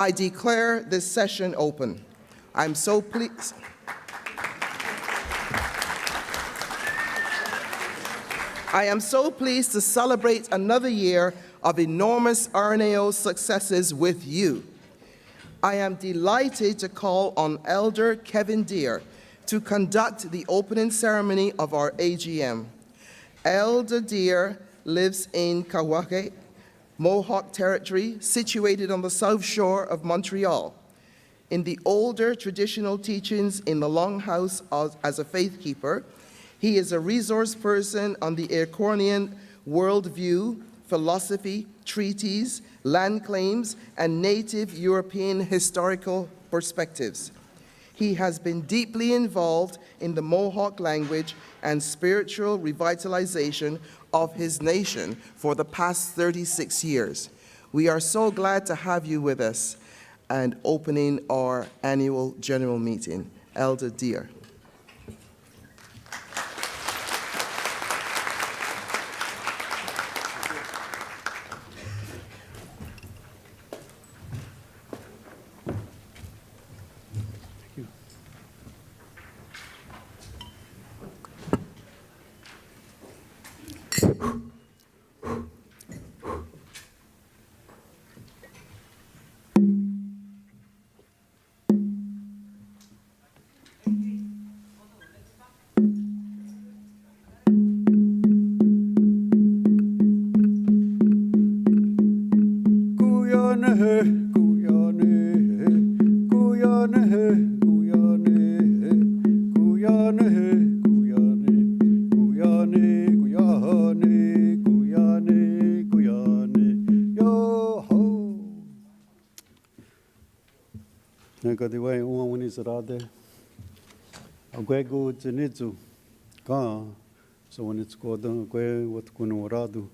I declare this session open. I'm so pleased. I am so pleased to celebrate another year of enormous RNAO successes with you. I am delighted to call on Elder Kevin Deere to conduct the opening ceremony of our AGM. Elder Deere lives in Kawake, Mohawk Territory, situated on the south shore of Montreal. In the older traditional teachings in the Longhouse as a faith keeper, he is a resource person on the Acornian worldview, philosophy, treaties, land claims, and native European historical perspectives. He has been deeply involved in the Mohawk language and spiritual revitalization of his nation for the past 36 years. We are so glad to have you with us and opening our annual general meeting. Elder Deere. Kadiwai uwani sarade agwego tenizu ka so when it's called agwe what kuno radu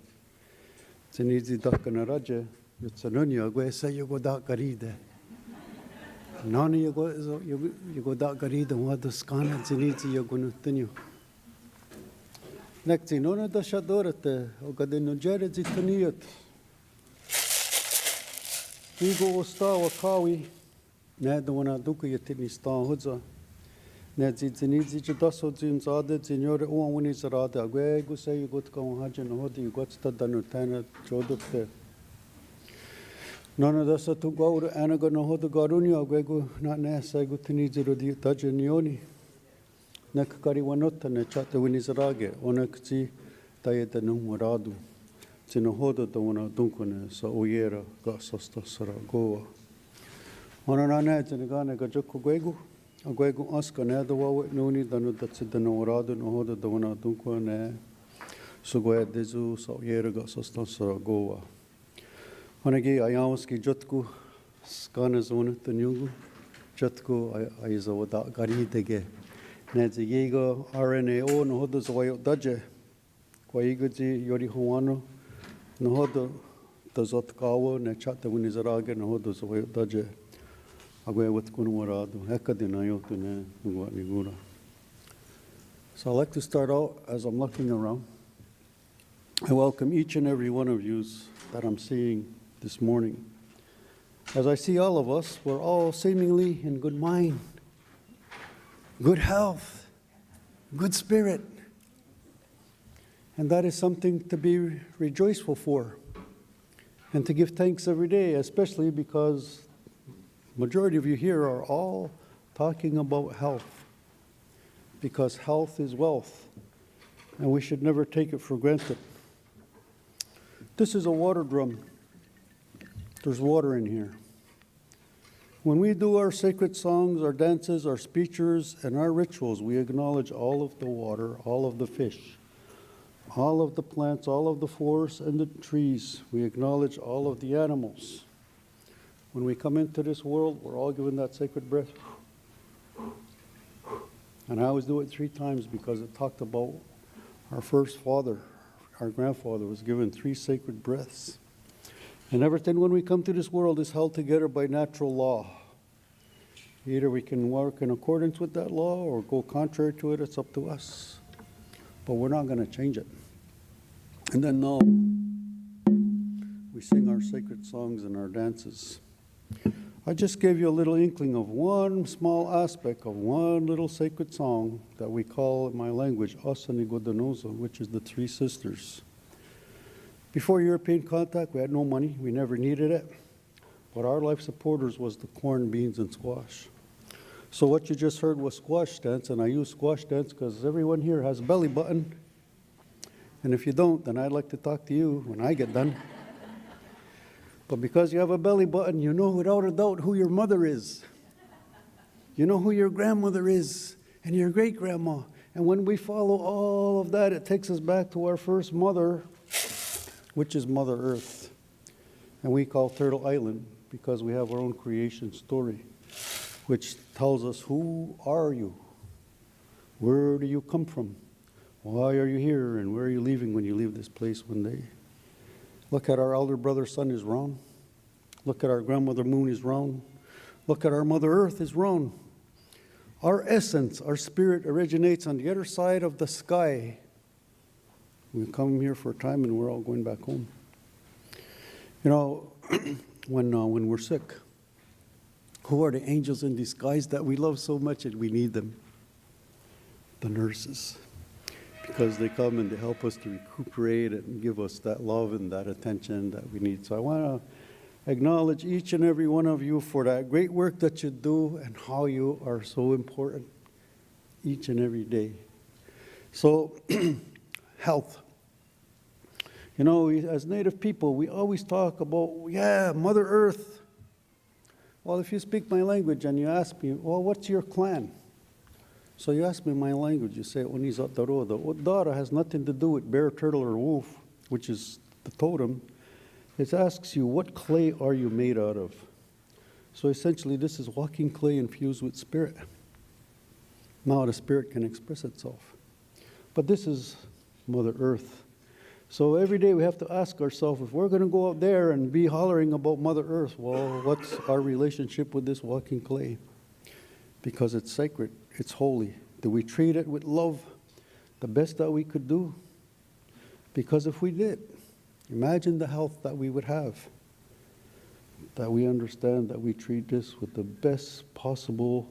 tenizi dakana raje yutsanoni agwe sa yugo da karide nani yugo da karide wadu skana tenizi yugo tenyu nekti nona da shadorate ogadeno jere zitaniot Igo osta wakawi ne da wana duku yetini stan hoza ne zitinizi judaso zimzade zinyore uwani sarade agwe gusay yugot ka hajen hodi yugot tadanu tana chodukte nona da sa tu gaur anaga no hodu garuni agwe gu na ne sa gutinizi rodi tajenioni nek kari wanota ne chate wini sarage onakti tayeta no moradu Tino hoda da wana dunkune sa oyera ga sosta sara goa. Ona nane tino gane ga joko gwegu aska ne da wawe nuni danu datsi danu oradu no hoda da wana dunkune su goe dezu sa oyera ga sosta sara goa. Ona gi ayawaski jotku skane zone tanyugu jotku aiza wada gari dege. Ne zi yego RNAO no hoda zawayo daje. Kwa iguzi yori huano No hodo da zotkawo ne chata winizarage no hodo so daje agwe wat kunwaradu hekadina yotune nigura. So I'd like to start out as I'm looking around. I welcome each and every one of you that I'm seeing this morning. As I see all of us, we're all seemingly in good mind, good health, good spirit. And that is something to be rejoiceful for and to give thanks every day, especially because majority of you here are all talking about health, because health is wealth, and we should never take it for granted. This is a water drum. There's water in here. When we do our sacred songs, our dances, our speeches, and our rituals, we acknowledge all of the water, all of the fish, all of the plants, all of the forests and the trees. We acknowledge all of the animals. When we come into this world, we're all given that sacred breath. And I always do it 3 times because it talked about our first father, our grandfather was given 3 sacred breaths. And everything when we come to this world is held together by natural law. Either we can work in accordance with that law or go contrary to it, it's up to us. But we're not going to change it. And then now, we sing our sacred songs and our dances. I just gave you a little inkling of one small aspect of one little sacred song that we call in my language, Asanigodonosa, which is the Three Sisters. Before European contact, we had no money. We never needed it. But our life supporters was the corn, beans, and squash. So what you just heard was squash dance, and I use squash dance because everyone here has a belly button. And if you don't, then I'd like to talk to you when I get done. But because you have a belly button, you know without a doubt who your mother is. You know who your grandmother is and your great-grandma. And when we follow all of that, it takes us back to our first mother, which is Mother Earth. And we call Turtle Island because we have our own creation story, which tells us, who are you? Where do you come from? Why are you here? And where are you leaving when you leave this place one day? Look at our elder brother sun is round. Look at our grandmother moon is round. Look at our Mother Earth is round. Our essence, our spirit originates on the other side of the sky. We come here for a time and we're all going back home. You know, when we're sick, who are the angels in disguise that we love so much and we need them? The nurses. Because they come and they help us to recuperate and give us that love and that attention that we need. So I want to acknowledge each and every one of you for that great work that you do and how you are so important each and every day. So, health. You know, as Native people, we always talk about, yeah, Mother Earth. Well, if you speak my language and you ask me, well, what's your clan? So you ask me my language, you say, Onizataro. The Odara has nothing to do with bear, turtle, or wolf, which is the totem. It asks you, what clay are you made out of? So essentially, this is walking clay infused with spirit. Now the spirit can express itself. But this is Mother Earth. So every day we have to ask ourselves, if we're going to go out there and be hollering about Mother Earth, well, what's our relationship with this walking clay? Because it's sacred, it's holy. Do we treat it with love, the best that we could do? Because if we did, imagine the health that we would have, that we understand that we treat this with the best possible.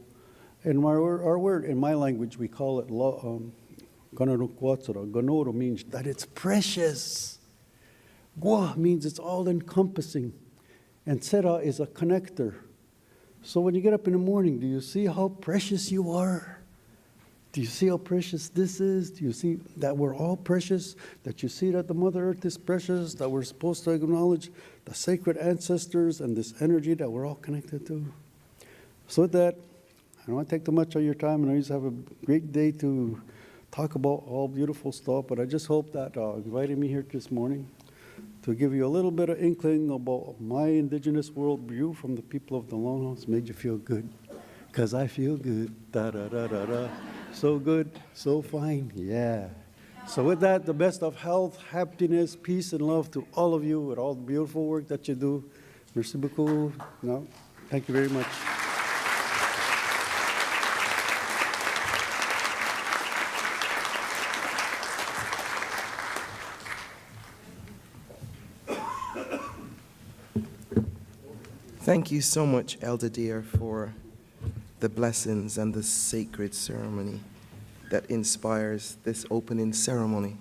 And our word, in my language, we call it Ganarukwatsura. Ganoro means that it's precious. Gwa means it's all-encompassing. And Sera is a connector. So when you get up in the morning, do you see how precious you are? Do you see how precious this is? Do you see that we're all precious? That you see that the Mother Earth is precious? That we're supposed to acknowledge the sacred ancestors and this energy that we're all connected to? So with that, I don't want to take too much of your time, and I just have a great day to talk about all beautiful stuff, but I just hope that inviting me here this morning to give you a little bit of inkling about my indigenous worldview from the people of the Longhouse made you feel good. Because I feel good. Da-da-da-da-da. So good, so fine, yeah. So with that, the best of health, happiness, peace, and love to all of you with all the beautiful work that you do. Merci beaucoup. No, thank you very much. Thank you so much, Elder Dear, for the blessings and the sacred ceremony that inspires this opening ceremony.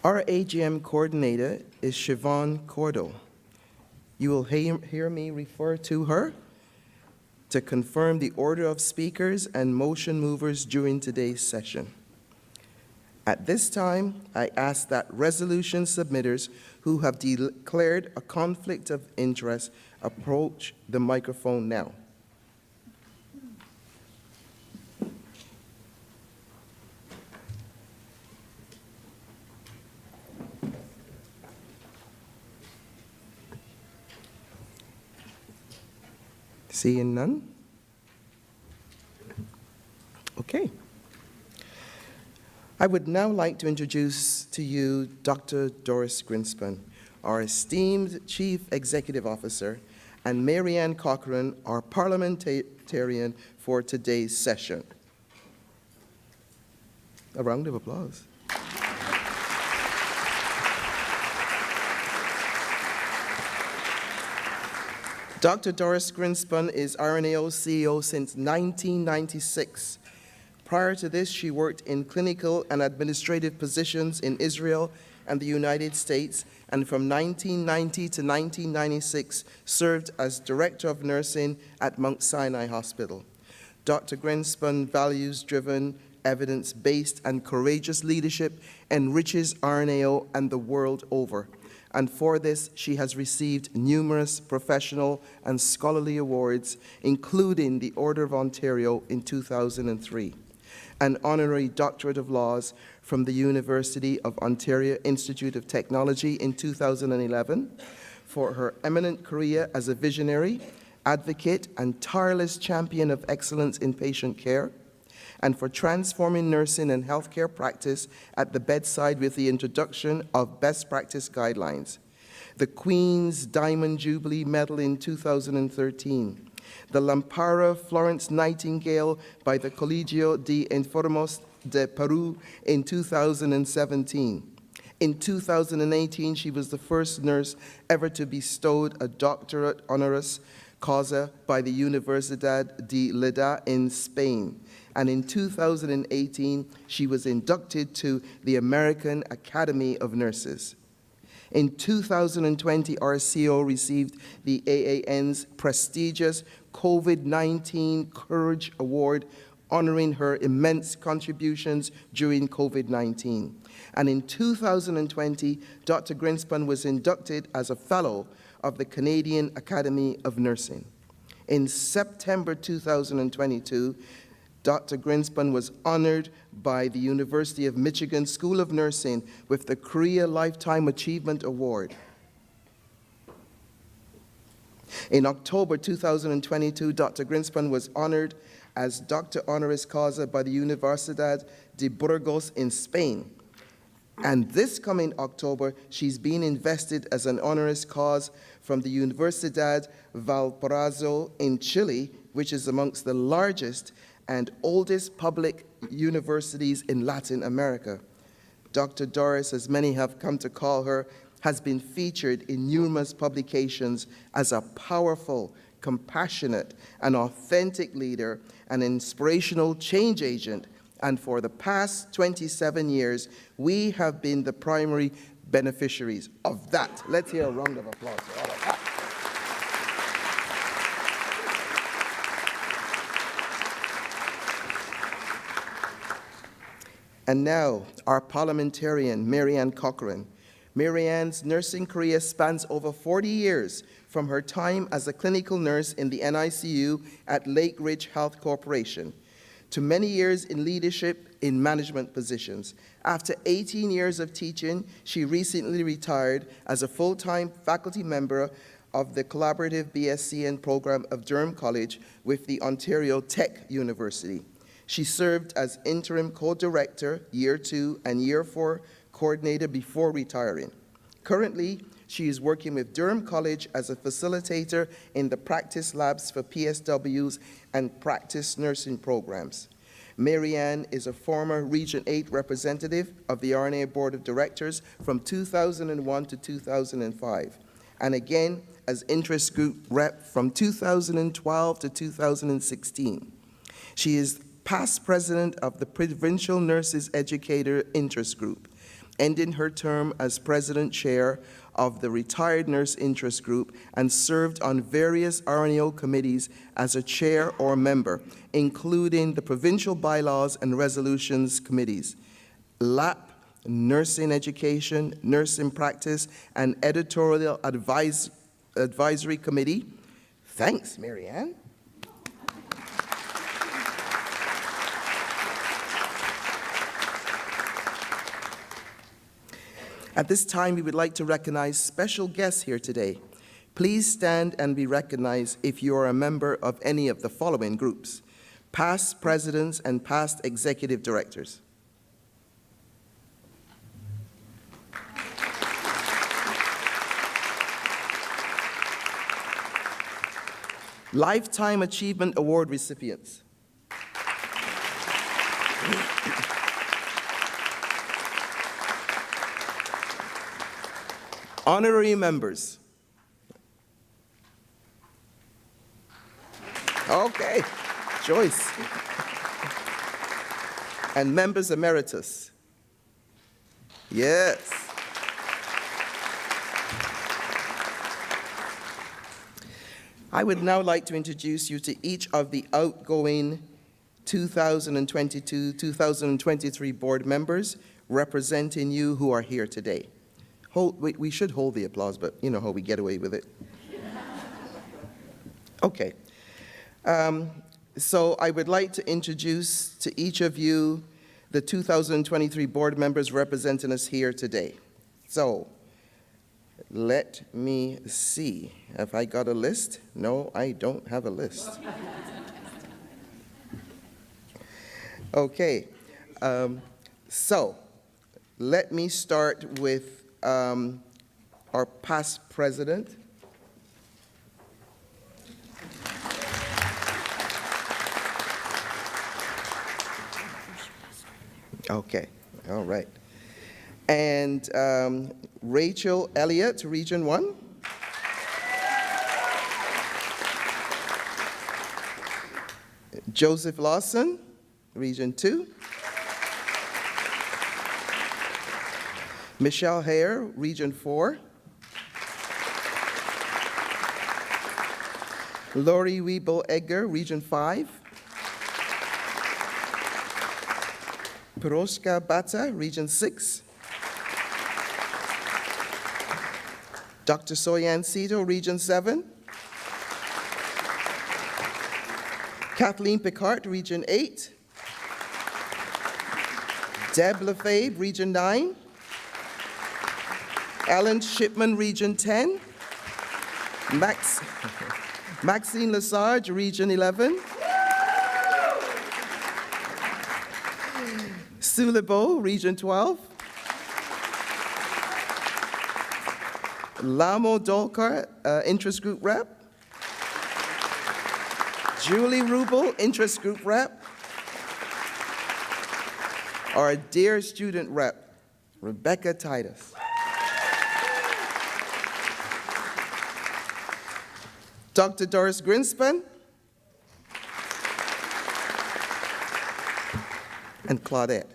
Our AGM coordinator is Siobhan Cordo. You will hear me refer to her to confirm the order of speakers and motion movers during today's session. At this time, I ask that resolution submitters who have declared a conflict of interest approach the microphone now. Seeing none? Okay. I would now like to introduce to you Dr. Doris Grinspan, our esteemed Chief Executive Officer, and Marianne Cochran, our parliamentarian for today's session. A round of applause. Dr. Doris Grinspun is RNAO CEO since 1996. Prior to this, she worked in clinical and administrative positions in Israel and the United States, and from 1990 to 1996 served as Director of Nursing at Mount Sinai Hospital. Dr. Grinspun values-driven, evidence-based, and courageous leadership enriches RNAO and the world over. And for this, she has received numerous professional and scholarly awards, including the Order of Ontario in 2003, an honorary Doctorate of Laws from the University of Ontario Institute of Technology in 2011 for her eminent career as a visionary, advocate, and tireless champion of excellence in patient care, and for transforming nursing and healthcare practice at the bedside with the introduction of best practice guidelines. The Queen's Diamond Jubilee Medal in 2013, the Lampara Florence Nightingale by the Colegio de Enfermos de Peru in 2017. In 2018, she was the first nurse ever to be bestowed a doctorate honoris causa by the Universidad de Lleida in Spain. And in 2018, she was inducted to the American Academy of Nurses. In 2020, RCO received the AAN's prestigious COVID-19 Courage Award, honoring her immense contributions during COVID-19. And in 2020, Dr. Grinspun was inducted as a Fellow of the Canadian Academy of Nursing. In September 2022, Dr. Grinspun was honored by the University of Michigan School of Nursing with the Korea Lifetime Achievement Award. In October 2022, Dr. Grinspun was honored as Doctor Honoris Causa by the Universidad de Burgos in Spain. And this coming October, she's being invested as an honoris causa from the Universidad Valparaiso in Chile, which is amongst the largest and oldest public universities in Latin America. Dr. Doris, as many have come to call her, has been featured in numerous publications as a powerful, compassionate, and authentic leader, an inspirational change agent, and for the past 27 years, we have been the primary beneficiaries of that. Let's hear a round of applause for all of that. And now, our parliamentarian, Mary Ann Cochran. Mary Ann's nursing career spans over 40 years, from her time as a clinical nurse in the NICU at Lake Ridge Health Corporation, to many years in leadership in management positions. After 18 years of teaching, she recently retired as a full-time faculty member of the collaborative BSCN program of Durham College with the Ontario Tech University. She served as interim co-director, Year 2 and Year 4 coordinator before retiring. Currently, she is working with Durham College as a facilitator in the practice labs for PSWs and practice nursing programs. Mary Ann is a former Region 8 representative of the RNAO Board of Directors from 2001 to 2005, and again as interest group rep from 2012 to 2016. She is past president of the Provincial Nurses Educator Interest Group, ending her term as president chair of the Retired Nurse Interest Group, and served on various RNAO committees as a chair or member, including the Provincial Bylaws and Resolutions Committees, LAP, Nursing Education, Nursing Practice, and Editorial Advisory Committee. Thanks, Mary Ann. At this time, we would like to recognize special guests here today. Please stand and be recognized if you are a member of any of the following groups: past presidents and past executive directors. Lifetime Achievement Award recipients. Honorary members. Okay, Joyce. And members emeritus. Yes. I would now like to introduce you to each of the outgoing 2022-2023 board members representing you who are here today. We should hold the applause, but you know how we get away with it. Okay. So I would like to introduce to each of you the 2023 board members representing us here today. So let me see. Have I got a list? No, I don't have a list. Okay. So let me start with our past president. Okay, all right. And Rachel Elliott, Region 1. Joseph Lawson, Region 2. Michelle Hare, Region 4. Lori Weeble Edgar, Region 5. Piroshka Bata, Region 6. Dr. Soyan Sito, Region 7. Kathleen Picard, Region 8. Deb Lefebvre, Region 9. Alan Shipman, Region 10. Maxine Lesage, Region 11. Sue LeBeau, Region 12. Lamo Dolkar, Interest Group Rep. Julie Rubel, Interest Group Rep. Our dear student rep, Rebecca Titus. Dr. Doris Grinspan. And Claudette.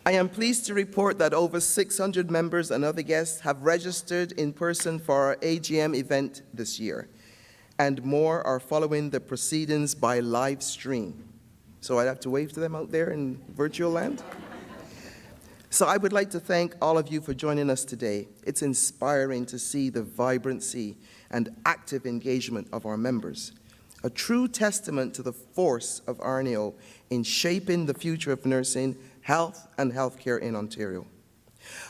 I am pleased to report that over 600 members and other guests have registered in person for our AGM event this year, and more are following the proceedings by live stream. So I'd have to wave to them out there in virtual land. So I would like to thank all of you for joining us today. It's inspiring to see the vibrancy and active engagement of our members, a true testament to the force of RNAO in shaping the future of nursing, health, and healthcare in Ontario.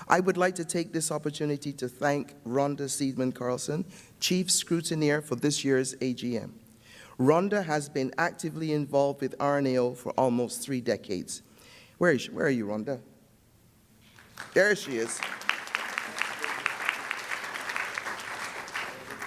I would like to take this opportunity to thank Rhonda Seidman-Carlson, Chief Scrutineer for this year's AGM. Rhonda has been actively involved with RNAO for almost 3 decades. Where are you, Rhonda? There she is.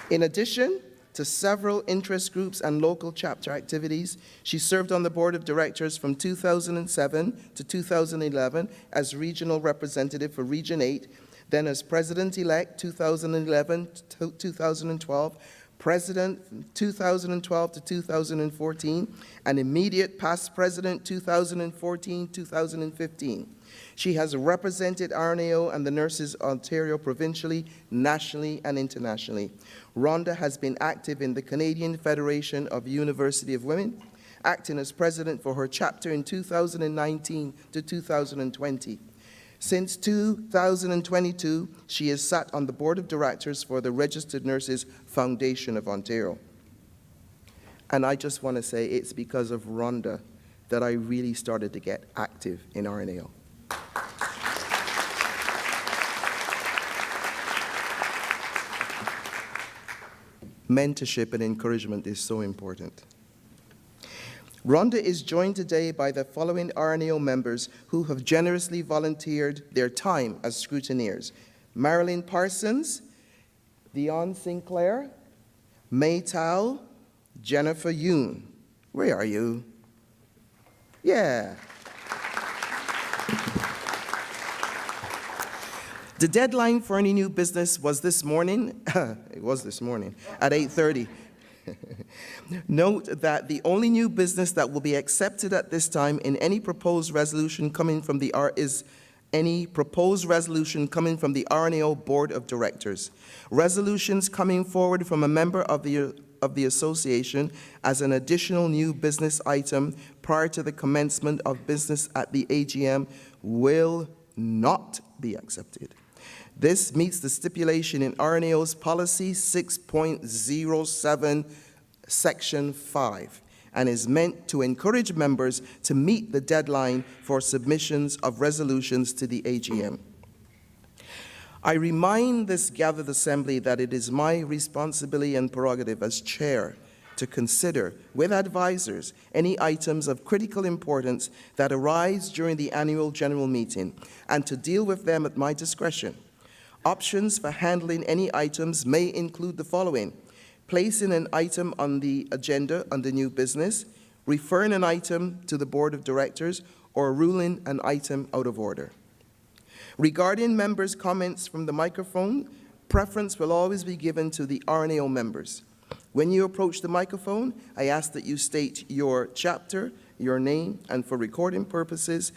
In addition to several interest groups and local chapter activities, she served on the board of directors from 2007 to 2011 as regional representative for Region 8, then as president-elect 2011 to 2012, president from 2012 to 2014, and immediate past president 2014-2015. She has represented RNAO and the Nurses Ontario provincially, nationally, and internationally. Rhonda has been active in the Canadian Federation of University of Women, acting as president for her chapter in 2019 to 2020. Since 2022, she has sat on the board of directors for the Registered Nurses Foundation of Ontario. And I just want to say it's because of Rhonda that I really started to get active in RNAO. Mentorship and encouragement is so important. Rhonda is joined today by the following RNAO members who have generously volunteered their time as scrutineers: Marilyn Parsons, Dion Sinclair, May Tao, Jennifer Yoon. Where are you? Yeah. The deadline for any new business was this morning. It was this morning at 8:30. Note that the only new business that will be accepted at this time in any proposed resolution coming from the RNAO Board of Directors. Resolutions coming forward from a member of the association as an additional new business item prior to the commencement of business at the AGM will not be accepted. This meets the stipulation in RNAO's Policy 6.07, Section 5, and is meant to encourage members to meet the deadline for submissions of resolutions to the AGM. I remind this gathered assembly that it is my responsibility and prerogative as chair to consider with advisors any items of critical importance that arise during the annual general meeting and to deal with them at my discretion. Options for handling any items may include the following: placing an item on the agenda under new business, referring an item to the Board of Directors, or ruling an item out of order. Regarding members' comments from the microphone, preference will always be given to the RNAO members. When you approach the microphone, I ask that you state your chapter, your name, and for recording purposes,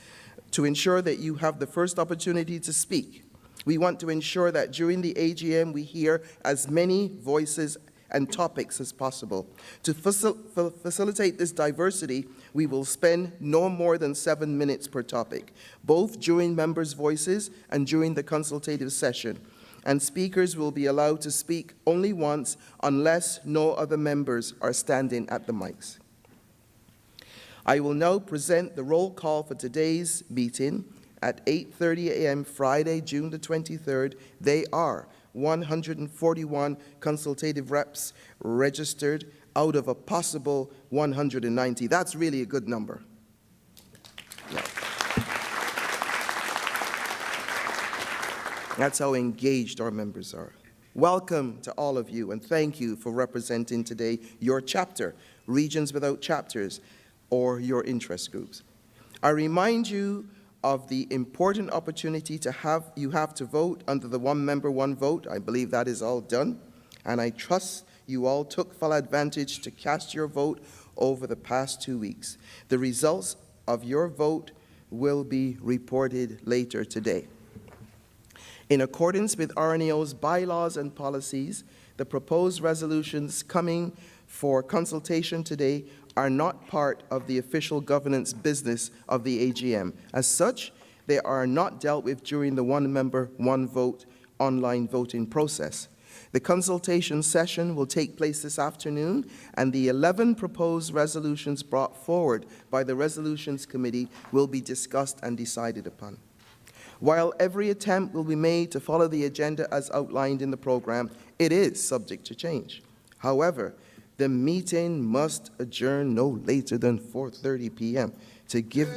to ensure that you have the first opportunity to speak. We want to ensure that during the AGM we hear as many voices and topics as possible. To facilitate this diversity, we will spend no more than 7 minutes per topic, both during members' voices and during the consultative session. And speakers will be allowed to speak only once unless no other members are standing at the mics. I will now present the roll call for today's meeting at 8:30 a.m. Friday, June the 23rd. They are 141 consultative reps registered out of a possible 190. That's really a good number. Yeah. That's how engaged our members are. Welcome to all of you, and thank you for representing today your chapter, Regions Without Chapters, or your interest groups. I remind you of the important opportunity you have to vote under the one member, one vote. I believe that is all done, and I trust you all took full advantage to cast your vote over the past 2 weeks. The results of your vote will be reported later today. In accordance with RNAO's bylaws and policies, the proposed resolutions coming for consultation today are not part of the official governance business of the AGM. As such, they are not dealt with during the one member, one vote online voting process. The consultation session will take place this afternoon, and the 11 proposed resolutions brought forward by the Resolutions Committee will be discussed and decided upon. While every attempt will be made to follow the agenda as outlined in the program, it is subject to change. However, the meeting must adjourn no later than 4:30 p.m. to give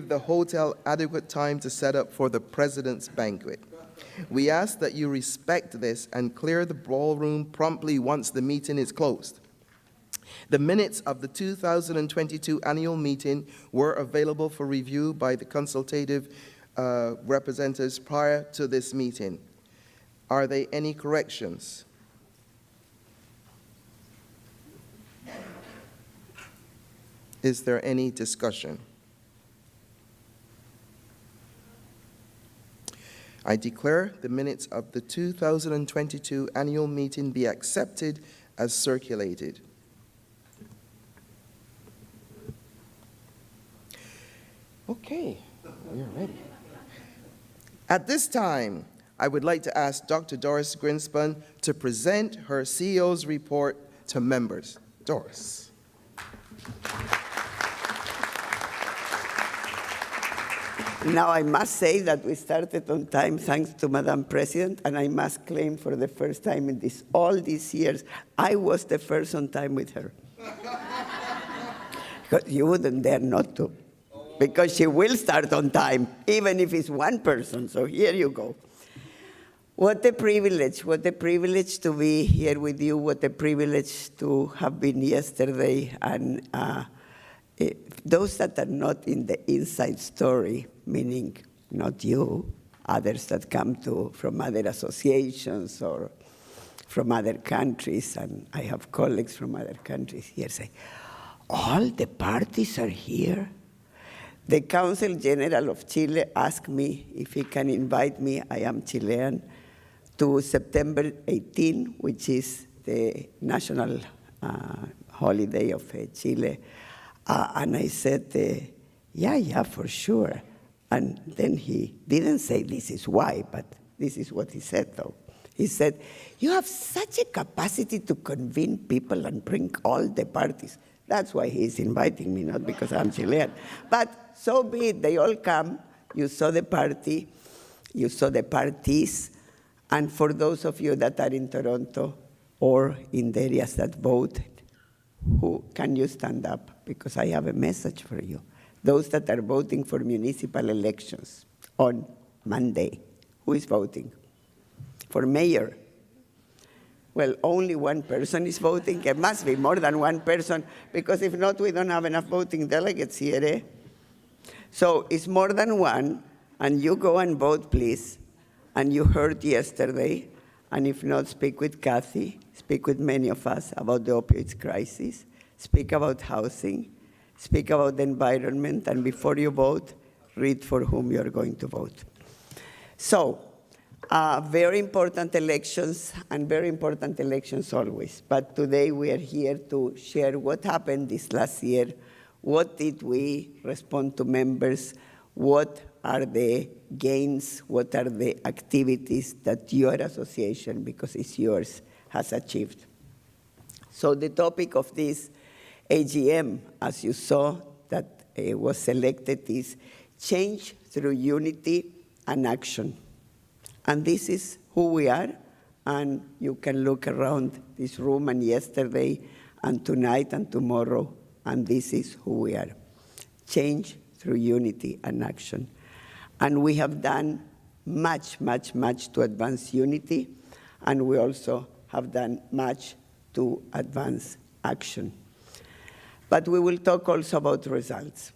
the hotel adequate time to set up for the President's banquet. We ask that you respect this and clear the ballroom promptly once the meeting is closed. The minutes of the 2022 annual meeting were available for review by the consultative representatives prior to this meeting. Are there any corrections? Is there any discussion? I declare the minutes of the 2022 annual meeting be accepted as circulated. Okay, we're ready. At this time, I would like to ask Dr. Doris Grinspan to present her CEO's report to members. Doris. Now, I must say that we started on time thanks to Madam President, and I must claim for the first time in all these years, I was the first on time with her. Because you wouldn't dare not to, because she will start on time, even if it's one person, so here you go. What a privilege to be here with you, what a privilege to have been yesterday and those that are not in the inside story, meaning not you, others that come from other associations or from other countries, and I have colleagues from other countries here say, all the parties are here. The Council General of Chile asked me if he can invite me, I am Chilean, to September 18, which is the national holiday of Chile. And I said, yeah, for sure. And then he didn't say this is why, but this is what he said, though. He said, you have such a capacity to convene people and bring all the parties. That's why he's inviting me, not because I'm Chilean. But so be it, they all come. You saw the party, you saw the parties, and for those of you that are in Toronto or in the areas that voted, who can you stand up? Because I have a message for you. Those that are voting for municipal elections on Monday, who is voting? For mayor. Well, only one person is voting. It must be more than one person, because if not, we don't have enough voting delegates here. Eh? So it's more than one, and you go and vote, please. And you heard yesterday, and if not, speak with Kathy, speak with many of us about the opioids crisis, speak about housing, speak about the environment, and before you vote, read for whom you're going to vote. So, very important elections, and very important elections always. But today we are here to share what happened this last year, what did we respond to members, what are the gains, what are the activities that your association, because it's yours, has achieved. So the topic of this AGM, as you saw, that was selected is change through unity and action. And this is who we are, and you can look around this room and yesterday and tonight and tomorrow, and this is who we are. Change through unity and action. And we have done much, much, much to advance unity, and we also have done much to advance action. But we will talk also about results.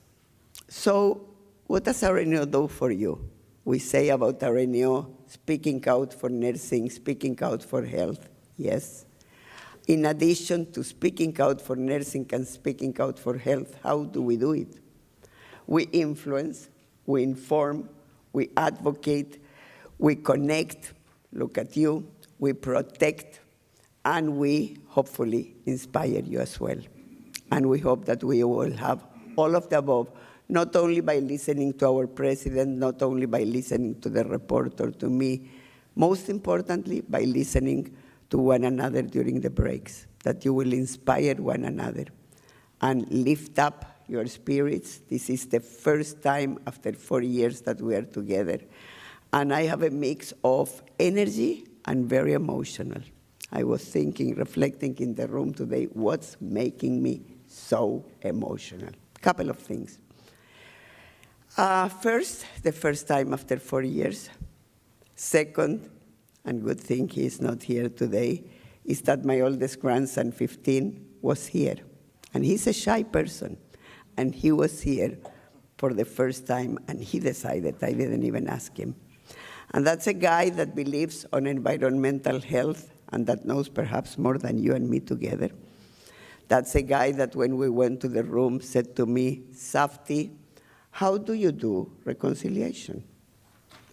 So what does RNAO do for you? We say about RNAO, speaking out for nursing, speaking out for health, yes. In addition to speaking out for nursing and speaking out for health, how do we do it? We influence, we inform, we advocate, we connect, look at you, we protect, and we hopefully inspire you as well. And we hope that we will have all of the above, not only by listening to our president, not only by listening to the reporter, to me, most importantly, by listening to one another during the breaks, that you will inspire one another and lift up your spirits. This is the first time after 4 years that we are together. And I have a mix of energy and very emotional. I was thinking, reflecting in the room today, what's making me so emotional? Couple of things. First, the first time after 4 years. Second, and good thing he is not here today, is that my oldest grandson, 15, was here. And he's a shy person. And he was here for the first time, and he decided. I didn't even ask him. And that's a guy that believes on environmental health, and that knows perhaps more than you and me together. That's a guy that when we went to the room said to me, Safti, how do you do reconciliation?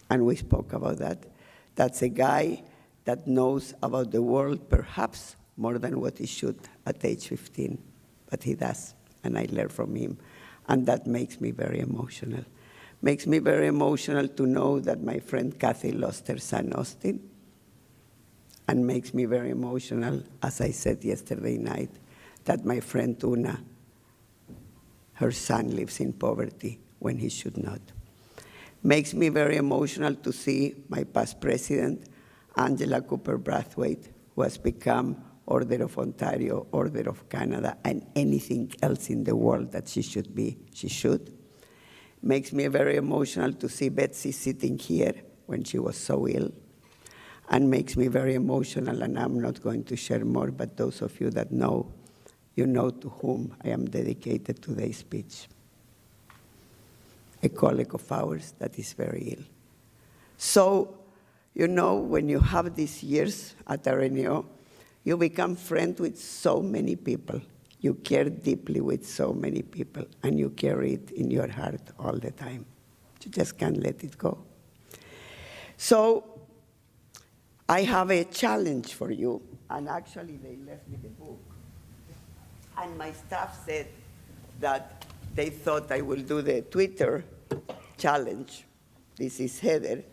And we spoke about that. That's a guy that knows about the world perhaps more than what he should at age 15, but he does, and I learn from him. And that makes me very emotional. Makes me very emotional to know that my friend Kathy lost her son, Austin, and makes me very emotional, as I said yesterday night, that my friend Una, her son lives in poverty when he should not. Makes me very emotional to see my past president, Angela Cooper Brathwaite, who has become Order of Ontario, Order of Canada, and anything else in the world that she should be, she should. Makes me very emotional to see Betsy sitting here when she was so ill. And makes me very emotional, and I'm not going to share more, but those of you that know, you know to whom I am dedicated today's speech. A colleague of ours that is very ill. So, you know, when you have these years at RNAO, you become friends with so many people. You care deeply with so many people, and you carry it in your heart all the time. You just can't let it go. So, I have a challenge for you, and actually they left me the book. And my staff said that they thought I will do the Twitter challenge. This is Heather.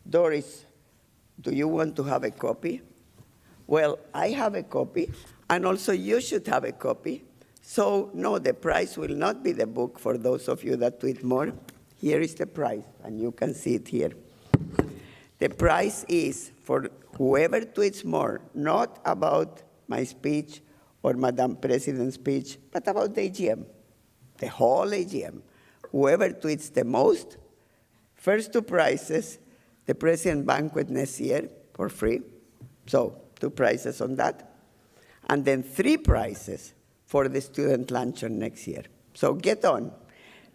Doris, do you want to have a copy? Well, I have a copy, and also you should have a copy. So, no, the prize will not be the book for those of you that tweet more. Here is the prize, and you can see it here. The prize is for whoever tweets more, not about my speech or Madam President's speech, but about the AGM, the whole AGM. Whoever tweets the most, first 2 prizes, the President Banquet next year for free, so 2 prizes on that, and then 3 prizes for the student luncheon next year. So get on.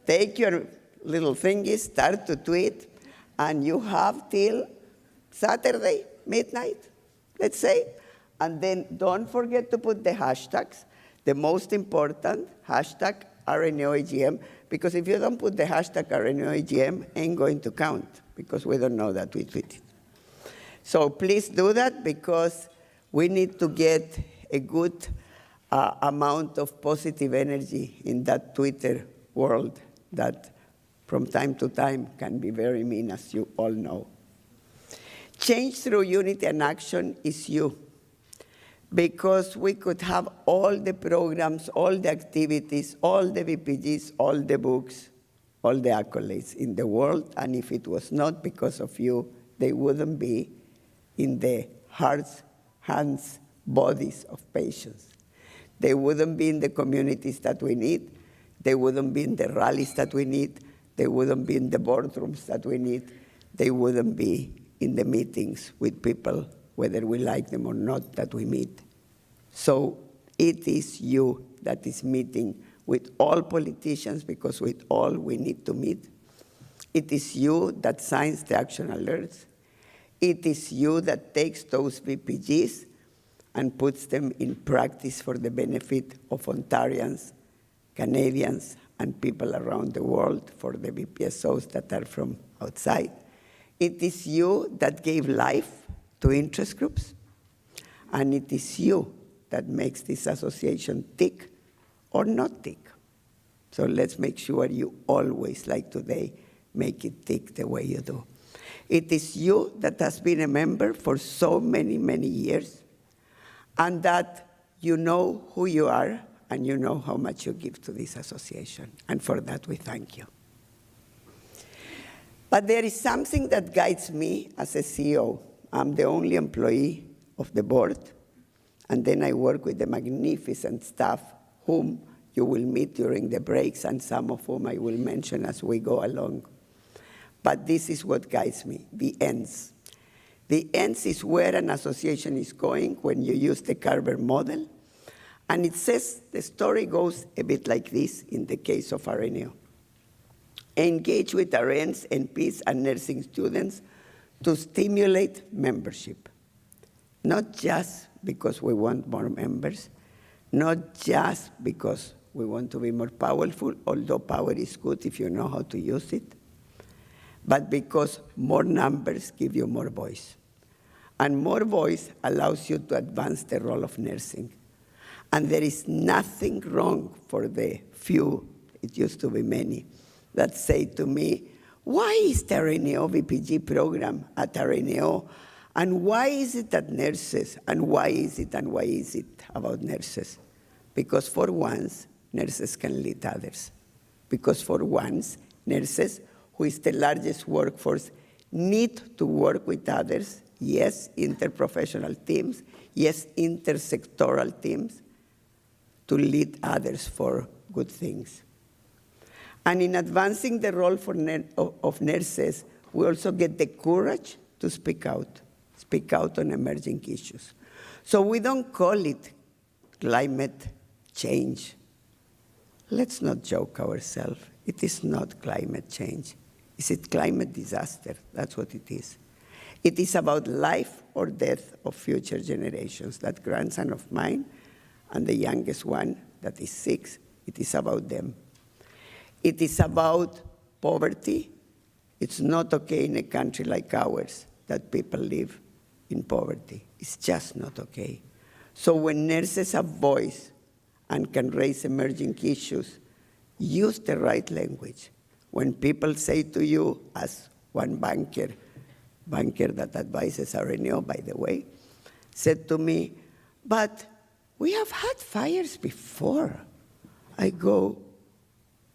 Take your little thingies, start to tweet, and you have till Saturday, midnight, let's say, and then don't forget to put the hashtags, the most important, hashtag RNAO-AGM, because if you don't put the hashtag RNAO-AGM, ain't going to count, because we don't know that we tweeted. So please do that, because we need to get a good amount of positive energy in that Twitter world that from time to time can be very mean, as you all know. Change through unity and action is you, because we could have all the programs, all the activities, all the VPGs, all the books, all the accolades in the world, and if it was not because of you, they wouldn't be in the hearts, hands, bodies of patients. They wouldn't be in the communities that we need. They wouldn't be in the rallies that we need. They wouldn't be in the boardrooms that we need. They wouldn't be in the meetings with people, whether we like them or not, that we meet. So it is you that is meeting with all politicians, because with all we need to meet. It is you that signs the action alerts. It is you that takes those VPGs and puts them in practice for the benefit of Ontarians, Canadians, and people around the world, for the VPSOs that are from outside. It is you that gave life to interest groups, and it is you that makes this association tick or not tick. So let's make sure you always, like today, make it tick the way you do. It is you that has been a member for so many, many years, and that you know who you are, and you know how much you give to this association. And for that, we thank you. But there is something that guides me as a CEO. I'm the only employee of the board, and then I work with the magnificent staff whom you will meet during the breaks, and some of whom I will mention as we go along. But this is what guides me, the ends. The ends is where an association is going when you use the Carver model. And it says, the story goes a bit like this in the case of RNAO. Engage with RNs, NPs, and nursing students to stimulate membership. Not just because we want more members, not just because we want to be more powerful, although power is good if you know how to use it, but because more numbers give you more voice. And more voice allows you to advance the role of nursing. And there is nothing wrong for the few, it used to be many, that say to me, why is the RNAO VPG program at RNAO? And why is it at nurses? And why is it about nurses? Because for once, nurses can lead others. Because for once, nurses, who is the largest workforce, need to work with others. Yes, interprofessional teams. Yes, intersectoral teams, to lead others for good things. And in advancing the role of nurses, we also get the courage to speak out on emerging issues. So we don't call it climate change. Let's not joke ourselves. It is not climate change. Is it climate disaster? That's what it is. It is about life or death of future generations. That grandson of mine and the youngest one, that is 6, it is about them. It is about poverty. It's not okay in a country like ours that people live in poverty. It's just not okay. So when nurses have voice and can raise emerging issues, use the right language. When people say to you, as one banker that advises RNAO, by the way, said to me, but we have had fires before. I go,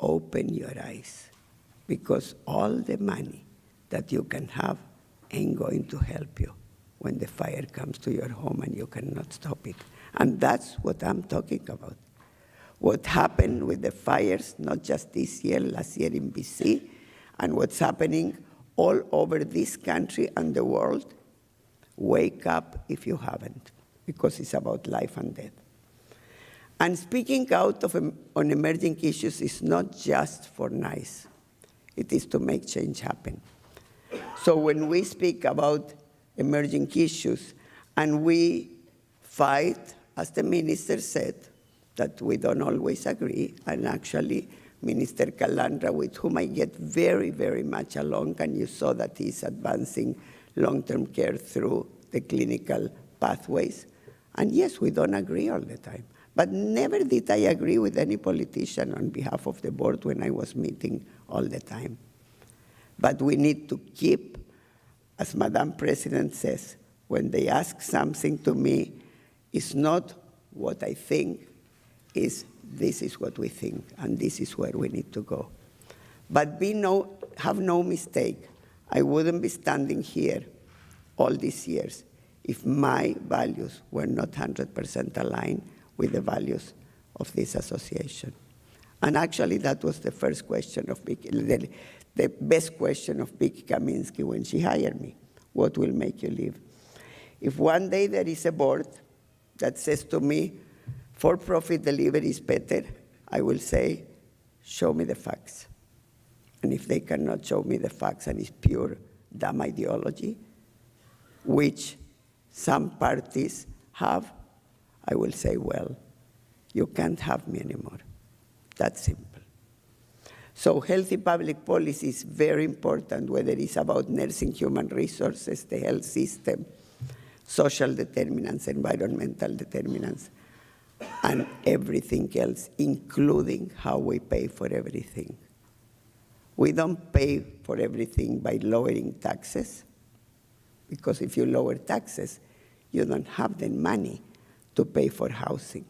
open your eyes, because all the money that you can have ain't going to help you when the fire comes to your home and you cannot stop it. And that's what I'm talking about. What happened with the fires, not just this year, last year in BC, and what's happening all over this country and the world, wake up if you haven't, because it's about life and death. And speaking out on emerging issues is not just for nice. It is to make change happen. So when we speak about emerging issues and we fight, as the minister said, that we don't always agree, and actually Minister Calandra, with whom I get very, very much along, and you saw that he's advancing long-term care through the clinical pathways. And yes, we don't agree all the time. But never did I agree with any politician on behalf of the board when I was meeting all the time. But we need to keep, as Madam President says, when they ask something to me, it's not what I think, this is what we think, and this is where we need to go. But have no mistake, I wouldn't be standing here all these years if my values were not 100% aligned with the values of this association. And actually, that was the first question of Vicky, the best question of Vicky Kaminsky when she hired me. What will make you leave? If one day there is a board that says to me, for-profit delivery is better, I will say, show me the facts. And if they cannot show me the facts and it's pure dumb ideology, which some parties have, I will say, well, you can't have me anymore. That's simple. So healthy public policy is very important, whether it's about nursing, human resources, the health system, social determinants, environmental determinants, and everything else, including how we pay for everything. We don't pay for everything by lowering taxes, because if you lower taxes, you don't have the money to pay for housing.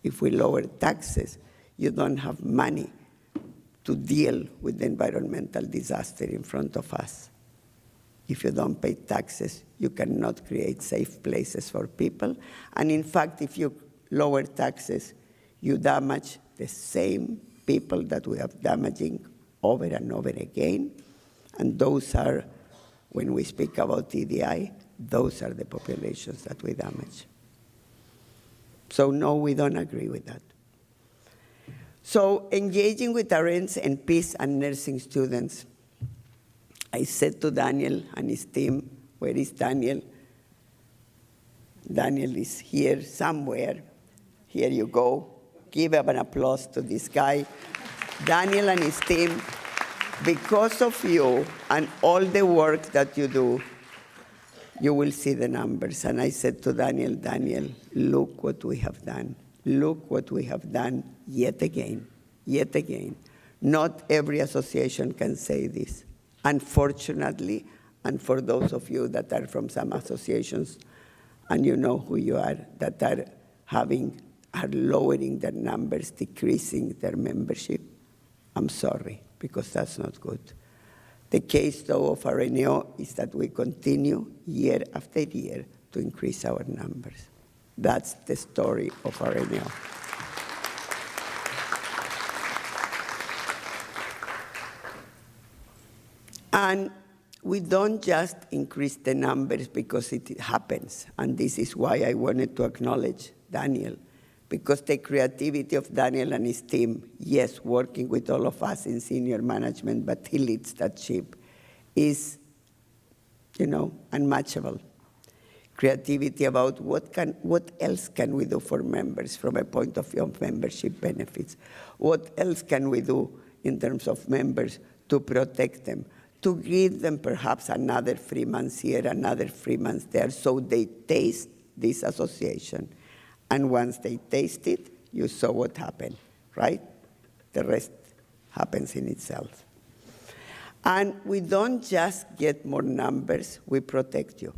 If we lower taxes, you don't have money to deal with the environmental disaster in front of us. If you don't pay taxes, you cannot create safe places for people. And in fact, if you lower taxes, you damage the same people that we have damaging over and over again. And those are, when we speak about EDI, those are the populations that we damage. So no, we don't agree with that. So engaging with RNs and peace and nursing students, I said to Daniel and his team, where is Daniel? Daniel is here somewhere. Here you go. Give up an applause to this guy. Daniel and his team, because of you and all the work that you do, you will see the numbers. And I said to Daniel, Daniel, look what we have done. Look what we have done yet again, yet again. Not every association can say this. Unfortunately, and for those of you that are from some associations, and you know who you are, that are lowering their numbers, decreasing their membership, I'm sorry, because that's not good. The case, though, of RNAO is that we continue year after year to increase our numbers. That's the story of RNAO. And we don't just increase the numbers because it happens, and this is why I wanted to acknowledge Daniel, because the creativity of Daniel and his team, yes, working with all of us in senior management, but he leads that ship, is, unmatchable. Creativity about what else can we do for members from a point of view of membership benefits? What else can we do in terms of members to protect them, to give them perhaps another 3 months here, another 3 months there, so they taste this association. And once they taste it, you saw what happened, right? The rest happens in itself. And we don't just get more numbers, we protect you.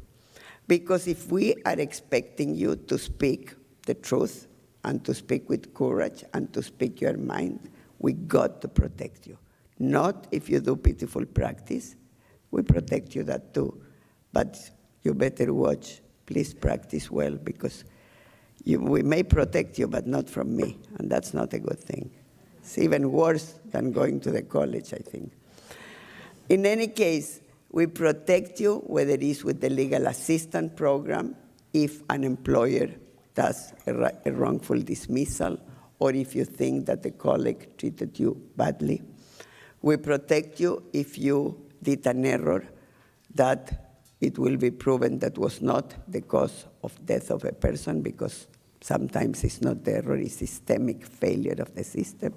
Because if we are expecting you to speak the truth and to speak with courage and to speak your mind, we got to protect you. Not if you do pitiful practice, we protect you that too. But you better watch, please practice well, because we may protect you, but not from me, and that's not a good thing. It's even worse than going to the college, I think. In any case, we protect you, whether it is with the legal assistance program, if an employer does a wrongful dismissal, or if you think that the colleague treated you badly. We protect you if you did an error that it will be proven that was not the cause of death of a person, because sometimes it's not the error, it's systemic failure of the system.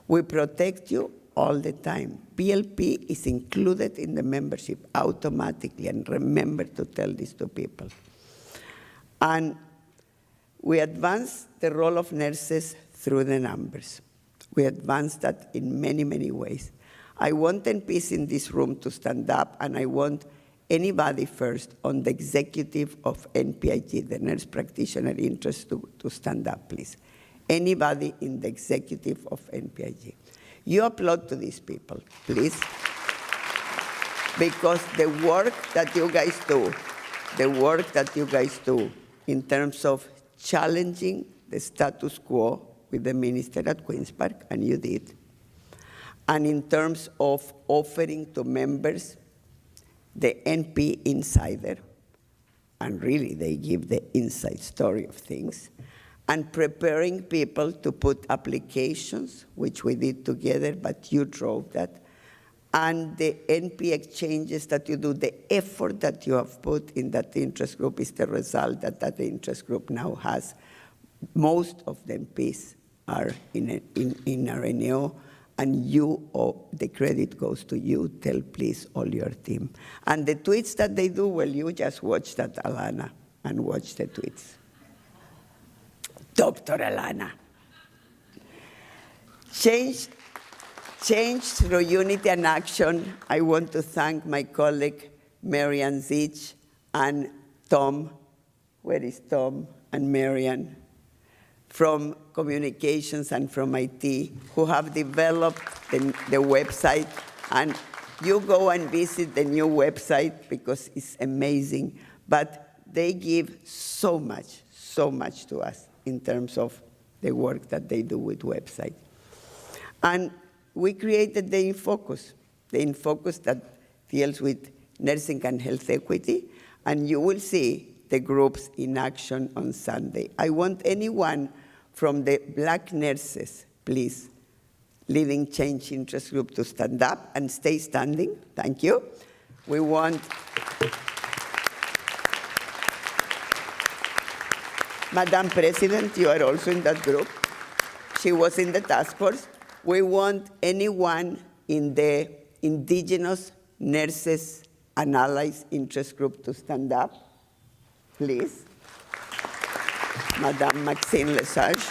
We protect you all the time. PLP is included in the membership automatically, and remember to tell this to people. And we advance the role of nurses through the numbers. We advance that in many, many ways. I want NPs in this room to stand up, and I want anybody first on the executive of NPIG, the nurse practitioner interest, to stand up, please. Anybody in the executive of NPIG. You applaud to these people, please. Because the work that you guys do, in terms of challenging the status quo with the minister at Queen's Park, and you did, and in terms of offering to members the NP Insider, and really they give the inside story of things, and preparing people to put applications, which we did together, but you drove that, and the NP exchanges that you do, the effort that you have put in that interest group is the result that interest group now has. Most of the MPs are in RNAO, and you, the credit goes to you. Tell please all your team. And the tweets that they do, well, you just watch that, Alana, and watch the tweets. Dr. Alana. Change through unity and action. I want to thank my colleague, Marian Zich, and Tom, where is Tom, and Marian, from communications and from IT, who have developed the website. And you go and visit the new website because it's amazing. But they give so much to us in terms of the work that they do with website. And we created the InFocus that deals with nursing and health equity, and you will see the groups in action on Sunday. I want anyone from the Black nurses, please, leading Change Interest Group, to stand up and stay standing. Thank you. We want Madam President, you are also in that group. She was in the task force. We want anyone in the Indigenous Nurses and Allies Interest Group to stand up, please. Madame Maxine Lesage.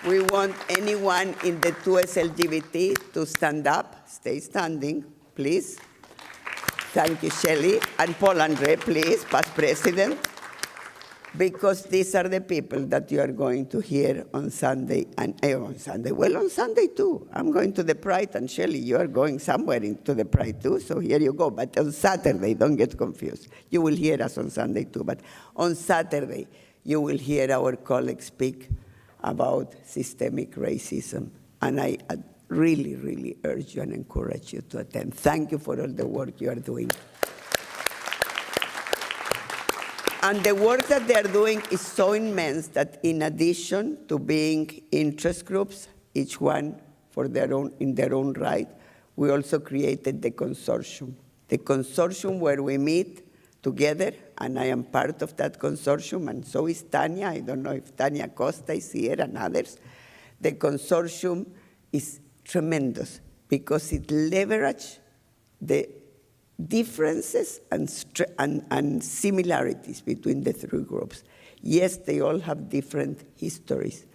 We want anyone in the 2S LGBT to stand up. Stay standing, please. Thank you, Shelley. And Paul Andre, please, past president. Because these are the people that you are going to hear on Sunday, and on Sunday too. I'm going to the Pride, and Shelley, you are going somewhere into the Pride too, so here you go. But on Saturday, don't get confused. You will hear us on Sunday too, but on Saturday, you will hear our colleagues speak about systemic racism. And I really, really urge you and encourage you to attend. Thank you for all the work you are doing. And the work that they are doing is so immense that in addition to being interest groups, each one in their own right, we also created the consortium. The consortium where we meet together, and I am part of that consortium, and so is Tania. I don't know if Tania Costa is here and others. The consortium is tremendous because it leverages the differences and similarities between the three groups. Yes, they all have different histories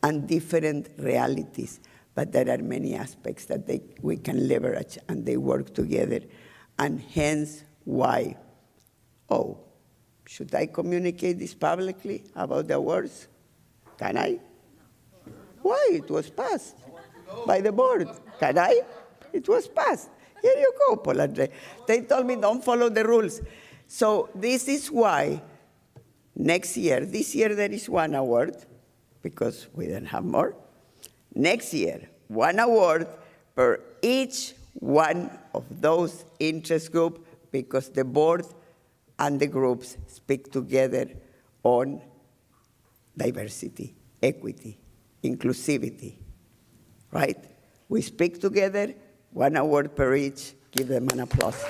and different realities, but there are many aspects that we can leverage and they work together, and hence why. Oh, should I communicate this publicly about the awards? Can I? Why? It was passed by the board. Can I? It was passed. Here you go, Polandre. They told me don't follow the rules. So this is why this year there is one award, because we don't have more. Next year, one award per each one of those interest groups, because the board and the groups speak together on diversity, equity, inclusivity, right? We speak together, one award per each. Give them an applause.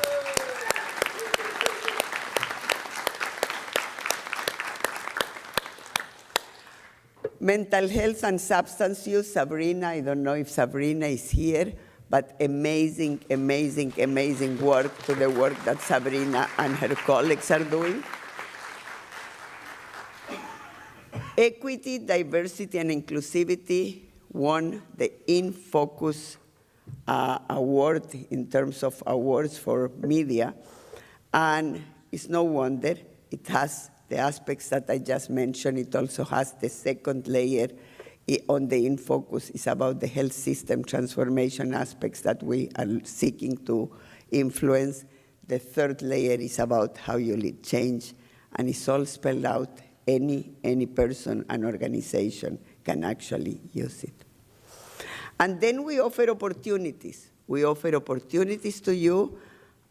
Mental health and substance use, Sabrina, I don't know if Sabrina is here, but amazing, amazing, amazing work to the work that Sabrina and her colleagues are doing. Equity, diversity, and inclusivity won the In Focus award in terms of awards for media, and it's no wonder. It has the aspects that I just mentioned. It also has the second layer on the In Focus. It's about the health system transformation aspects that we are seeking to influence. The third layer is about how you lead change, and it's all spelled out. Any person and organization can actually use it. And then we offer opportunities. We offer opportunities to you,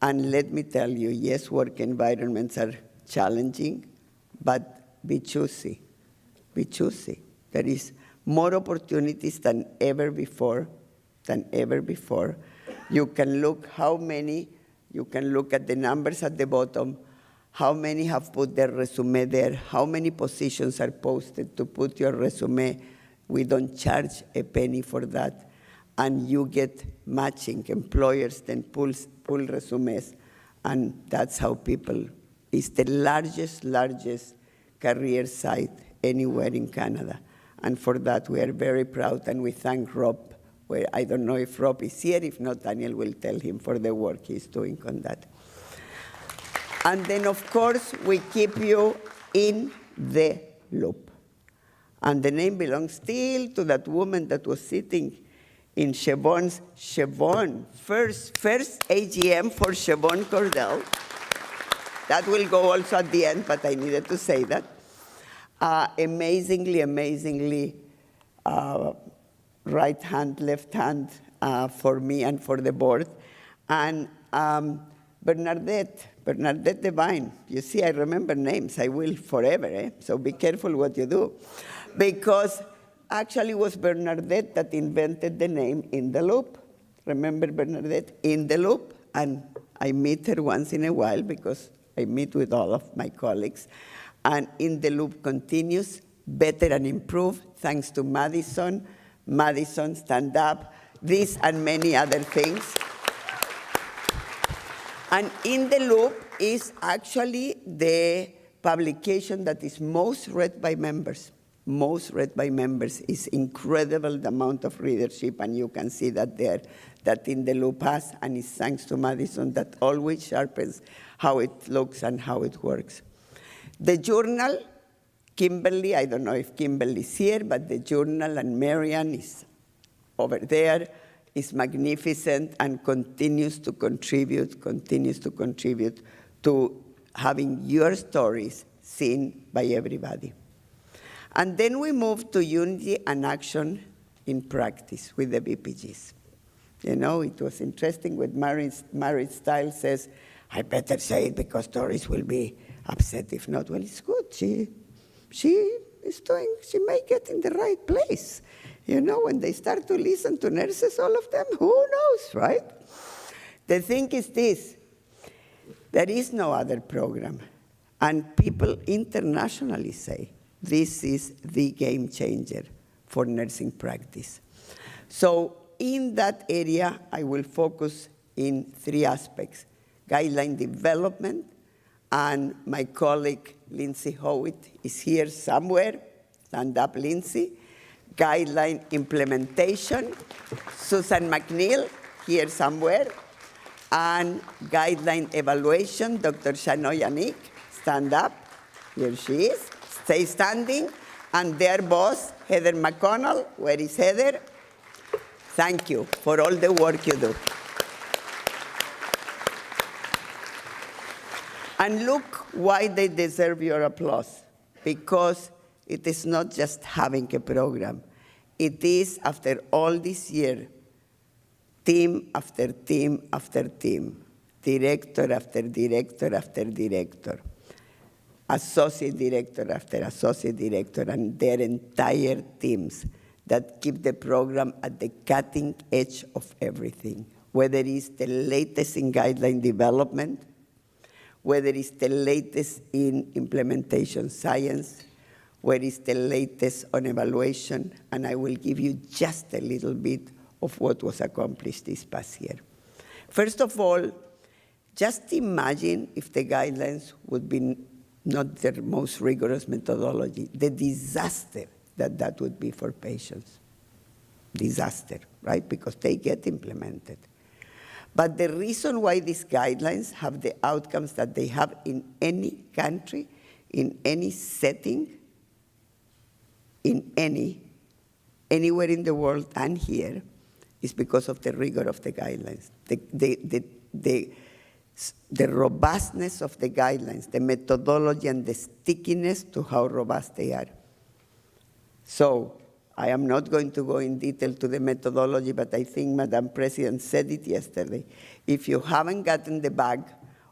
and let me tell you, yes, work environments are challenging, but be choosy. Be choosy. There is more opportunities than ever before, You can look you can look at the numbers at the bottom, how many have put their resume there, how many positions are posted to put your resume. We don't charge a penny for that. And you get matching. Employers then pull resumes, and that's how people, it's the largest career site anywhere in Canada. And for that, we are very proud, and we thank Rob. Well, I don't know if Rob is here. If not, Daniel will tell him for the work he's doing on that. And then, of course, we keep you in the loop. And the name belongs still to that woman that was sitting in Siobhan's first AGM for Siobhan Cordell. That will go also at the end, but I needed to say that. Amazingly, right hand, left hand for me and for the board. And Bernadette Devine. You see, I remember names. I will forever, so be careful what you do. Because actually it was Bernadette that invented the name In the Loop. Remember Bernadette? In the Loop. And I meet her once in a while because I meet with all of my colleagues. And In the Loop continues, better and improve, thanks to Madison, Stand Up, this and many other things. And In the Loop is actually the publication that is most read by members. Most read by members. Is incredible the amount of readership, and you can see that there, that In the Loop has, and it's thanks to Madison that always sharpens how it looks and how it works. The journal, Kimberly, I don't know if Kimberly is here, but the journal, and Marian is over there, is magnificent and continues to contribute to having your stories seen by everybody. And then we move to unity and action in practice with the BPGs. You know, it was interesting when Marit Style says, I better say it because Doris will be upset if not. Well, it's good. She may get in the right place. You know, when they start to listen to nurses, all of them, who knows, right? The thing is this, there is no other program. And people internationally say this is the game changer for nursing practice. So in that area, I will focus in 3 aspects: guideline development, and my colleague Lindsay Howitt is here somewhere. Stand up, Lindsay. Guideline implementation, Susan McNeil, here somewhere. And guideline evaluation, Dr. Shanoy Yannick, stand up. Here she is. Stay standing. And their boss, Heather McConnell. Where is Heather? Thank you for all the work you do. And look why they deserve your applause. Because it is not just having a program. It is, after all this year, team after team after team, director after director after director, associate director after associate director, and their entire teams that keep the program at the cutting edge of everything, whether it's the latest in guideline development, whether it's the latest in implementation science, where is the latest on evaluation, and I will give you just a little bit of what was accomplished this past year. First of all, just imagine if the guidelines would be not the most rigorous methodology, the disaster that would be for patients. Disaster, right? Because they get implemented. But the reason why these guidelines have the outcomes that they have in any country, in any setting, anywhere in the world and here, is because of the rigor of the guidelines, the robustness of the guidelines, the methodology and the stickiness to how robust they are. So I am not going to go in detail to the methodology, but I think Madam President said it yesterday. If you haven't gotten the bag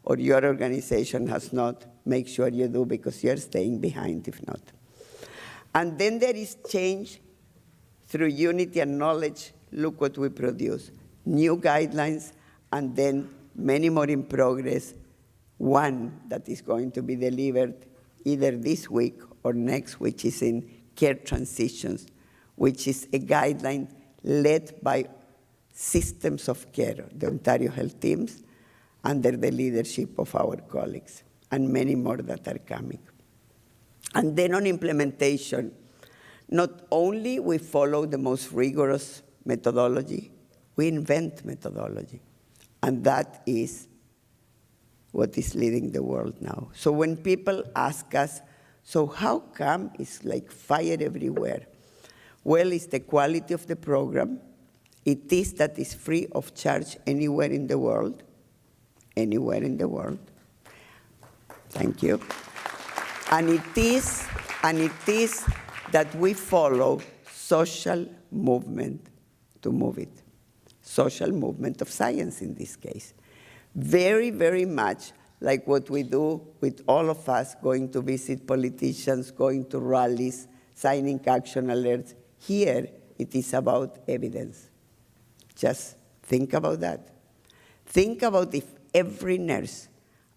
or your organization has not, make sure you do, because you're staying behind if not. And then there is change through unity and knowledge. Look what we produce. New guidelines, and then many more in progress. One that is going to be delivered either this week or next, which is in care transitions, which is a guideline led by systems of care, the Ontario Health teams, under the leadership of our colleagues, and many more that are coming. And then on implementation, not only we follow the most rigorous methodology, we invent methodology. And that is what is leading the world now. So when people ask us, so how come it's like fire everywhere? Well, it's the quality of the program. It is that it's free of charge anywhere in the world. Anywhere in the world. Thank you. And it is that we follow social movement to move it. Social movement of science in this case. Very, very much like what we do with all of us going to visit politicians, going to rallies, signing action alerts. Here, it is about evidence. Just think about that. Think about if every nurse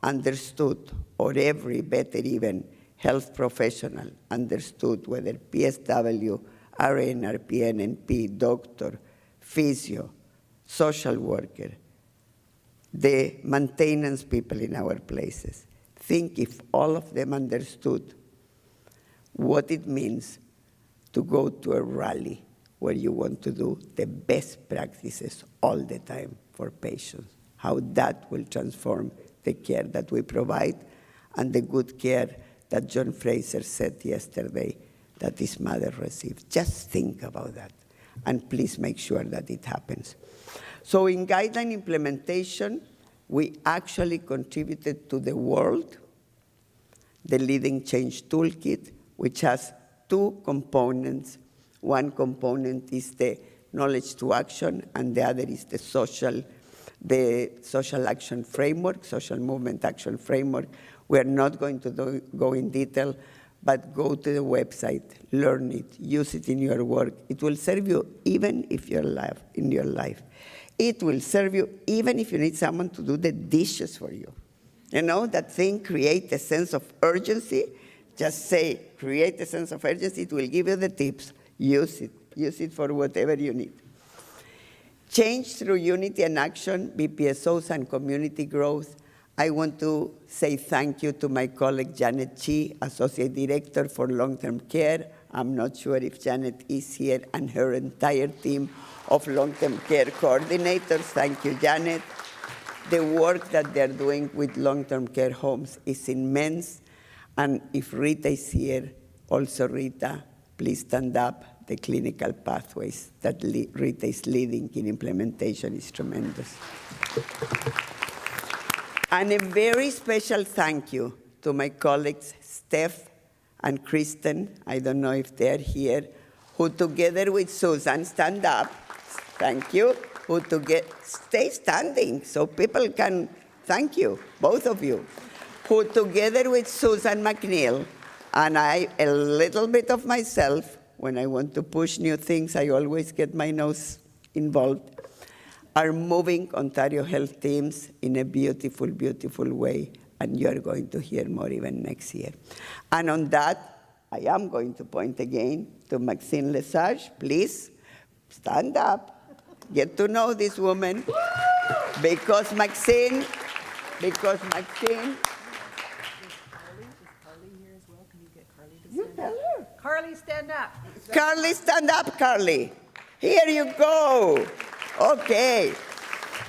understood, or every, better even, health professional understood, whether PSW, RN, RPN, NP, doctor, physio, social worker, the maintenance people in our places. Think if all of them understood what it means to go to a rally where you want to do the best practices all the time for patients, how that will transform the care that we provide and the good care that John Fraser said yesterday that his mother received. Just think about that, and please make sure that it happens. So in guideline implementation, we actually contributed to the world the Leading Change Toolkit, which has 2 components. One component is the knowledge to action, and the other is the social action framework, social movement action framework, We are not going to go in detail, but go to the website, learn it, use it in your work. It will serve you even if you're alive in your life. It will serve you even if you need someone to do the dishes for you. You know, that thing, create a sense of urgency. Just say, create a sense of urgency. It will give you the tips. Use it. Use it for whatever you need. Change through unity and action, BPSOs and community growth. I want to say thank you to my colleague Janet Chi, Associate Director for Long-Term Care. I'm not sure if Janet is here, and her entire team of long-term care coordinators. Thank you, Janet. The work that they're doing with long-term care homes is immense. And if Rita is here, also Rita, please stand up. The clinical pathways that Rita is leading in implementation is tremendous. And a very special thank you to my colleagues, Steph and Kristen, I don't know if they're here, who together with Susan, stand up, thank you, stay standing so people can thank you, both of you, who together with Susan McNeil and I, a little bit of myself, when I want to push new things, I always get my nose involved, are moving Ontario health teams in a beautiful, beautiful way, and you're going to hear more even next year. And on that, I am going to point again to Maxine Lesage. Please stand up, get to know this woman, because Maxine. Is Carly here as well? Can you get Carly to stand up? You tell her. Carly, stand up. Carly, stand up, Carly. Here you go. Okay.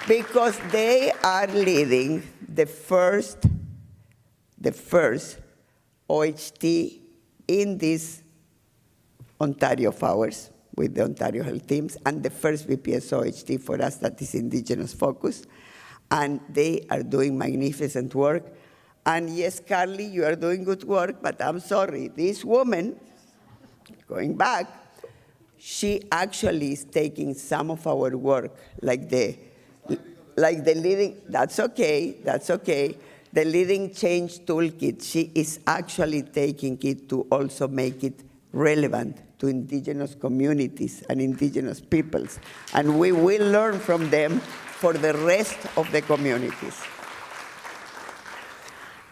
Because they are leading the first OHT in this Ontario of ours with the Ontario Health Teams, and the first VPS OHT for us that is Indigenous focused. And they are doing magnificent work. And yes, Carly, you are doing good work, but I'm sorry, this woman, going back, she actually is taking some of our work, like the leading, that's okay, the Leading Change Toolkit, she is actually taking it to also make it relevant to Indigenous communities and Indigenous peoples. And we will learn from them for the rest of the communities.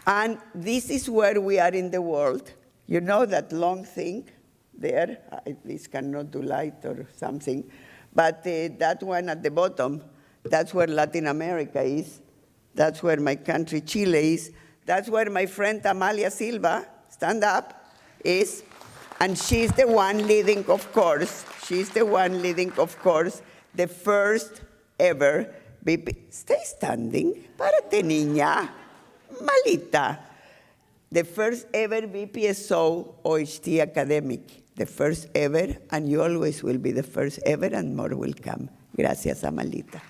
And this is where we are in the world. You know that long thing there? This cannot do light or something. But that one at the bottom, that's where Latin America is. That's where my country, Chile, is. That's where my friend Amalia Silva, stand up, is. And she's the one leading, of course, the first ever BP. Stay standing. Párate, niña. Malita. The first ever BPSO OHT academic. The first ever, and you always will be the first ever, and more will come. Gracias, Amalita.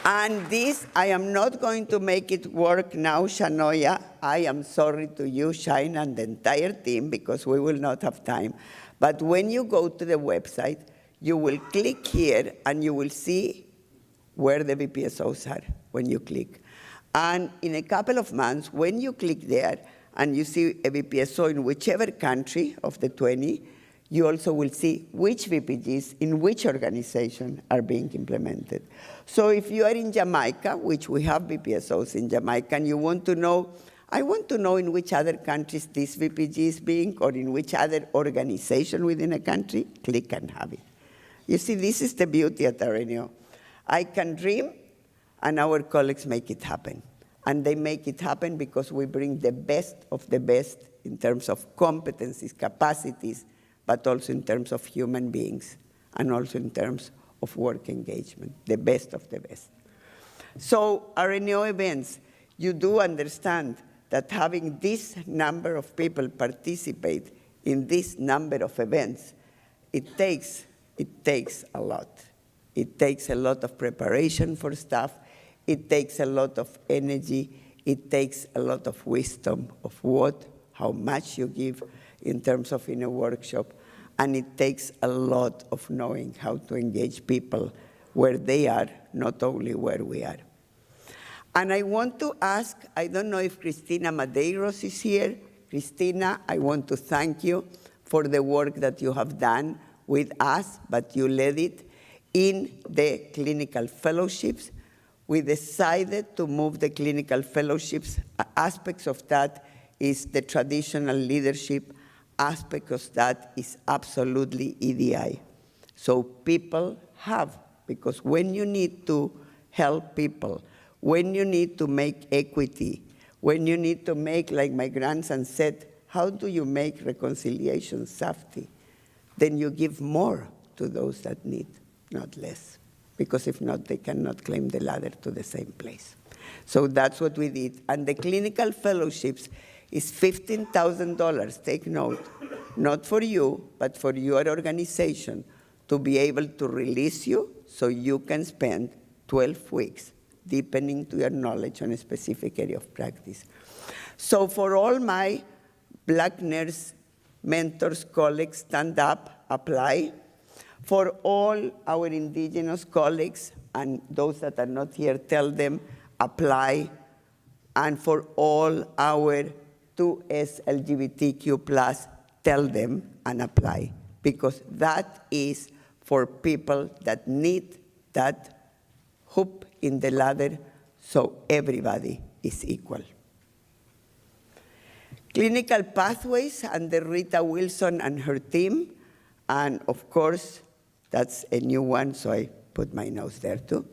And this, I am not going to make it work now, Shanoya. I am sorry to you, Shine, and the entire team, because we will not have time. But when you go to the website, you will click here, and you will see where the BPSOs are when you click. And in a couple of months, when you click there, and you see a BPSO in whichever country of the 20, you also will see which VPGs in which organization are being implemented. So if you are in Jamaica, which we have BPSOs in Jamaica, and you want to know, I want to know in which other countries this VPG is being, or in which other organization within a country, click and have it. You see, this is the beauty at RNAO. I can dream, and our colleagues make it happen. And they make it happen because we bring the best of the best in terms of competencies, capacities, but also in terms of human beings, and also in terms of work engagement, the best of the best. So RNAO events, you do understand that having this number of people participate in this number of events, it takes a lot. It takes a lot of preparation for staff. It takes a lot of energy. It takes a lot of wisdom of how much you give in terms of in a workshop. And it takes a lot of knowing how to engage people where they are, not only where we are. And I want to ask, I don't know if Cristina Madeiros is here. Cristina, I want to thank you for the work that you have done with us, but you led it in the clinical fellowships. We decided to move the clinical fellowships. Aspects of that is the traditional leadership. Aspect of that is absolutely EDI. So people have, because when you need to help people, when you need to make equity, when you need to make, like my grandson said, how do you make reconciliation safety? Then you give more to those that need, not less. Because if not, they cannot climb the ladder to the same place. So that's what we did. And the clinical fellowships is $15,000, take note, not for you, but for your organization to be able to release you so you can spend 12 weeks deepening to your knowledge on a specific area of practice. So for all my Black nurse mentors, colleagues, stand up, apply. For all our indigenous colleagues and those that are not here, tell them, apply. And for all our 2S LGBTQ+, tell them and apply. Because that is for people that need that hoop in the ladder so everybody is equal. Clinical pathways under Rita Wilson and her team. And of course, that's a new one, so I put my nose there too.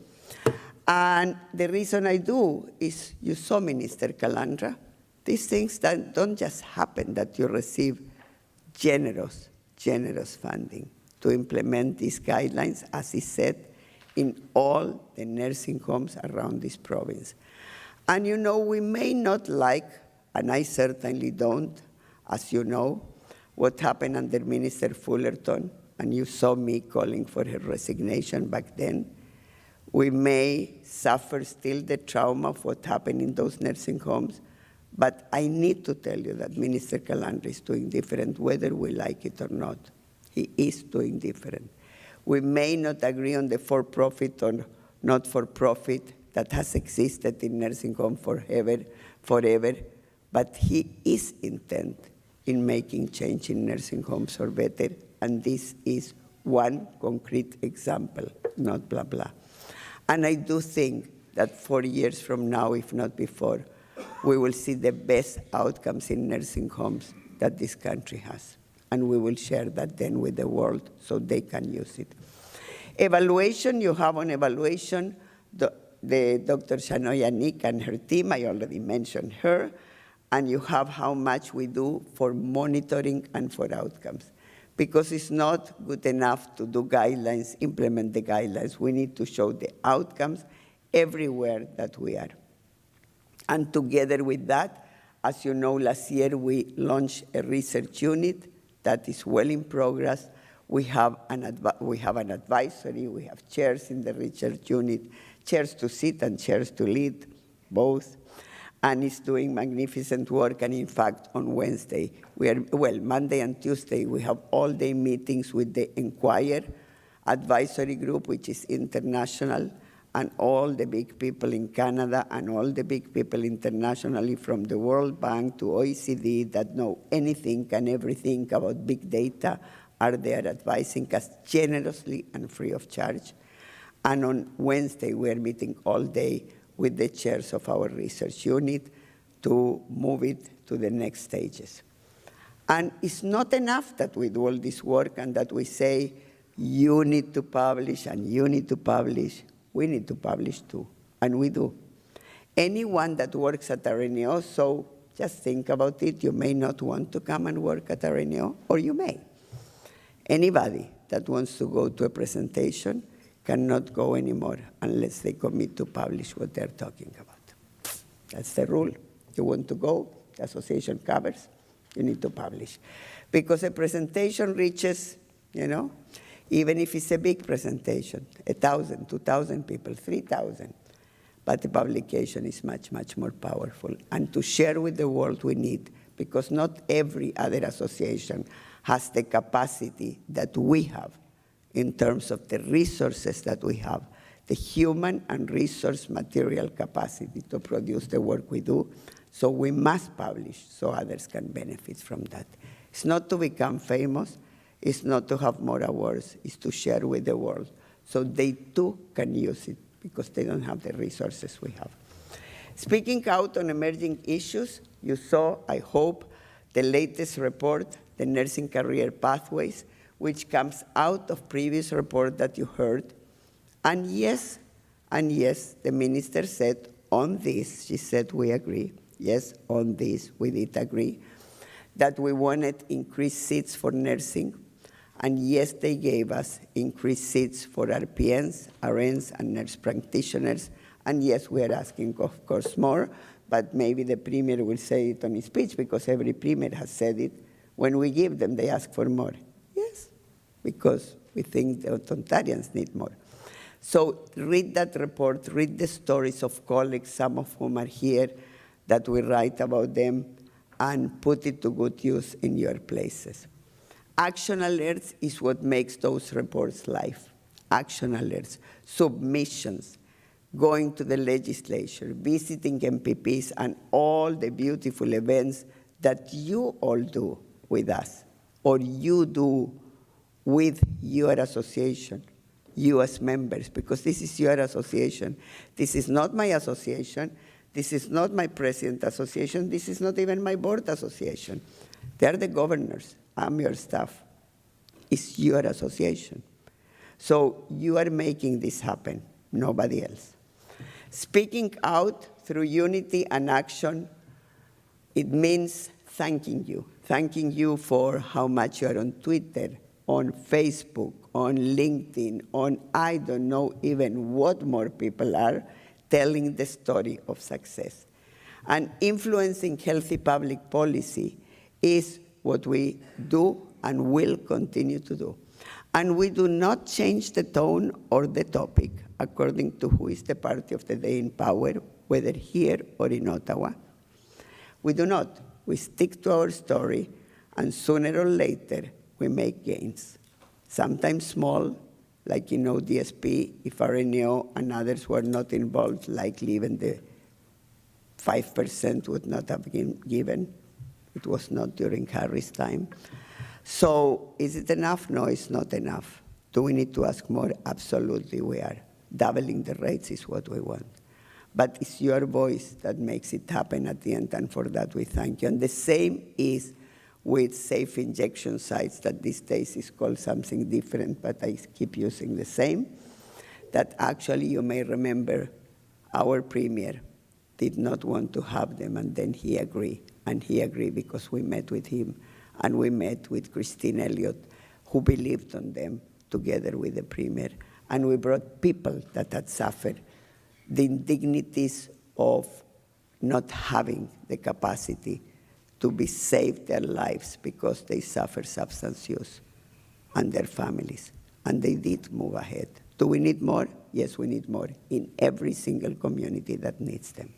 And the reason I do is, you saw Minister Calandra, these things that don't just happen, that you receive generous funding to implement these guidelines, as he said, in all the nursing homes around this province. And you know, we may not like, and I certainly don't, as you know, what happened under Minister Fullerton, and you saw me calling for her resignation back then. We may suffer still the trauma of what happened in those nursing homes, but I need to tell you that Minister Calandra is doing different, whether we like it or not. He is doing different. We may not agree on the for-profit or not for-profit that has existed in nursing home forever, but he is intent in making change in nursing homes for better, and this is one concrete example, not blah, blah. And I do think that 4 years from now, if not before, we will see the best outcomes in nursing homes that this country has. And we will share that then with the world so they can use it. Evaluation, you have on evaluation the Dr. Shanoya Nick and her team, I already mentioned her, and you have how much we do for monitoring and for outcomes. Because it's not good enough to do guidelines, implement the guidelines. We need to show the outcomes everywhere that we are. And together with that, as you know, last year we launched a research unit that is well in progress. We have an advisory, we have chairs in the research unit, chairs to sit and chairs to lead, both. And it's doing magnificent work. And in fact, on Wednesday, Monday and Tuesday, we have all-day meetings with the Inquire advisory group, which is international, and all the big people in Canada and all the big people internationally from the World Bank to OECD that know anything and everything about big data are there advising us generously and free of charge. And on Wednesday, we're meeting all day with the chairs of our research unit to move it to the next stages. And it's not enough that we do all this work and that we say, you need to publish and you need to publish. We need to publish too, and we do. Anyone that works at RNAO, so just think about it, you may not want to come and work at RNAO, or you may. Anybody that wants to go to a presentation cannot go anymore unless they commit to publish what they're talking about. That's the rule. You want to go, the association covers, you need to publish. Because a presentation reaches, even if it's a big presentation, 1,000, 2,000 people, 3,000. But the publication is much, much more powerful. And to share with the world we need, because not every other association has the capacity that we have in terms of the resources that we have, the human and resource material capacity to produce the work we do. So we must publish so others can benefit from that. It's not to become famous, it's not to have more awards, it's to share with the world so they too can use it because they don't have the resources we have. Speaking out on emerging issues, you saw, I hope, the latest report, the Nursing Career Pathways, which comes out of previous report that you heard. And yes, the minister said on this, she said we agree. Yes, on this we did agree that we wanted increased seats for nursing. And yes, they gave us increased seats for RPNs, RNs, and nurse practitioners. And yes, we are asking, of course, more, but maybe the Premier will say it on his speech because every Premier has said it. When we give them, they ask for more. Yes, because we think the Ontarians need more. So read that report, read the stories of colleagues, some of whom are here, that we write about them, and put it to good use in your places. Action alerts is what makes those reports live. Action alerts, submissions, going to the legislature, visiting MPPs, and all the beautiful events that you all do with us, or you do with your association, you as members, because this is your association. This is not my association. This is not my president association. This is not even my board association. They're the governors. I'm your staff. It's your association. So you are making this happen, nobody else. Speaking out through unity and action, it means thanking you for how much you are on Twitter, on Facebook, on LinkedIn, on I don't know even what more people are telling the story of success. And influencing healthy public policy is what we do and will continue to do. And we do not change the tone or the topic according to who is the party of the day in power, whether here or in Ottawa. We do not. We stick to our story, and sooner or later, we make gains. Sometimes small, like in ODSP, if RNAO and others were not involved, likely even the 5% would not have been given. It was not during Harry's time. So is it enough? No, it's not enough. Do we need to ask more? Absolutely we are. Doubling the rates is what we want. But it's your voice that makes it happen at the end, and for that we thank you. And the same is with safe injection sites, that these days is called something different, but I keep using the same, that actually you may remember our Premier did not want to have them, and then he agreed. And he agreed because we met with him, and we met with Christine Elliott, who believed on them together with the Premier. And we brought people that had suffered the indignities of not having the capacity to be saved their lives because they suffer substance use, and their families. And they did move ahead. Do we need more? Yes, we need more in every single community that needs them.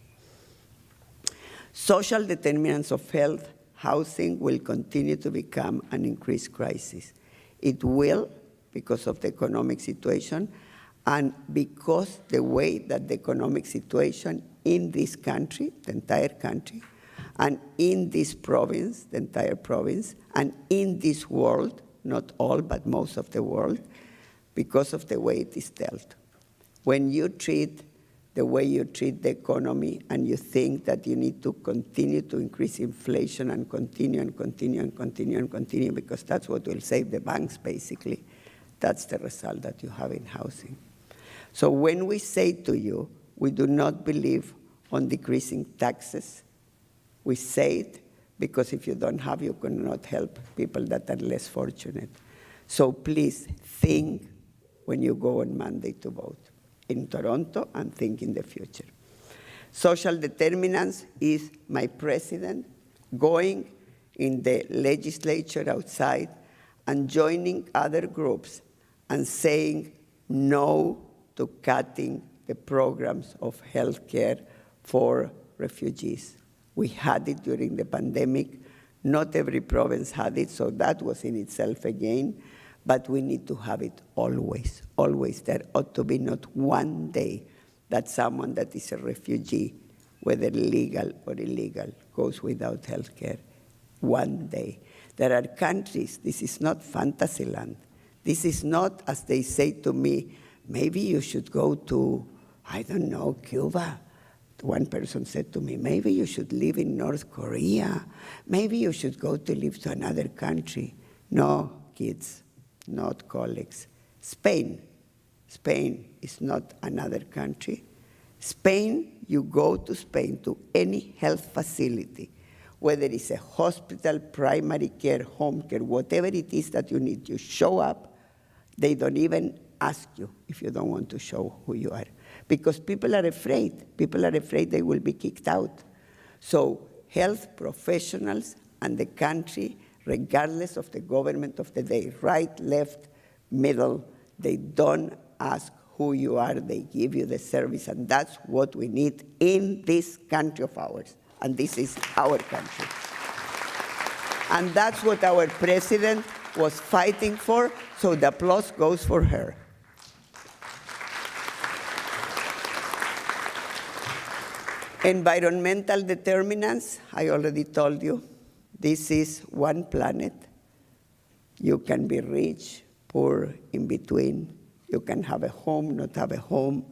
Social determinants of health, housing will continue to become an increased crisis. It will, because of the economic situation, and because the way that the economic situation in this country, the entire country, and in this province, the entire province, and in this world, not all, but most of the world, because of the way it is dealt. When you treat the way you treat the economy and you think that you need to continue to increase inflation and continue and continue and continue and continue, because that's what will save the banks, basically, that's the result that you have in housing. So when we say to you, we do not believe on decreasing taxes, we say it because if you don't have, you cannot help people that are less fortunate. So please think when you go on Monday to vote in Toronto, and think in the future. Social determinants is my president going in the legislature outside and joining other groups and saying no to cutting the programs of health care for refugees. We had it during the pandemic. Not every province had it, so that was in itself a gain. but we need to have it always, always. There ought to be not one day that someone that is a refugee, whether legal or illegal, goes without health care. One day. There are countries, this is not fantasy land. This is not, as they say to me, maybe you should go to, I don't know, Cuba. One person said to me, maybe you should live in North Korea. Maybe you should go to live to another country. No, kids, not colleagues. Spain is not another country. Spain, you go to Spain, to any health facility, whether it's a hospital, primary care, home care, whatever it is that you need, you show up. They don't even ask you if you don't want to show who you are. Because people are afraid. People are afraid they will be kicked out. So health professionals and the country, regardless of the government of the day, right, left, middle, they don't ask who you are. They give you the service, and that's what we need in this country of ours. And this is our country. And that's what our president was fighting for, so the applause goes for her. Environmental determinants, I already told you, this is one planet. You can be rich, poor, in between. You can have a home, not have a home.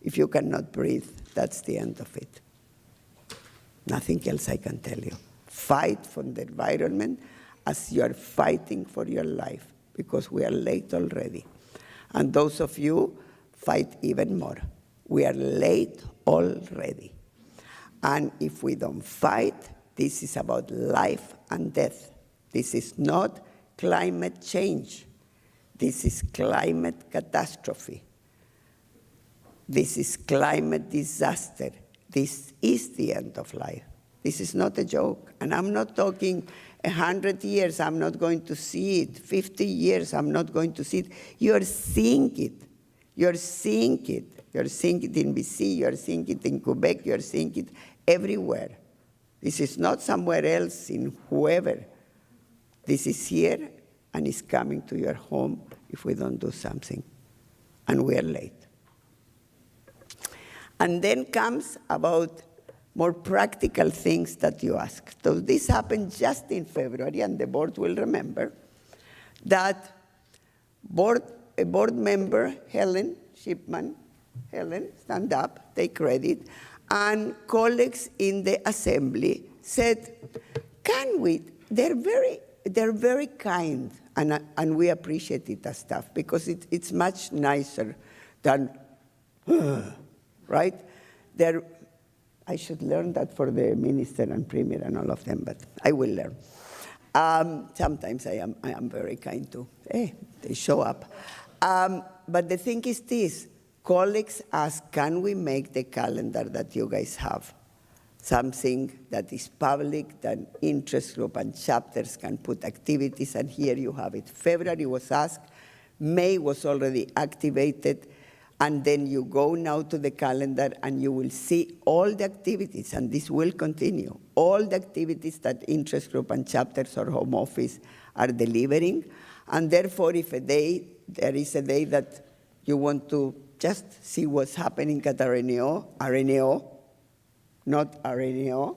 If you cannot breathe, that's the end of it. Nothing else I can tell you. Fight for the environment as you are fighting for your life, because we are late already. And those of you fight even more. We are late already. And if we don't fight, this is about life and death. This is not climate change. This is climate catastrophe. This is climate disaster. This is the end of life. This is not a joke. And I'm not talking 100 years, I'm not going to see it. 50 years, I'm not going to see it. You're seeing it. You're seeing it. You're seeing it in BC, you're seeing it in Quebec, you're seeing it everywhere. This is not somewhere else in whoever. This is here, and it's coming to your home if we don't do something. And we are late. And then comes about more practical things that you ask. So this happened just in February, and the board will remember that a board member, Helen Shipman, Helen, stand up, take credit, and colleagues in the assembly said, can we, they're very kind, and we appreciate it as staff, because it's much nicer than, right? I should learn that for the minister and premier and all of them, but I will learn. Sometimes I am very kind too. Hey, they show up. But the thing is this, colleagues ask, can we make the calendar that you guys have something that is public, that interest group and chapters can put activities, and here you have it. February was asked, May was already activated, and then you go now to the calendar and you will see all the activities, and this will continue, all the activities that interest group and chapters or home office are delivering. And therefore, if there is a day that you want to just see what's happening at RNAO, not RNAO,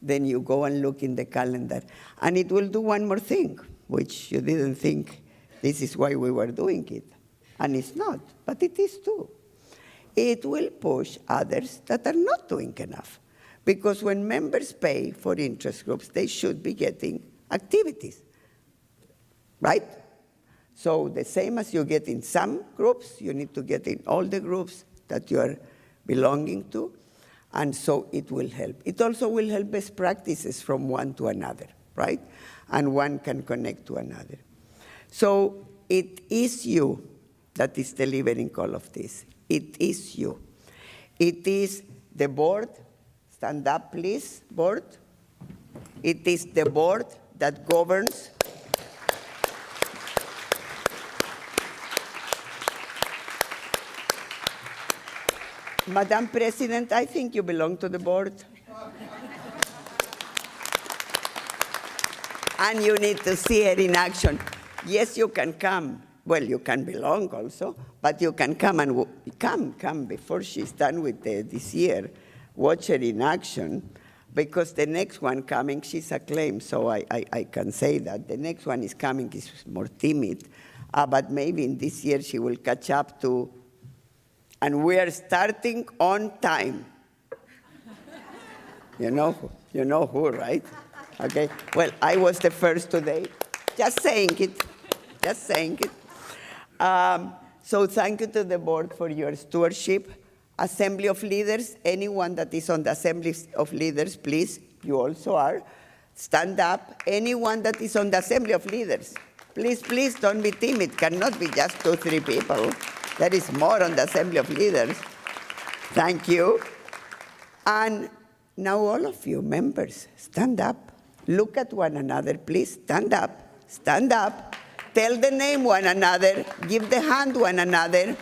then you go and look in the calendar. And it will do one more thing, which you didn't think this is why we were doing it. And it's not, but it is too. It will push others that are not doing enough. Because when members pay for interest groups, they should be getting activities, right? So the same as you get in some groups, you need to get in all the groups that you are belonging to, and so it will help. It also will help best practices from one to another, right? And one can connect to another. So it is you that is delivering all of this. It is you. It is the board. Stand up, please, board. It is the board that governs. Madam President, I think you belong to the board. And you need to see her in action. Yes, you can come. Well, you can belong also, but you can come and come before she's done with this year. Watch her in action, because the next one coming, she's acclaimed, so I can say that. The next one is coming, is more timid, but maybe in this year she will catch up to, and we are starting on time. You know who, right? Okay, well, I was the first today. Just saying it. So thank you to the board for your stewardship. Assembly of Leaders, anyone that is on the Assembly of Leaders, please, you also are, stand up. Anyone that is on the Assembly of Leaders, please don't be timid. Cannot be just 2 or 3 people. There is more on the Assembly of Leaders. Thank you. And now all of you members, stand up. Look at one another, please. Stand up. Stand up. Tell the name one another. Give the hand one another.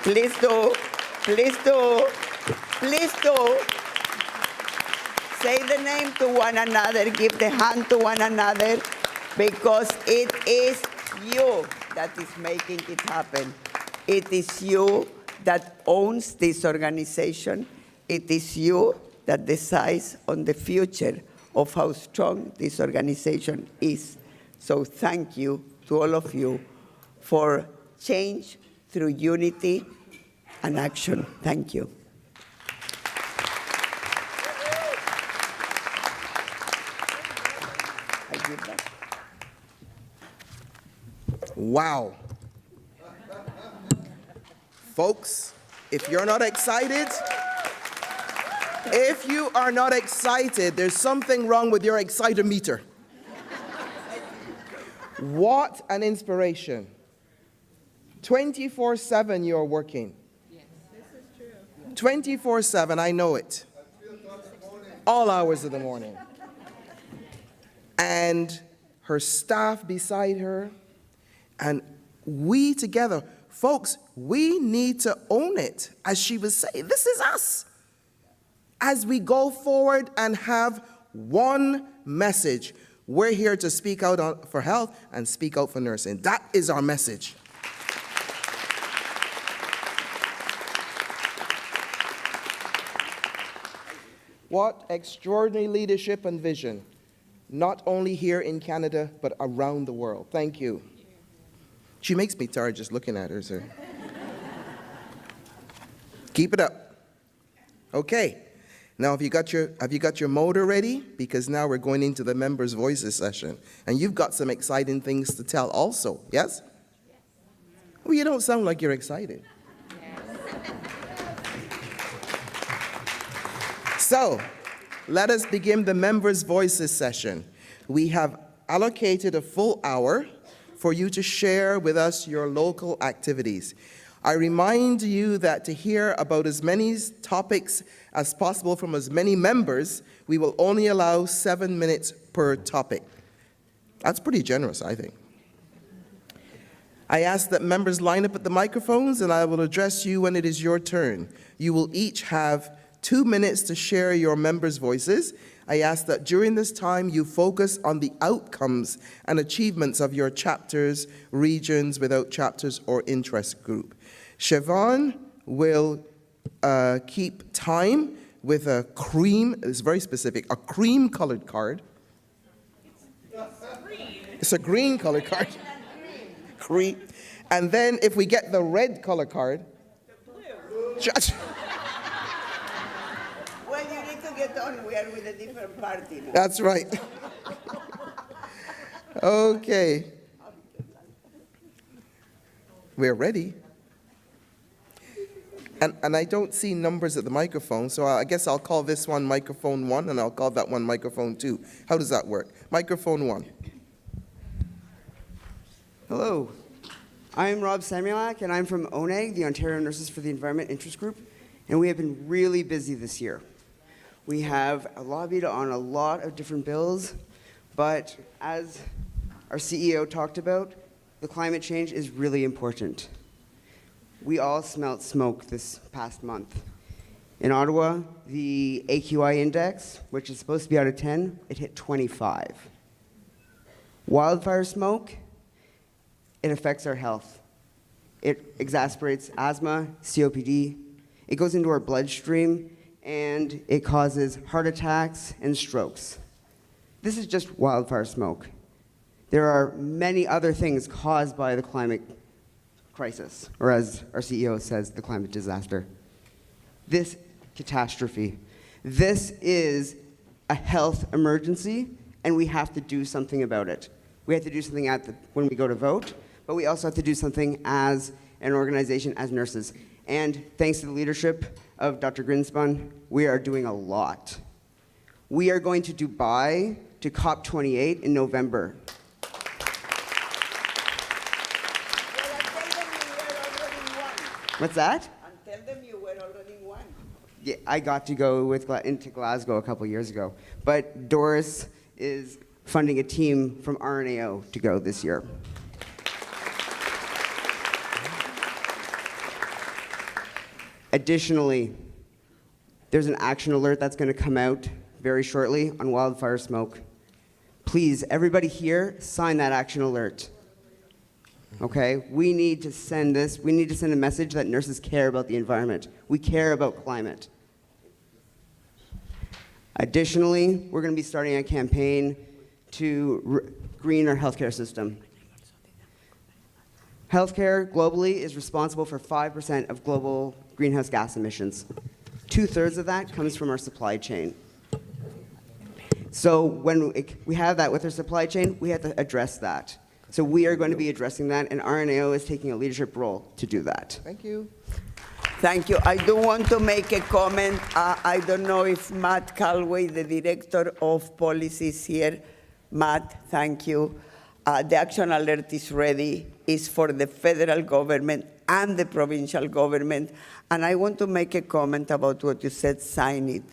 Please do. Please do. Please do. Say the name to one another. Give the hand to one another. Because it is you that is making it happen. It is you that owns this organization. It is you that decides on the future of how strong this organization is. So thank you to all of you for change through unity and action. Thank you. I give that. Wow. Folks, if you're not excited, if you are not excited, there's something wrong with your excitometer. What an inspiration. 24/7 you're working. Yes, this is true. 24/7, I know it. All hours of the morning. And her staff beside her, and we together. Folks, we need to own it. As she was saying, this is us. As we go forward and have one message, we're here to speak out for health and speak out for nursing. That is our message. What extraordinary leadership and vision, not only here in Canada, but around the world. Thank you. She makes me tired just looking at her, sir. Keep it up. Okay. Now, have you got your motor ready? Because now we're going into the members' voices session. And you've got some exciting things to tell also, yes? Well, you don't sound like you're excited. So, let us begin the members' voices session. We have allocated a full hour for you to share with us your local activities. I remind you that to hear about as many topics as possible from as many members, we will only allow 7 minutes per topic. That's pretty generous, I think. I ask that members line up at the microphones, and I will address you when it is your turn. You will each have 2 minutes to share your members' voices. I ask that during this time you focus on the outcomes and achievements of your chapters, regions, without chapters, or interest group. Siobhan will keep time with a cream, it's very specific, a cream-colored card. It's a green-colored card. Cream. And then if we get the red color card, Well, you need to get on. We are with a different party now. That's right. Okay. We're ready. And I don't see numbers at the microphone, so I guess I'll call this one microphone 1, and I'll call that one microphone 2. How does that work? Microphone 1. Hello, I'm Rob Samuelak, and I'm from ONEG, the Ontario Nurses for the Environment Interest Group, and we have been really busy this year. We have lobbied on a lot of different bills, but as our CEO talked about, the climate change is really important. We all smelt smoke this past month. In Ottawa, the AQI index, which is supposed to be out of 10, it hit 25. Wildfire smoke, it affects our health. It exacerbates asthma, COPD. It goes into our bloodstream, and it causes heart attacks and strokes. This is just wildfire smoke. There are many other things caused by the climate crisis, or as our CEO says, the climate disaster. This catastrophe. This is a health emergency, and we have to do something about it. We have to do something when we go to vote, but we also have to do something as an organization, as nurses. And thanks to the leadership of Dr. Grinspan, we are doing a lot. We are going to Dubai to COP28 in November. What's that? And tell them you were already one. Yeah, I got to go into Glasgow a couple years ago. But Doris is funding a team from RNAO to go this year. Additionally, there's an action alert that's going to come out very shortly on wildfire smoke. Please, everybody here, sign that action alert. Okay? We need to send this. We need to send a message that nurses care about the environment. We care about climate. Additionally, we're going to be starting a campaign to green our healthcare system. Healthcare globally is responsible for 5% of global greenhouse gas emissions. 2/3 of that comes from our supply chain. So when we have that with our supply chain, we have to address that. So we are going to be addressing that, and RNAO is taking a leadership role to do that. Thank you. Thank you. I do want to make a comment. I don't know if Matt Calway, the Director of Policy, is here. Matt, thank you. The action alert is ready. It's for the federal government and the provincial government. And I want to make a comment about what you said, sign it.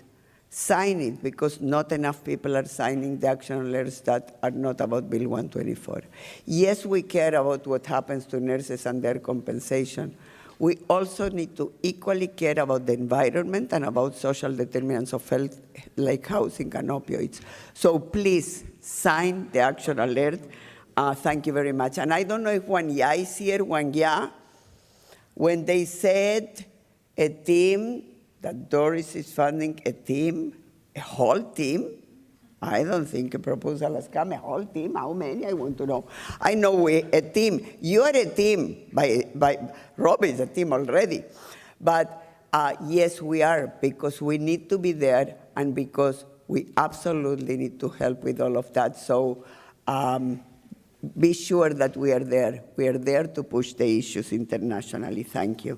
Sign it, because not enough people are signing the action alerts that are not about Bill 124. Yes, we care about what happens to nurses and their compensation. We also need to equally care about the environment and about social determinants of health, like housing and opioids. So please sign the action alert. Thank you very much. And I don't know if Wanya is here, Wanya, when they said a team, that Doris is funding a team, a whole team. I don't think a proposal has come, a whole team. How many? I want to know. I know a team. You are a team. By Rob is a team already. But yes, we are, because we need to be there and because we absolutely need to help with all of that. So be sure that we are there. We are there to push the issues internationally. Thank you.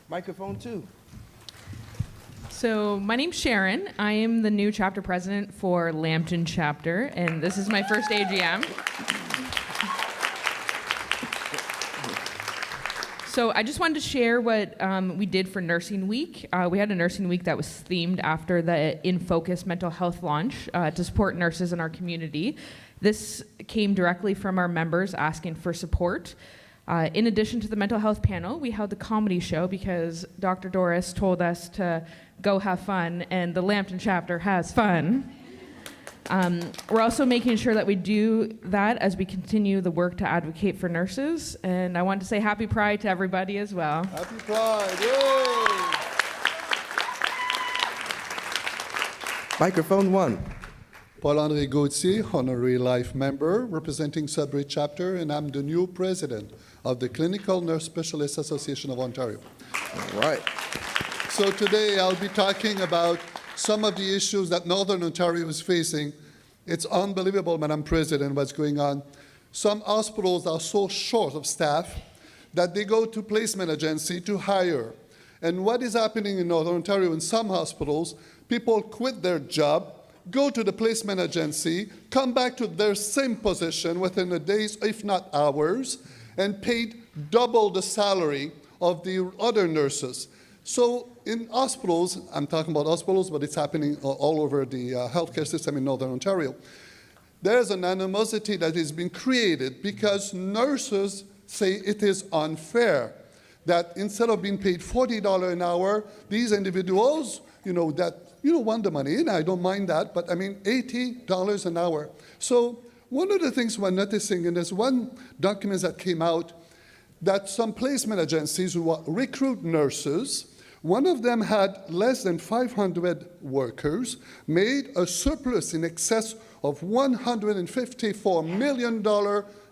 Microphone 2. So my name's Sharon. I am the new chapter president for Lambton chapter, and this is my first AGM. So I just wanted to share what we did for Nursing Week. We had a Nursing Week that was themed after the In Focus mental health launch to support nurses in our community. This came directly from our members asking for support. In addition to the mental health panel, we held the comedy show because Dr. Doris told us to go have fun, and the Lambton chapter has fun. We're also making sure that we do that as we continue the work to advocate for nurses. And I want to say Happy Pride to everybody as well. Happy Pride! Yay! Microphone 1. Paul-André Gauthier, Honorary Life Member, representing Sudbury Chapter, and I'm the new President of the Clinical Nurse Specialists Association of Ontario. All right. So today I'll be talking about some of the issues that Northern Ontario is facing. It's unbelievable, Madam President, what's going on. Some hospitals are so short of staff that they go to placement agency to hire. And what is happening in Northern Ontario in some hospitals, people quit their job, go to the placement agency, come back to their same position within a days, if not hours, and paid double the salary of the other nurses. So in hospitals, I'm talking about hospitals, but it's happening all over the healthcare system in Northern Ontario, there's an animosity that has been created because nurses say it is unfair that instead of being paid $40 an hour, these individuals, that you don't want the money, and I don't mind that, but I mean $80 an hour. So one of the things we're noticing, and there's one document that came out, that some placement agencies who recruit nurses, one of them had less than 500 workers, made a surplus in excess of $154 million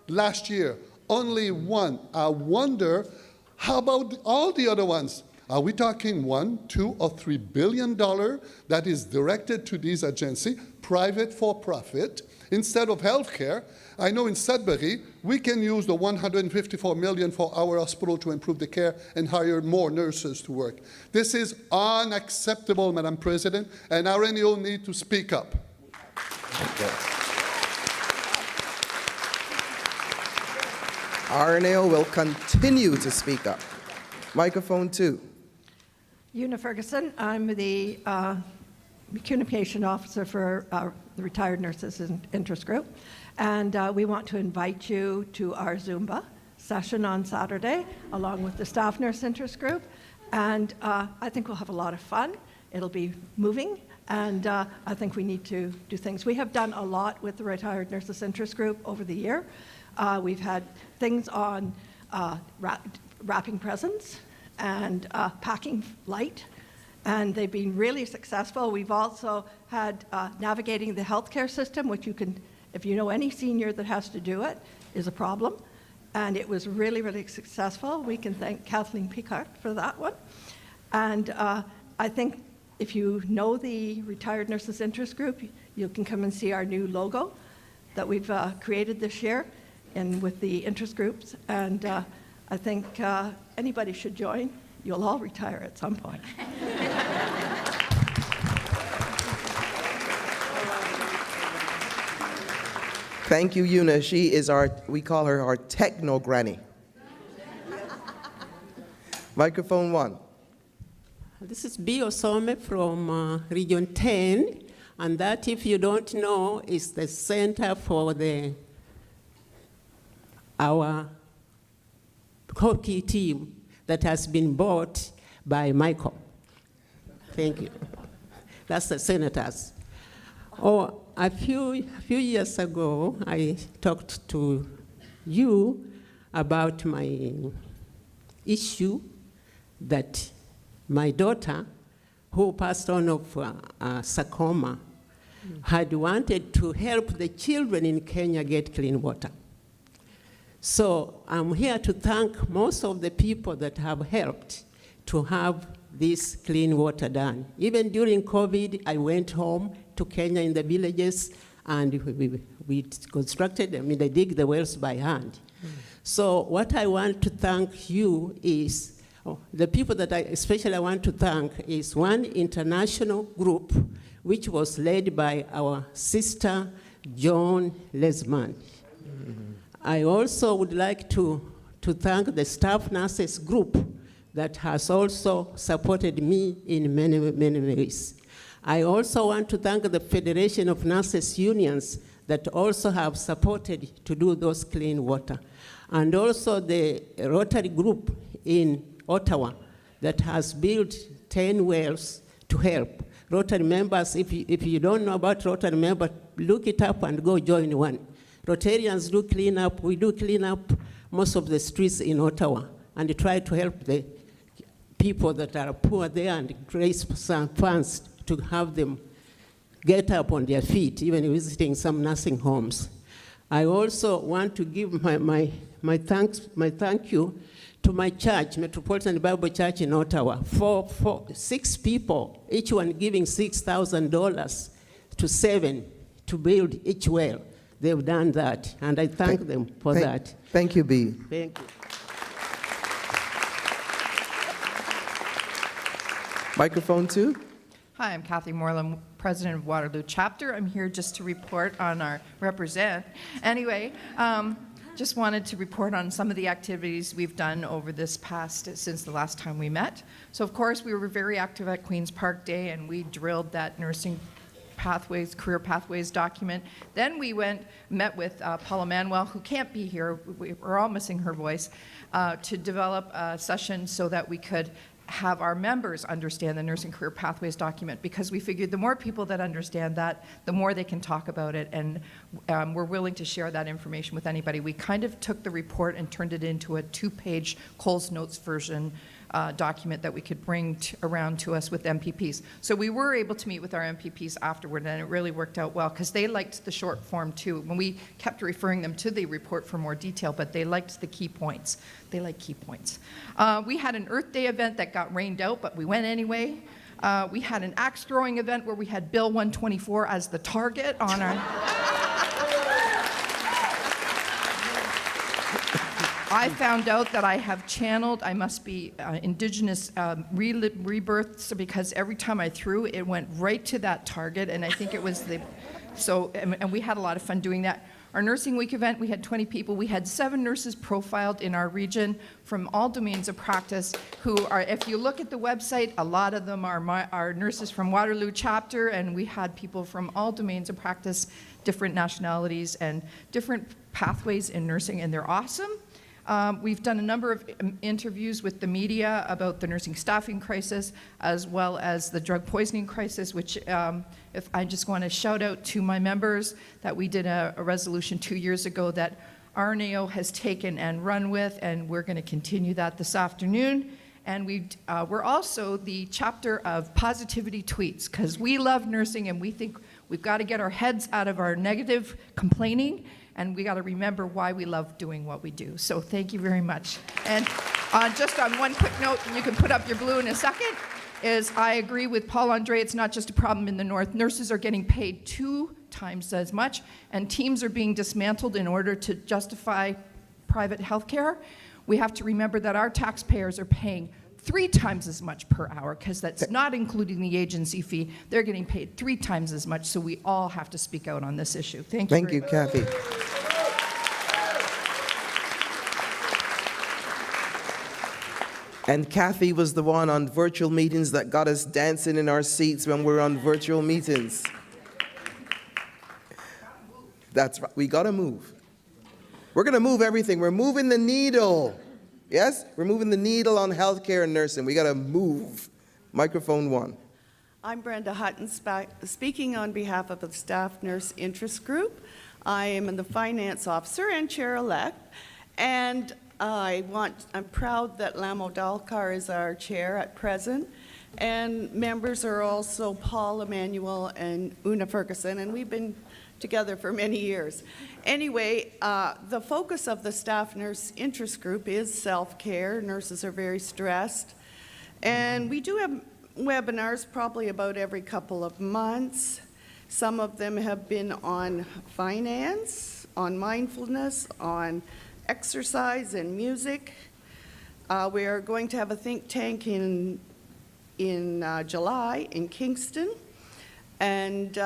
last year. Only one. I wonder, how about all the other ones? Are we talking $1, $2, or $3 billion that is directed to these agencies, private for profit, instead of healthcare? I know in Sudbury, we can use the $154 million for our hospital to improve the care and hire more nurses to work. This is unacceptable, Madam President, and RNAO need to speak up. RNAO will continue to speak up. Microphone 2. Una Ferguson. I'm the communication officer for the Retired Nurses Interest Group. And we want to invite you to our Zumba session on Saturday, along with the Staff Nurse Interest Group. And I think we'll have a lot of fun. It'll be moving, and I think we need to do things. We have done a lot with the Retired Nurses Interest Group over the year. We've had things on wrapping presents and packing light, and they've been really successful. We've also had navigating the healthcare system, which you can, if you know any senior that has to do it, is a problem. And it was really, really successful. We can thank Kathleen Picard for that one. And I think if you know the Retired Nurses Interest Group, you can come and see our new logo that we've created this year and with the interest groups. And I think anybody should join. You'll all retire at some point. Thank you, Una. She is we call her our techno granny. Microphone 1. This is B. Osome from Region 10, and that, if you don't know, is the center for our hockey team that has been bought by Michael. Thank you. That's the senators. Oh, a few years ago, I talked to you about my issue that my daughter, who passed on of sarcoma, had wanted to help the children in Kenya get clean water. So I'm here to thank most of the people that have helped to have this clean water done. Even during COVID, I went home to Kenya in the villages, and we constructed them. They dig the wells by hand. So what I want to thank you is, the people that I especially want to thank is one international group, which was led by our sister, John Lesman. I also would like to thank the Staff Nurses Group that has also supported me in many, many ways. I also want to thank the Federation of Nurses Unions that also have supported to do those clean water. And also the Rotary Group in Ottawa that has built 10 wells to help. Rotary members, if you don't know about Rotary members, look it up and go join one. Rotarians do clean up. We do clean up most of the streets in Ottawa and try to help the people that are poor there and raise some funds to have them get up on their feet, even visiting some nursing homes. I also want to give my thank you to my church, Metropolitan Bible Church in Ottawa, for 6 people, each one giving $6,000 to 7 to build each well. They've done that, and I thank them for that. Thank you, B. Thank you. Microphone 2. Hi, I'm Kathy Moreland, President of Waterloo Chapter. I'm here just to report on our Anyway, just wanted to report on some of the activities we've done over this since the last time we met. So, of course, we were very active at Queen's Park Day, and we drilled that nursing pathways, career pathways document. Then we met with Paula Manuel, who can't be here, we're all missing her voice, to develop a session so that we could have our members understand the Nursing Career Pathways document, because we figured the more people that understand that, the more they can talk about it, and we're willing to share that information with anybody. We kind of took the report and turned it into a 2-page Coles Notes version document that we could bring around to us with MPPs. So we were able to meet with our MPPs afterward, and it really worked out well, because they liked the short form too. When we kept referring them to the report for more detail, but they liked the key points. They like key points. We had an Earth Day event that got rained out, but we went anyway. We had an axe throwing event where we had Bill 124 as the target on our... I found out that I have channeled, I must be Indigenous rebirths, because every time I threw, it went right to that target, and I think it was the, so, and we had a lot of fun doing that. Our Nursing Week event, we had 20 people. We had 7 nurses profiled in our region from all domains of practice who are, if you look at the website, a lot of them are our nurses from Waterloo chapter, and we had people from all domains of practice, different nationalities, and different pathways in nursing, and they're awesome. We've done a number of interviews with the media about the nursing staffing crisis, as well as the drug poisoning crisis, which if I just want to shout out to my members that we did a resolution 2 years ago that RNAO has taken and run with, and we're going to continue that this afternoon. And we're also the chapter of positivity tweets, because we love nursing and we think we've got to get our heads out of our negative complaining, and we got to remember why we love doing what we do. So thank you very much. And just on one quick note, and you can put up your blue in a second, is I agree with Paul Andre, it's not just a problem in the North. Nurses are getting paid 2 times as much, and teams are being dismantled in order to justify private health care. We have to remember that our taxpayers are paying 3 times as much per hour, because that's not including the agency fee. They're getting paid 3 times as much, so we all have to speak out on this issue. Thank you. Thank you, Kathy. And Kathy was the one on virtual meetings that got us dancing in our seats when we're on virtual meetings. That's right. We got to move. We're going to move everything. We're moving the needle. Yes? We're moving the needle on healthcare and nursing. We got to move. Microphone 1. I'm Brenda Hutton, speaking on behalf of the Staff Nurse Interest Group. I am the finance officer and chair-elect, and I'm proud that Lamo Dalkar is our chair at present, and members are also Paul Emanuel and Una Ferguson, and we've been together for many years. Anyway, the focus of the Staff Nurse Interest Group is self-care. Nurses are very stressed, and we do have webinars probably about every couple of months. Some of them have been on finance, on mindfulness, on exercise and music. We are going to have a think tank in July in Kingston. And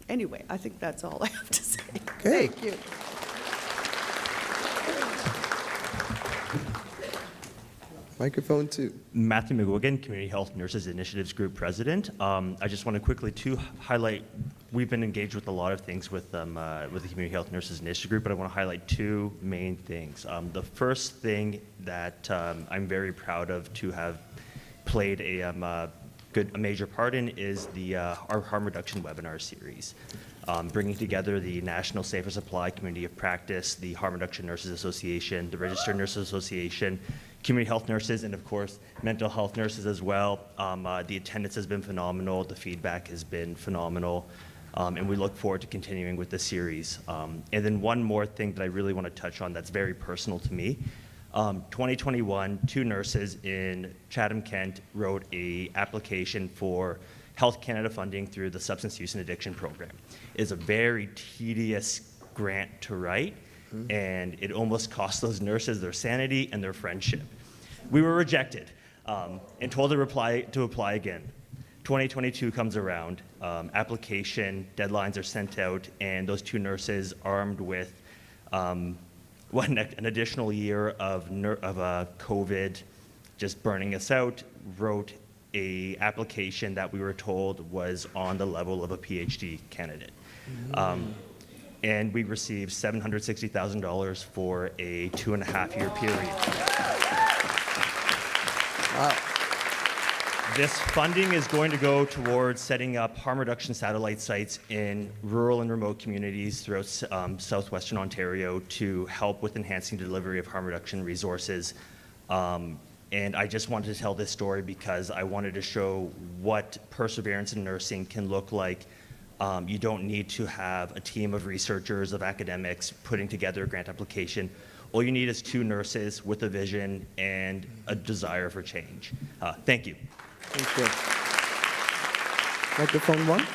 anyway, I think that's all I have to say. Okay. Thank you. Microphone 2. Matthew McGuigan, Community Health Nurses Initiatives Group President. I just want to quickly highlight, we've been engaged with a lot of things with the Community Health Nurses Initiative Group, but I want to highlight 2 main things. The first thing that I'm very proud of to have played a major part in is our harm reduction webinar series. Bringing together the National Safer Supply Community of Practice, the Harm Reduction Nurses Association, the Registered Nurses Association, community health nurses, and of course, mental health nurses as well. The attendance has been phenomenal, the feedback has been phenomenal, and we look forward to continuing with the series. And then one more thing that I really want to touch on that's very personal to me. 2021, 2 nurses in Chatham, Kent wrote an application for Health Canada funding through the Substance Use and Addiction Program. It's a very tedious grant to write, and it almost cost those nurses their sanity and their friendship. We were rejected and told to apply again. 2022 comes around, application deadlines are sent out, and those 2 nurses, armed with an additional year of COVID just burning us out, wrote a application that we were told was on the level of a PhD candidate. And we received $760,000 for a 2.5-year period. Wow. This funding is going to go towards setting up harm reduction satellite sites in rural and remote communities throughout southwestern Ontario to help with enhancing delivery of harm reduction resources. And I just wanted to tell this story because I wanted to show what perseverance in nursing can look like. You don't need to have a team of researchers, of academics putting together a grant application. All you need is 2 nurses with a vision and a desire for change. Thank you. Thank you. Microphone 1.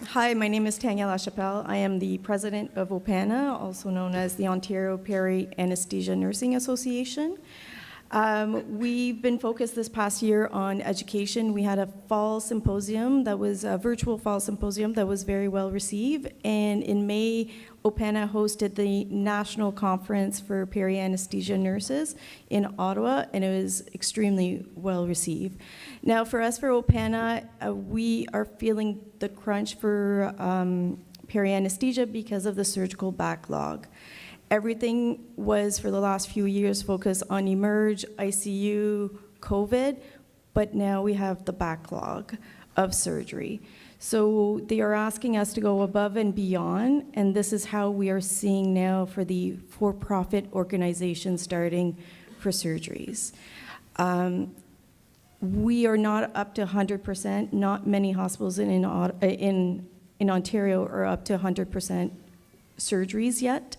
Hi, my name is Tanya LaChapelle. I am the president of OPANA, also known as the Ontario Peri-Anesthesia Nursing Association. We've been focused this past year on education. We had a fall symposium that was a virtual fall symposium that was very well received. And in May, OPANA hosted the National Conference for Peri-Anesthesia Nurses in Ottawa, and it was extremely well received. Now, for us, for OPANA, we are feeling the crunch for peri-anesthesia because of the surgical backlog. Everything was, for the last few years, focused on eMERGE, ICU, COVID, but now we have the backlog of surgery. So they are asking us to go above and beyond, and this is how we are seeing now for the for-profit organizations starting for surgeries. We are not up to 100%. Not many hospitals in Ontario are up to 100% surgeries yet.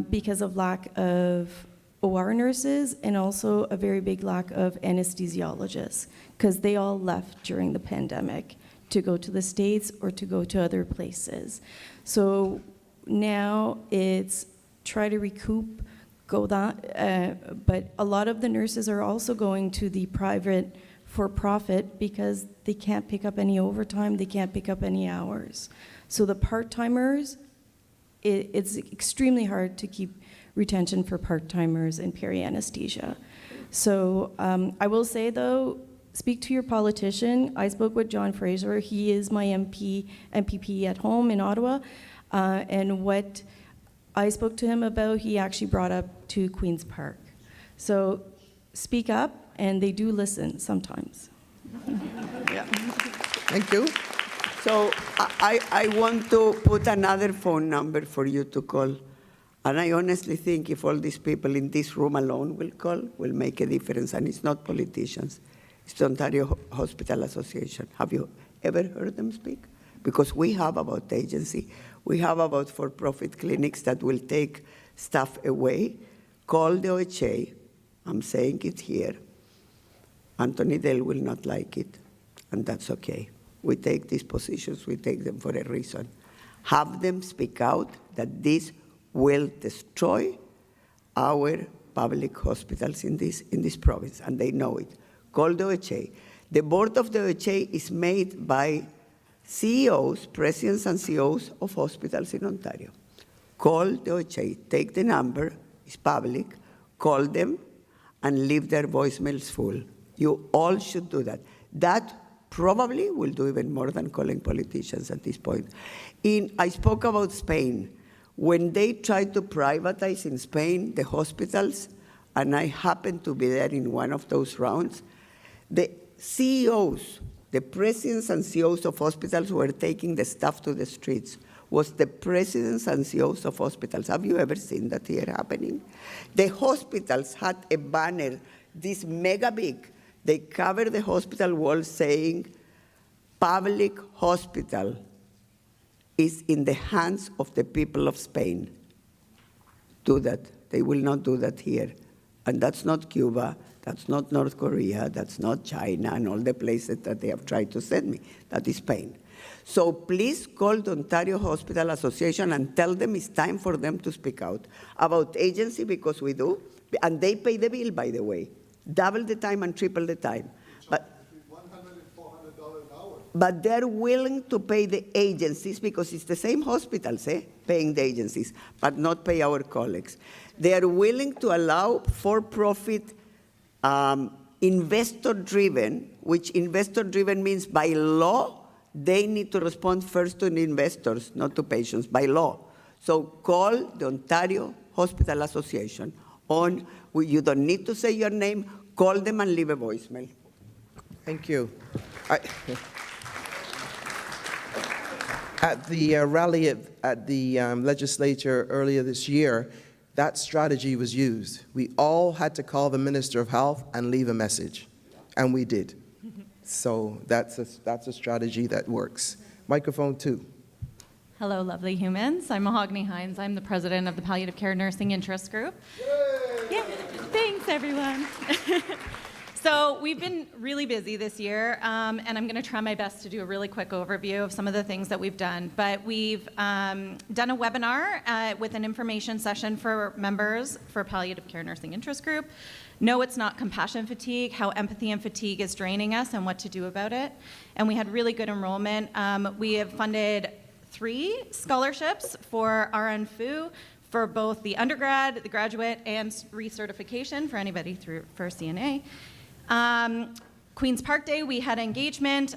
Because of lack of OR nurses and also a very big lack of anesthesiologists, because they all left during the pandemic to go to the States or to go to other places. So now it's try to recoup, go that, but a lot of the nurses are also going to the private for-profit because they can't pick up any overtime, they can't pick up any hours. So the part-timers, it's extremely hard to keep retention for part-timers in peri-anesthesia. So I will say, though, speak to your politician. I spoke with John Fraser. He is my MPP at home in Ottawa. And what I spoke to him about, he actually brought up to Queen's Park. So speak up, and they do listen sometimes. Yeah. Thank you. So I want to put another phone number for you to call. And I honestly think if all these people in this room alone will call, will make a difference. And it's not politicians. It's the Ontario Hospital Association. Have you ever heard them speak? Because we have about agency. We have about for-profit clinics that will take staff away. Call the OHA. I'm saying it here. Anthony Dale will not like it, and that's okay. We take these positions, we take them for a reason. Have them speak out that this will destroy our public hospitals in this province, and they know it. Call the OHA. The board of the OHA is made by CEOs, presidents and CEOs of hospitals in Ontario. Call the OHA, take the number, it's public, call them, and leave their voicemails full. You all should do that. That probably will do even more than calling politicians at this point. I spoke about Spain. When they tried to privatize in Spain the hospitals, and I happened to be there in one of those rounds, the CEOs, the presidents and CEOs of hospitals who were taking the staff to the streets was the presidents and CEOs of hospitals. Have you ever seen that here happening? The hospitals had a banner, this mega big. They covered the hospital wall saying, public hospital is in the hands of the people of Spain. Do that. They will not do that here. And that's not Cuba, that's not North Korea, that's not China, and all the places that they have tried to send me. That is Spain. So please call the Ontario Hospital Association and tell them it's time for them to speak out about agency, because we do, and they pay the bill, by the way. Double the time and triple the time. But they're willing to pay the agencies because it's the same hospitals, paying the agencies, but not pay our colleagues. They are willing to allow for-profit investor-driven, which investor-driven means by law, they need to respond first to the investors, not to patients, by law. So call the Ontario Hospital Association. You don't need to say your name. call them and leave a voicemail. Thank you. At the rally at the legislature earlier this year, that strategy was used. We all had to call the Minister of Health and leave a message, and we did. So that's a strategy that works. Microphone 2. Hello, lovely humans. I'm Mahogany Hines. I'm the president of the Palliative Care Nursing Interest Group. Yeah, thanks, everyone. So we've been really busy this year, and I'm going to try my best to do a really quick overview of some of the things that we've done. But we've done a webinar with an information session for members for Palliative Care Nursing Interest Group. No, it's not compassion fatigue, how empathy and fatigue is draining us and what to do about it. And we had really good enrollment. We have funded 3 scholarships for RN FU for both the undergrad, the graduate, and recertification for anybody for CNA. Queen's Park Day, we had engagement.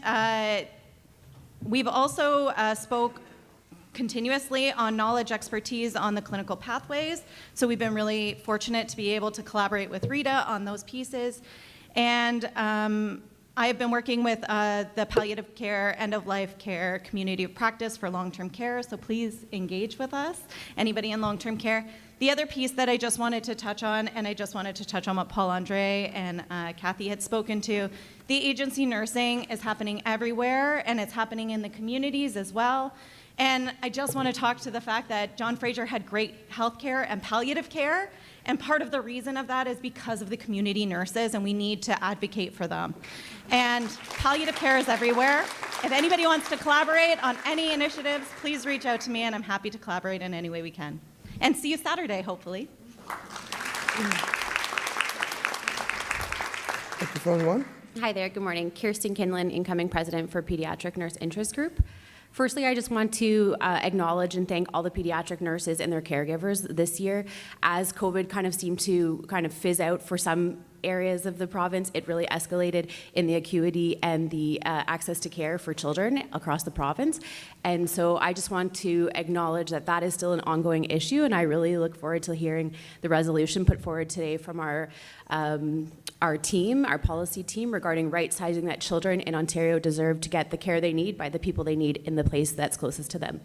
We've also spoke continuously on knowledge expertise on the clinical pathways. So we've been really fortunate to be able to collaborate with Rita on those pieces. And I have been working with the palliative care, end-of-life care community of practice for long-term care, so please engage with us, anybody in long-term care. The other piece that I just wanted to touch on, and I just wanted to touch on what Paul Andre and Kathy had spoken to, the agency nursing is happening everywhere, and it's happening in the communities as well. And I just want to talk to the fact that John Fraser had great healthcare and palliative care, and part of the reason of that is because of the community nurses, and we need to advocate for them. And palliative care is everywhere. If anybody wants to collaborate on any initiatives, please reach out to me, and I'm happy to collaborate in any way we can. And see you Saturday, hopefully. Microphone 1. Hi there, good morning. Kirsten Kinlan, incoming president for Pediatric Nurse Interest Group. Firstly, I just want to acknowledge and thank all the pediatric nurses and their caregivers this year. As COVID kind of seemed to kind of fizz out for some areas of the province, it really escalated in the acuity and the access to care for children across the province. And so I just want to acknowledge that that is still an ongoing issue, and I really look forward to hearing the resolution put forward today from our team, our policy team, regarding right-sizing that children in Ontario deserve to get the care they need by the people they need in the place that's closest to them.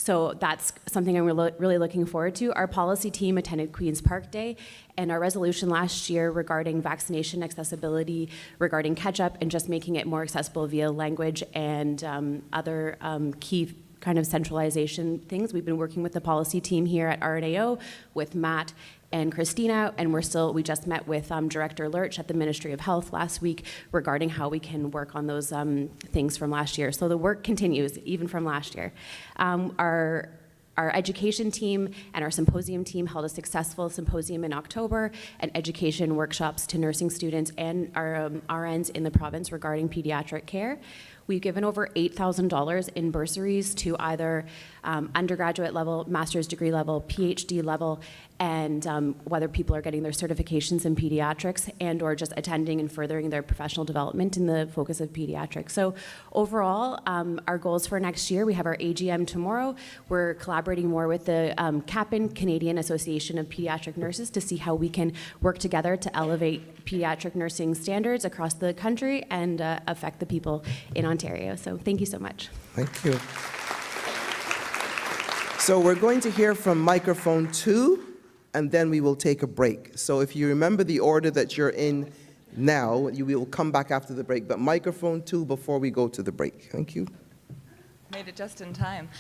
So that's something I'm really looking forward to. Our policy team attended Queen's Park Day, and our resolution last year regarding vaccination accessibility, regarding catch-up, and just making it more accessible via language and other key kind of centralization things. We've been working with the policy team here at RNAO, with Matt and Christina, and we just met with Director Lurch at the Ministry of Health last week regarding how we can work on those things from last year. So the work continues, even from last year. Our education team and our symposium team held a successful symposium in October and education workshops to nursing students and our RNs in the province regarding pediatric care. We've given over $8,000 in bursaries to either undergraduate level, master's degree level, PhD level, and whether people are getting their certifications in pediatrics and or just attending and furthering their professional development in the focus of pediatrics. So overall, our goals for next year, we have our AGM tomorrow. We're collaborating more with the CAPN, Canadian Association of Pediatric Nurses, to see how we can work together to elevate pediatric nursing standards across the country and affect the people in Ontario. So thank you so much. Thank you. So we're going to hear from microphone 2, and then we will take a break. So if you remember the order that you're in now, you will come back after the break, but microphone 2 before we go to the break. Thank you. Made it just in time.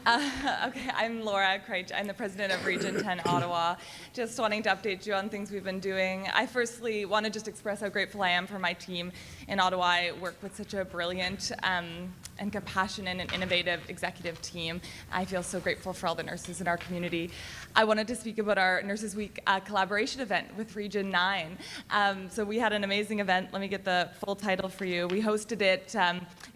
Okay, I'm Laura Kreitch. I'm the president of Region 10 Ottawa. Just wanting to update you on things we've been doing. I firstly want to just express how grateful I am for my team in Ottawa. I work with such a brilliant and compassionate and innovative executive team. I feel so grateful for all the nurses in our community. I wanted to speak about our Nurses Week collaboration event with Region 9. So we had an amazing event. Let me get the full title for you. We hosted it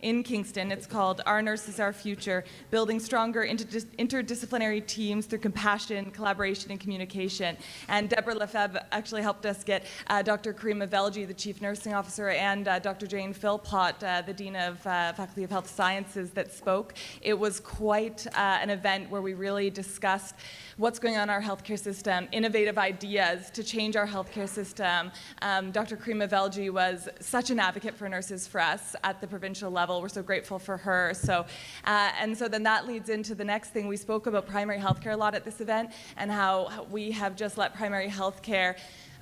in Kingston. It's called Our Nurses Are our future, building stronger interdisciplinary teams through compassion, collaboration, and communication. And Deborah Lefebvre actually helped us get Dr. Karima Velji, the Chief Nursing Officer, and Dr. Jane Philpott, the Dean of Faculty of Health Sciences, that spoke. It was quite an event where we really discussed what's going on in our healthcare system, innovative ideas to change our healthcare system. Dr. Karima Velji was such an advocate for nurses for us at the provincial level. We're so grateful for her. And so then that leads into the next thing. We spoke about primary healthcare a lot at this event and how we have just let primary healthcare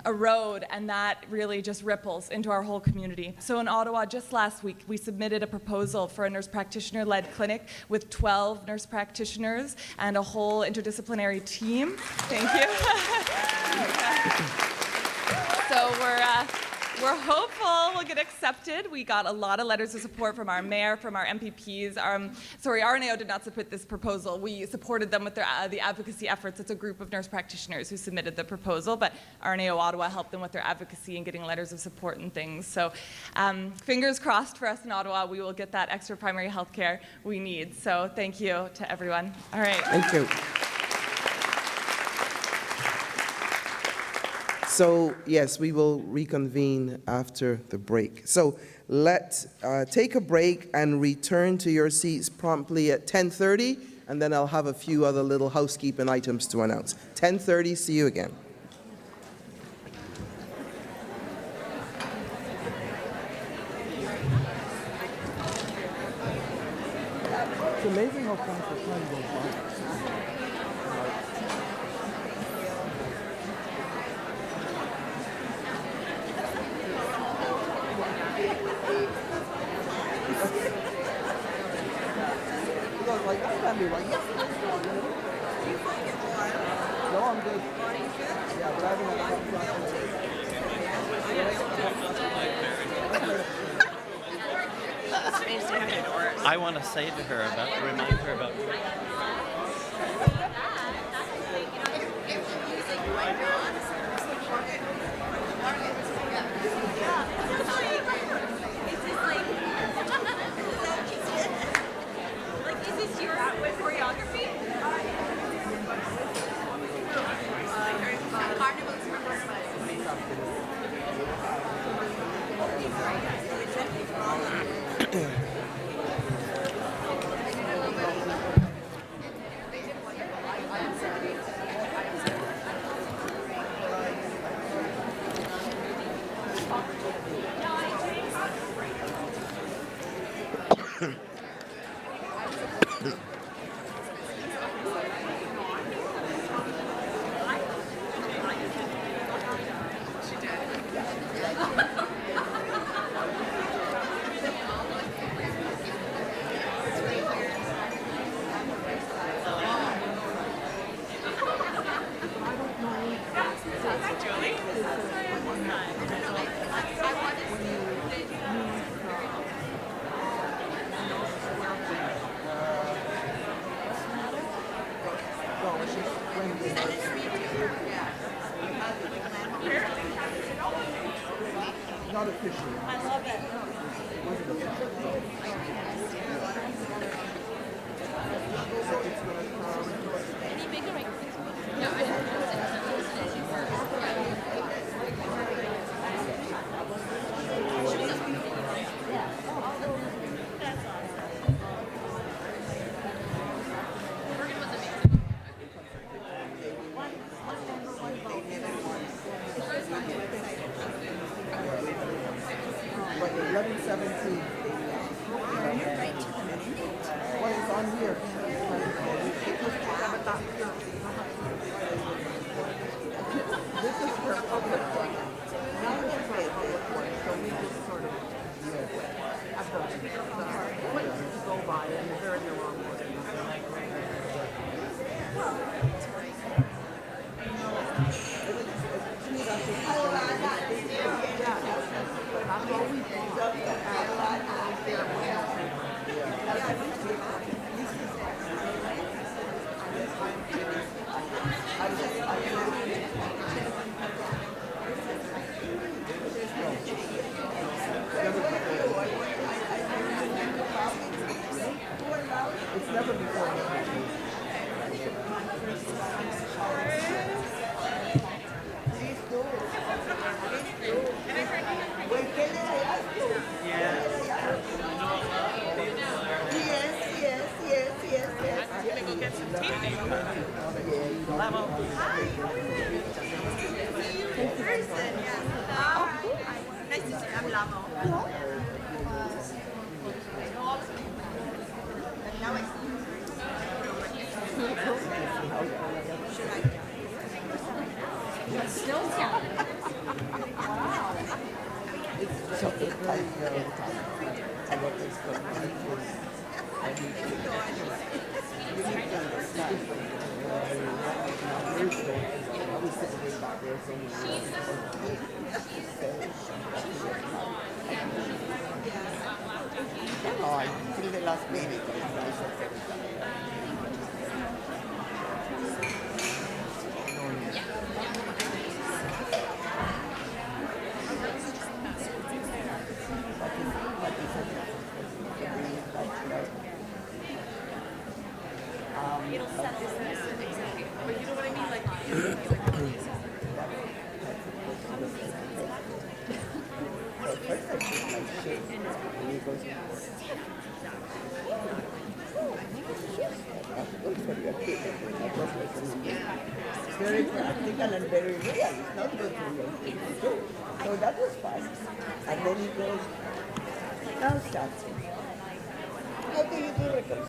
erode, and that really just ripples into our whole community. So in Ottawa, just last week, we submitted a proposal for a nurse practitioner-led clinic with 12 nurse practitioners and a whole interdisciplinary team. Thank you. So we're hopeful we'll get accepted. We got a lot of letters of support from our mayor, from our MPPs. RNAO did not support this proposal. We supported them with the advocacy efforts. It's a group of nurse practitioners who submitted the proposal, but RNAO Ottawa helped them with their advocacy and getting letters of support and things. So fingers crossed for us in Ottawa. We will get that extra primary health care we need. So thank you to everyone. All right. Thank you. So, yes, we will reconvene after the break. So let's take a break and return to your seats promptly at 10:30, and then I'll have a few other little housekeeping items to announce. 10:30, see you again. It's amazing how fast the time goes by. Like, I can't be like, yes, do you find it hard? No, I'm good. Yeah, but I haven't had a hot I want to say to her remind her about. Not officially. I love it. Any bigger? No, Well, it's on here. Nice to see you. I'm Lamo. Till the last minute. It'll settle. Exactly. But you know what I mean? Like, It's very practical and very real. It's not good for young people too. So that was fast. And then he goes, now start. How do you do reconciliation?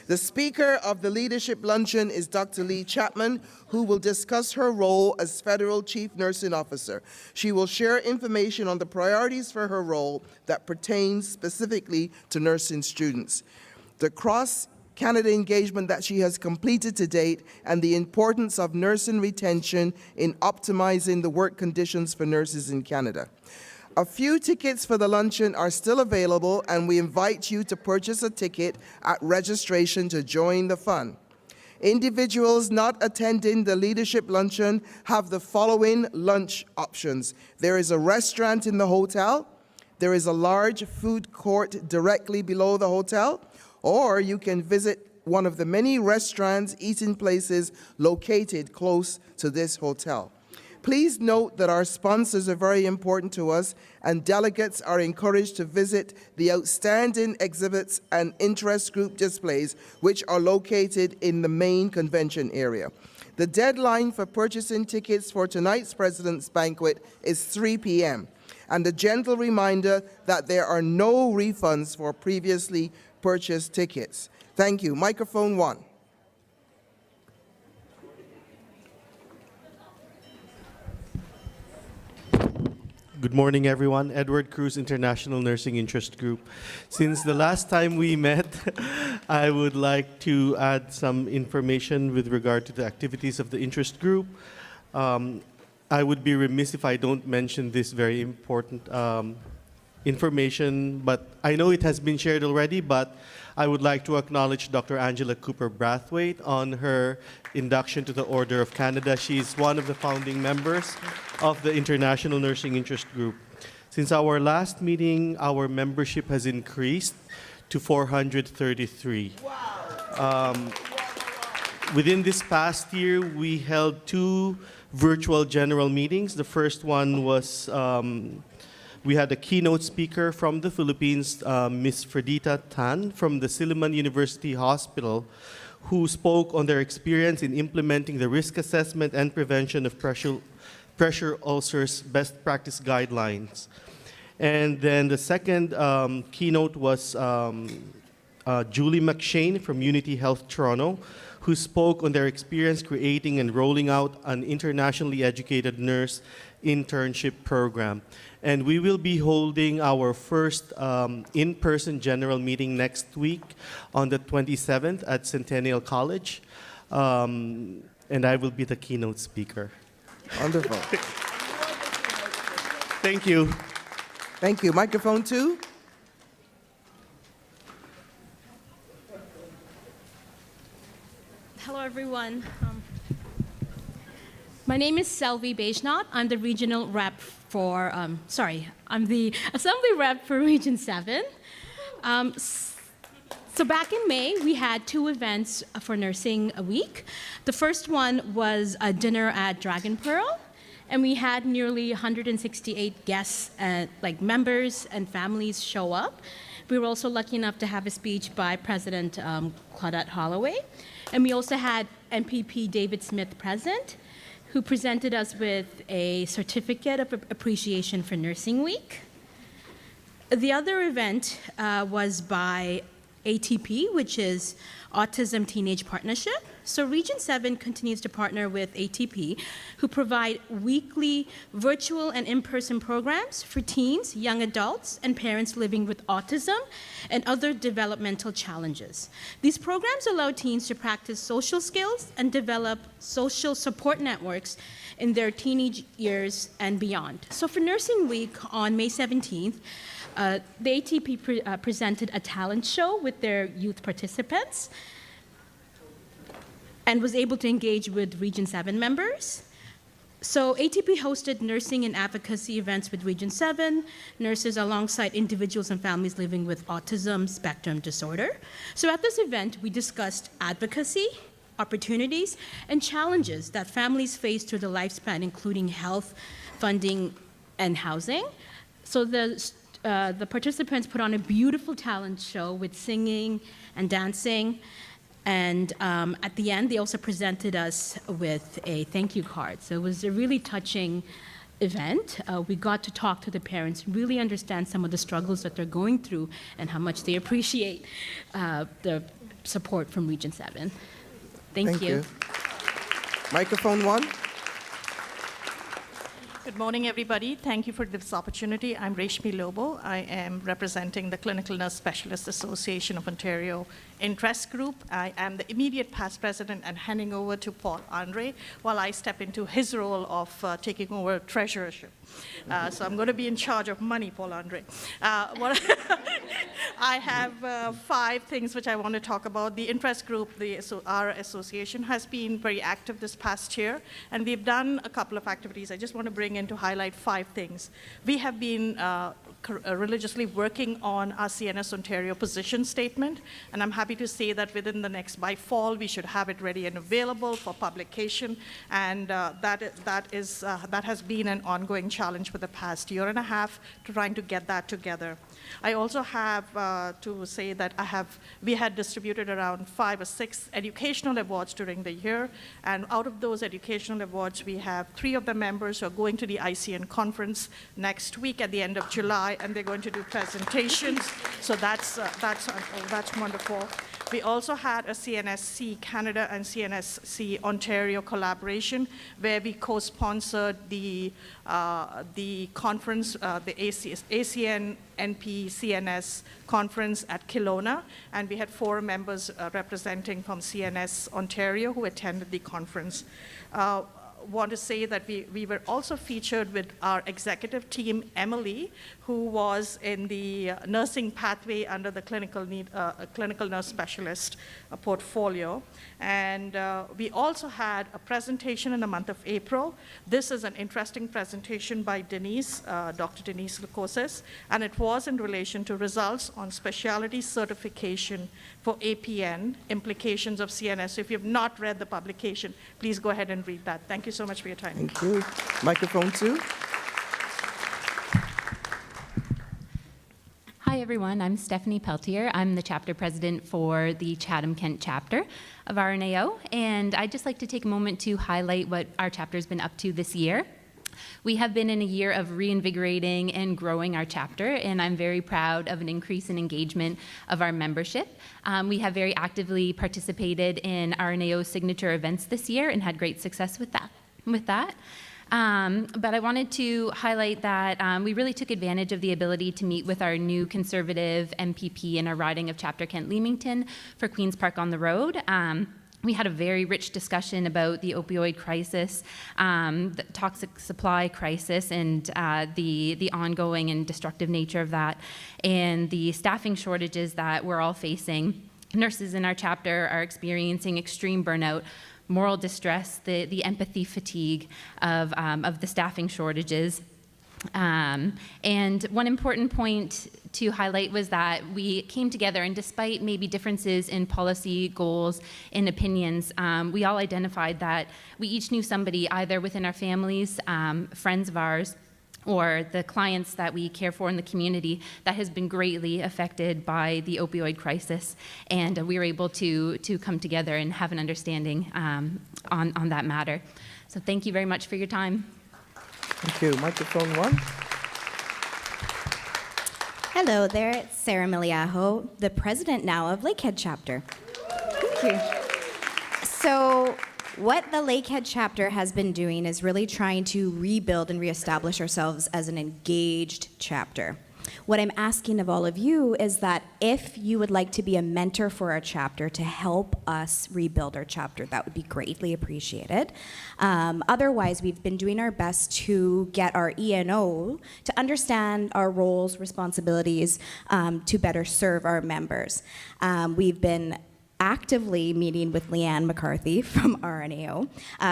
The speaker of the leadership luncheon is Dr. Lee Chapman, who will discuss her role as Federal Chief Nursing Officer. She will share information on the priorities for her role that pertains specifically to nursing students, the cross-Canada engagement that she has completed to date, and the importance of nursing retention in optimizing the work conditions for nurses in Canada. A few tickets for the luncheon are still available, and we invite you to purchase a ticket at registration to join the fun. Individuals not attending the leadership luncheon have the following lunch options. There is a restaurant in the hotel. There is a large food court directly below the hotel, or you can visit one of the many restaurants, eating places located close to this hotel. Please note that our sponsors are very important to us, and delegates are encouraged to visit the outstanding exhibits and interest group displays, which are located in the main convention area. The deadline for purchasing tickets for tonight's President's Banquet is 3 p.m., and a gentle reminder that there are no refunds for previously purchased tickets. Thank you. Microphone 1. Good morning, everyone. Edward Cruz, International Nursing Interest Group. Since the last time we met, I would like to add some information with regard to the activities of the interest group. I would be remiss if I don't mention this very important information, but I know it has been shared already, but I would like to acknowledge Dr. Angela Cooper Brathwaite on her induction to the Order of Canada. She is one of the founding members of the International Nursing Interest Group. Since our last meeting, our membership has increased to 433. Within this past year, we held 2 virtual general meetings. The first one was we had a keynote speaker from the Philippines, Ms. Fredita Tan from the Silliman University Hospital, who spoke on their experience in implementing the risk assessment and prevention of pressure ulcers best practice guidelines. And then the second keynote was Julie McShane from Unity Health Toronto, who spoke on their experience creating and rolling out an internationally educated nurse internship program. And we will be holding our first in-person general meeting next week on the 27th at Centennial College. And I will be the keynote speaker. Wonderful. Thank you. Thank you. Microphone 2. Hello, everyone. My name is Selvi Bejnat. I'm the regional rep for, I'm the assembly rep for Region 7. So back in May, we had 2 events for Nursing a Week. The first one was a dinner at Dragon Pearl, and we had nearly 168 guests, like members and families show up. We were also lucky enough to have a speech by President Claudette Holloway. And we also had MPP David Smith present, who presented us with a certificate of appreciation for Nursing Week. The other event was by ATP, which is Autism Teenage Partnership. So Region 7 continues to partner with ATP, who provide weekly virtual and in-person programs for teens, young adults, and parents living with autism and other developmental challenges. These programs allow teens to practice social skills and develop social support networks in their teenage years and beyond. So for Nursing Week on May 17th, the ATP presented a talent show with their youth participants and was able to engage with Region 7 members. So ATP hosted nursing and advocacy events with Region 7 nurses alongside individuals and families living with autism spectrum disorder. So at this event, we discussed advocacy, opportunities, and challenges that families face through the lifespan, including health, funding, and housing. So the participants put on a beautiful talent show with singing and dancing. And at the end, they also presented us with a thank you card. So it was a really touching event. We got to talk to the parents, really understand some of the struggles that they're going through and how much they appreciate the support from Region 7. Thank you. Microphone 1. Good morning, everybody. Thank you for this opportunity. I'm Reshmi Lobo. I am representing the Clinical Nurse Specialists Association of Ontario Interest Group. I am the immediate past president and handing over to Paul Andre while I step into his role of taking over treasurership. So I'm going to be in charge of money, Paul Andre. I have 5 things which I want to talk about. The interest group, our association, has been very active this past year, and we've done a couple of activities. I just want to bring in to highlight 5 things. We have been religiously working on our CNS Ontario position statement, and I'm happy to say that by fall, we should have it ready and available for publication, and that has been an ongoing challenge for the past year and a half, trying to get that together. I also have to say that we had distributed around 5 or 6 educational awards during the year, and out of those educational awards, we have 3 of the members who are going to the ICN conference next week at the end of July, and they're going to do presentations. So that's wonderful. We also had a CNSC Canada and CNSC Ontario collaboration where we co-sponsored the conference, the ACN NP CNS conference at Kelowna, and we had 4 members representing from CNS Ontario who attended the conference. Want to say that we were also featured with our executive team, Emily, who was in the nursing pathway under the clinical nurse specialist portfolio. And we also had a presentation in the month of April. This is an interesting presentation by Denise, Dr. Denise Lucosis, and it was in relation to results on specialty certification for APN, implications of CNS. So if you have not read the publication, please go ahead and read that. Thank you so much for your time. Thank you. Microphone 2. Hi, everyone. I'm Stephanie Peltier. I'm the chapter president for the Chatham-Kent chapter of RNAO, and I'd just like to take a moment to highlight what our chapter's been up to this year. We have been in a year of reinvigorating and growing our chapter, and I'm very proud of an increase in engagement of our membership. We have very actively participated in RNAO signature events this year and had great success with that. But I wanted to highlight that we really took advantage of the ability to meet with our new Conservative MPP in our riding of Chapter Kent Leamington for Queen's Park on the Road. We had a very rich discussion about the opioid crisis, the toxic supply crisis, and the ongoing and destructive nature of that, and the staffing shortages that we're all facing. Nurses in our chapter are experiencing extreme burnout, moral distress, the empathy fatigue of the staffing shortages. And one important point to highlight was that we came together, and despite maybe differences in policy goals and opinions, we all identified that we each knew somebody either within our families, friends of ours, or the clients that we care for in the community that has been greatly affected by the opioid crisis. And we were able to come together and have an understanding on that matter. So thank you very much for your time. Thank you. Microphone 1. Hello there, it's Sarah Miliajo, the president now of Lakehead Chapter. Thank you. So what the Lakehead Chapter has been doing is really trying to rebuild and reestablish ourselves as an engaged chapter. What I'm asking of all of you is that if you would like to be a mentor for our chapter to help us rebuild our chapter, that would be greatly appreciated. Otherwise, we've been doing our best to get our ENO to understand our roles, responsibilities, to better serve our members. We've been actively meeting with Leanne McCarthy from RNAO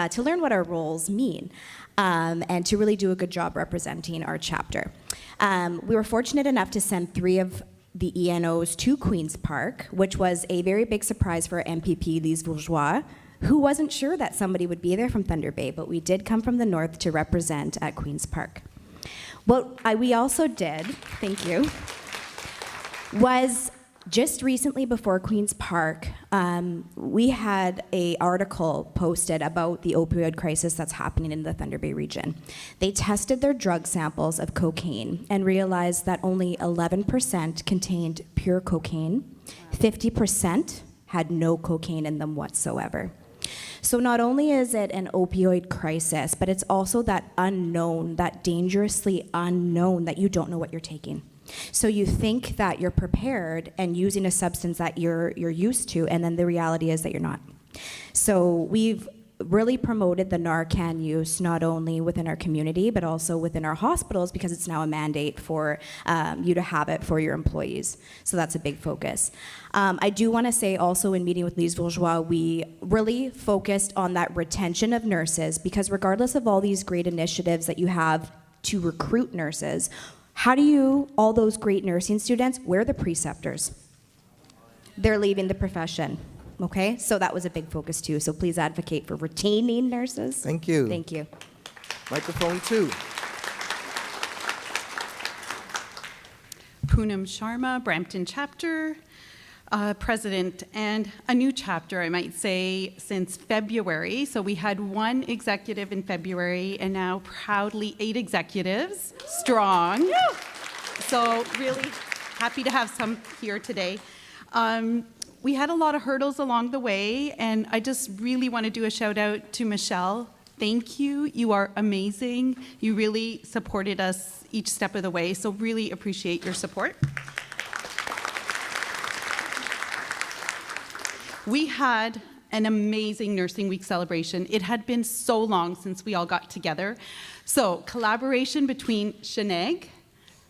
to learn what our roles mean and to really do a good job representing our chapter. We were fortunate enough to send 3 of the ENOs to Queen's Park, which was a very big surprise for our MPP, Lise Bourgeois, who wasn't sure that somebody would be there from Thunder Bay, but we did come from the north to represent at Queen's Park. What we also did, thank you, was just recently before Queen's Park, we had an article posted about the opioid crisis that's happening in the Thunder Bay region. They tested their drug samples of cocaine and realized that only 11% contained pure cocaine, 50% had no cocaine in them whatsoever. So not only is it an opioid crisis, but it's also that unknown, that dangerously unknown that you don't know what you're taking. So you think that you're prepared and using a substance that you're used to, and then the reality is that you're not. So we've really promoted the Narcan use not only within our community, but also within our hospitals, because it's now a mandate for you to have it for your employees. So that's a big focus. I do want to say also, in meeting with Lise Bourgeois, we really focused on that retention of nurses, because regardless of all these great initiatives that you have to recruit nurses, how do you, all those great nursing students, where are the preceptors? They're leaving the profession. Okay, so that was a big focus too. So please advocate for retaining nurses. Thank you. Thank you. Microphone 2. Poonam Sharma, Brampton chapter president, and a new chapter, I might say, since February. So we had 1 executive in February, and now proudly 8 executives strong. So really happy to have some here today. We had a lot of hurdles along the way, and I just really want to do a shout out to Michelle. Thank you. You are amazing. You really supported us each step of the way, so really appreciate your support. We had an amazing Nursing Week celebration. It had been so long since we all got together. So collaboration between Sheneg,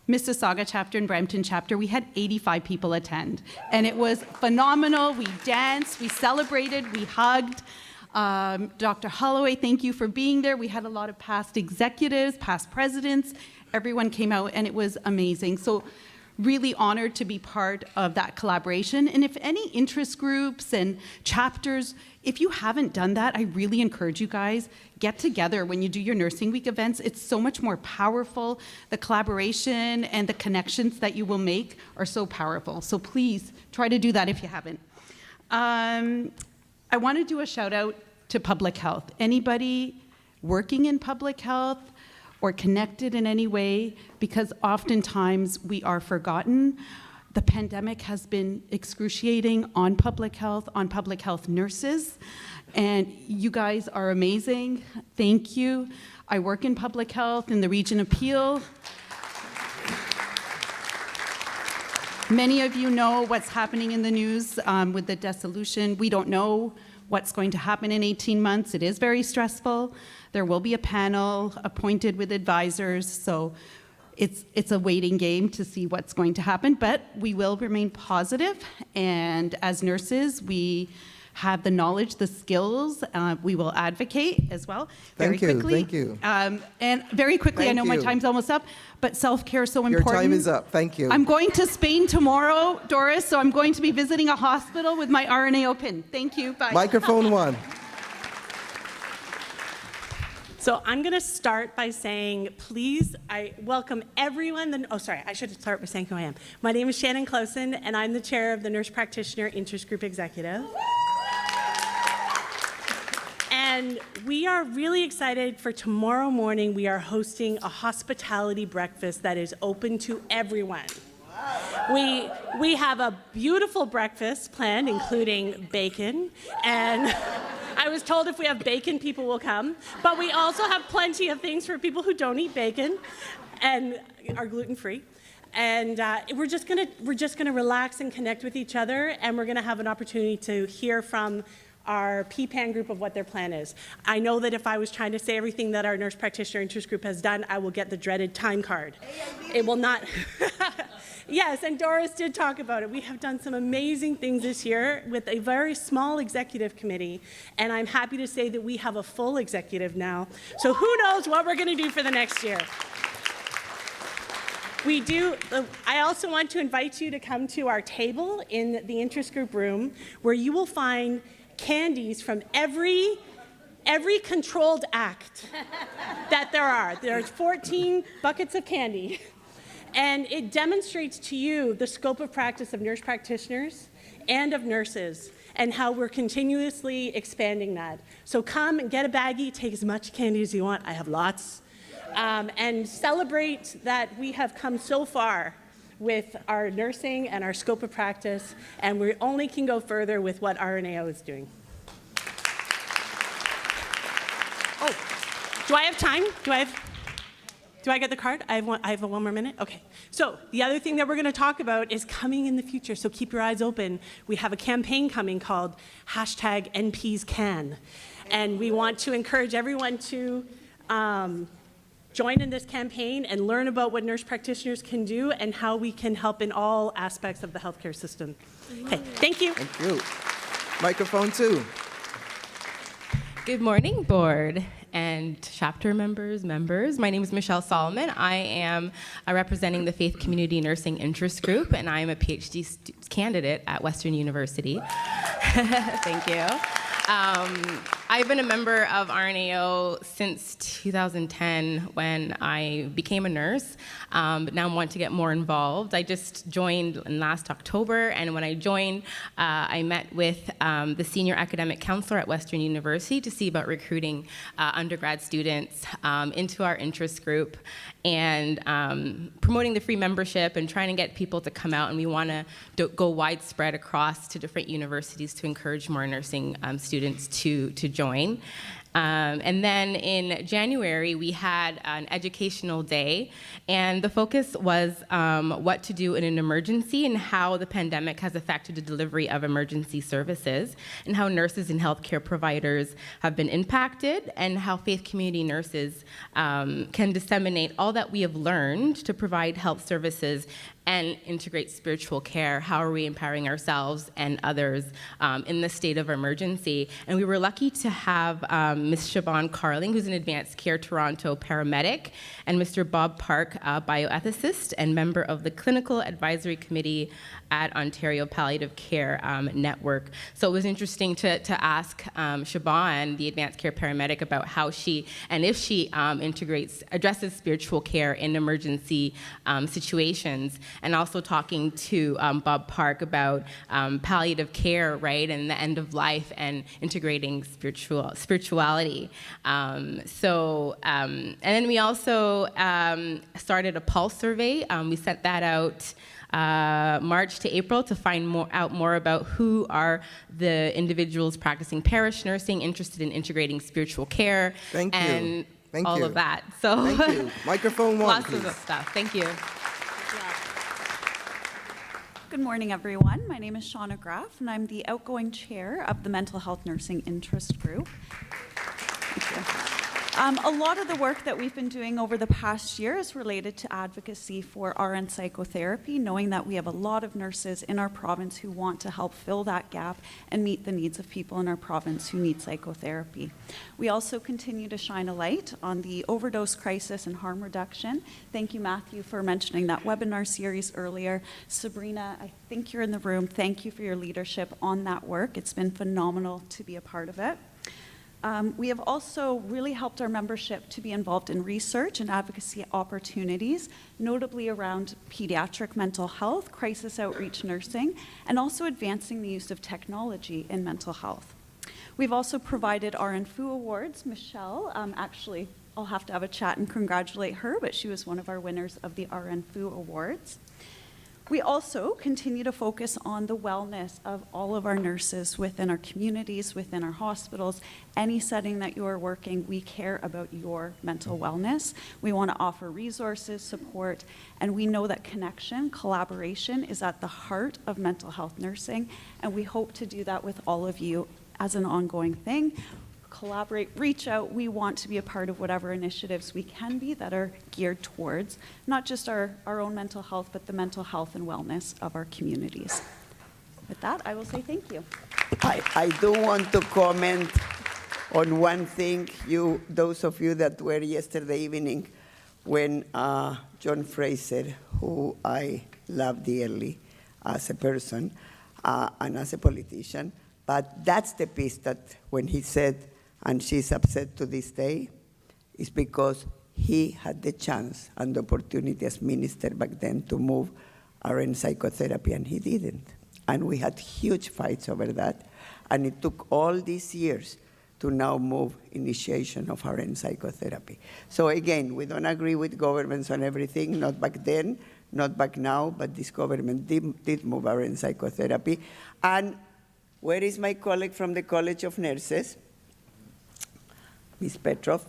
Mississauga chapter and Brampton chapter, we had 85 people attend. And it was phenomenal. We danced, we celebrated, we hugged. Dr. Holloway, thank you for being there. We had a lot of past executives, past presidents. Everyone came out, and it was amazing. So really honored to be part of that collaboration. And if any interest groups and chapters, if you haven't done that, I really encourage you guys, get together when you do your Nursing Week events. It's so much more powerful. The collaboration and the connections that you will make are so powerful. So please try to do that if you haven't. I want to do a shout out to public health. Anybody working in public health or connected in any way, because oftentimes we are forgotten. The pandemic has been excruciating on public health nurses, and you guys are amazing. Thank you. I work in public health in the Region of Peel. Many of you know what's happening in the news with the dissolution. We don't know what's going to happen in 18 months. It is very stressful. There will be a panel appointed with advisors, so it's a waiting game to see what's going to happen, but we will remain positive, and as nurses, we have the knowledge, the skills, we will advocate as well. Thank you. And very quickly, I know my time's almost up, but self-care is so important. Your time is up. Thank you. I'm going to Spain tomorrow, Doris, so I'm going to be visiting a hospital with my RNAO pin. Thank you. Bye. Microphone 1. So I'm going to start by saying, please, I welcome everyone. I should start by saying who I am. My name is Shannon Closen, and I'm the chair of the Nurse Practitioner Interest Group Executive. And we are really excited for tomorrow morning. We are hosting a hospitality breakfast that is open to everyone. We have a beautiful breakfast planned, including bacon, and I was told if we have bacon, people will come. But we also have plenty of things for people who don't eat bacon and are gluten-free. And we're just gonna relax and connect with each other, and we're gonna have an opportunity to hear from our PPAN group of what their plan is. I know that if I was trying to say everything that our Nurse Practitioner Interest Group has done, I will get the dreaded time card. It will not. Yes, and Doris did talk about it. We have done some amazing things this year with a very small executive committee, and I'm happy to say that we have a full executive now. So who knows what we're going to do for the next year. We do. I also want to invite you to come to our table in the interest group room, where you will find candies from every controlled act that there are. There's 14 buckets of candy. And it demonstrates to you the scope of practice of nurse practitioners and of nurses, and how we're continuously expanding that. So come and get a baggie, take as much candy as you want. I have lots. And celebrate that we have come so far with our nursing and our scope of practice, and we only can go further with what RNAO is doing. Oh, do I have time? Do I get the card? I have one more minute? Okay. So the other thing that we're going to talk about is coming in the future, so keep your eyes open. We have a campaign coming called #NPsCan, and we want to encourage everyone to join in this campaign and learn about what nurse practitioners can do and how we can help in all aspects of the healthcare system. Okay, thank you. Thank you. Microphone 2. Good morning, board and chapter members. My name is Michelle Solomon. I am representing the Faith Community Nursing Interest Group, and I am a PhD candidate at Western University. Thank you. I've been a member of RNAO since 2010 when I became a nurse, but now I want to get more involved. I just joined in last October, and when I joined, I met with the senior academic counselor at Western University to see about recruiting undergrad students into our interest group and promoting the free membership and trying to get people to come out, and we want to go widespread across to different universities to encourage more nursing students to join. And then in January, we had an educational day, and the focus was what to do in an emergency and how the pandemic has affected the delivery of emergency services, and how nurses and healthcare providers have been impacted, and how faith community nurses can disseminate all that we have learned to provide health services and integrate spiritual care. How are we empowering ourselves and others in the state of emergency? And we were lucky to have Ms. Siobhan Carling, who's an Advanced Care Toronto paramedic, and Mr. Bob Park, a bioethicist and member of the Clinical Advisory Committee at Ontario Palliative Care Network. So it was interesting to ask Siobhan, the Advanced Care paramedic, about how she, and if she addresses spiritual care in emergency situations, and also talking to Bob Park about palliative care, right, and the end of life and integrating spirituality. And then we also started a pulse survey. We sent that out March to April to find out more about who are the individuals practicing parish nursing interested in integrating spiritual care. Thank you. And Thank all you. of that. So Thank you. Microphone 1, lots please. of stuff. Thank you. Good morning, everyone. My name is Shauna Graff, and I'm the outgoing chair of the Mental Health Nursing Interest Group. Thank you. A lot of the work that we've been doing over the past year is related to advocacy for RN psychotherapy, knowing that we have a lot of nurses in our province who want to help fill that gap and meet the needs of people in our province who need psychotherapy. We also continue to shine a light on the overdose crisis and harm reduction. Thank you, Matthew, for mentioning that webinar series earlier. Sabrina, I think you're in the room. Thank you for your leadership on that work. It's been phenomenal to be a part of it. We have also really helped our membership to be involved in research and advocacy opportunities, notably around pediatric mental health, crisis outreach nursing, and also advancing the use of technology in mental health. We've also provided RNFU awards. Michelle, actually, I'll have to have a chat and congratulate her, but she was one of our winners of the RNFU awards. We also continue to focus on the wellness of all of our nurses within our communities, within our hospitals. Any setting that you are working, we care about your mental wellness. We want to offer resources, support, and we know that connection, collaboration is at the heart of mental health nursing, and we hope to do that with all of you as an ongoing thing. Collaborate, reach out. We want to be a part of whatever initiatives we can be that are geared towards not just our own mental health, but the mental health and wellness of our communities. With that, I will say thank you. I do want to comment on one thing. Those of you that were yesterday evening when John Fraser, who I love dearly as a person and as a politician, but that's the piece that when he said, and she's upset to this day, is because he had the chance and the opportunity as minister back then to move RN psychotherapy, and he didn't. And we had huge fights over that. And it took all these years to now move initiation of RN psychotherapy. So again, we don't agree with governments on everything, not back then, not back now, but this government did move RN psychotherapy. And where is my colleague from the College of Nurses? Ms. Petrov,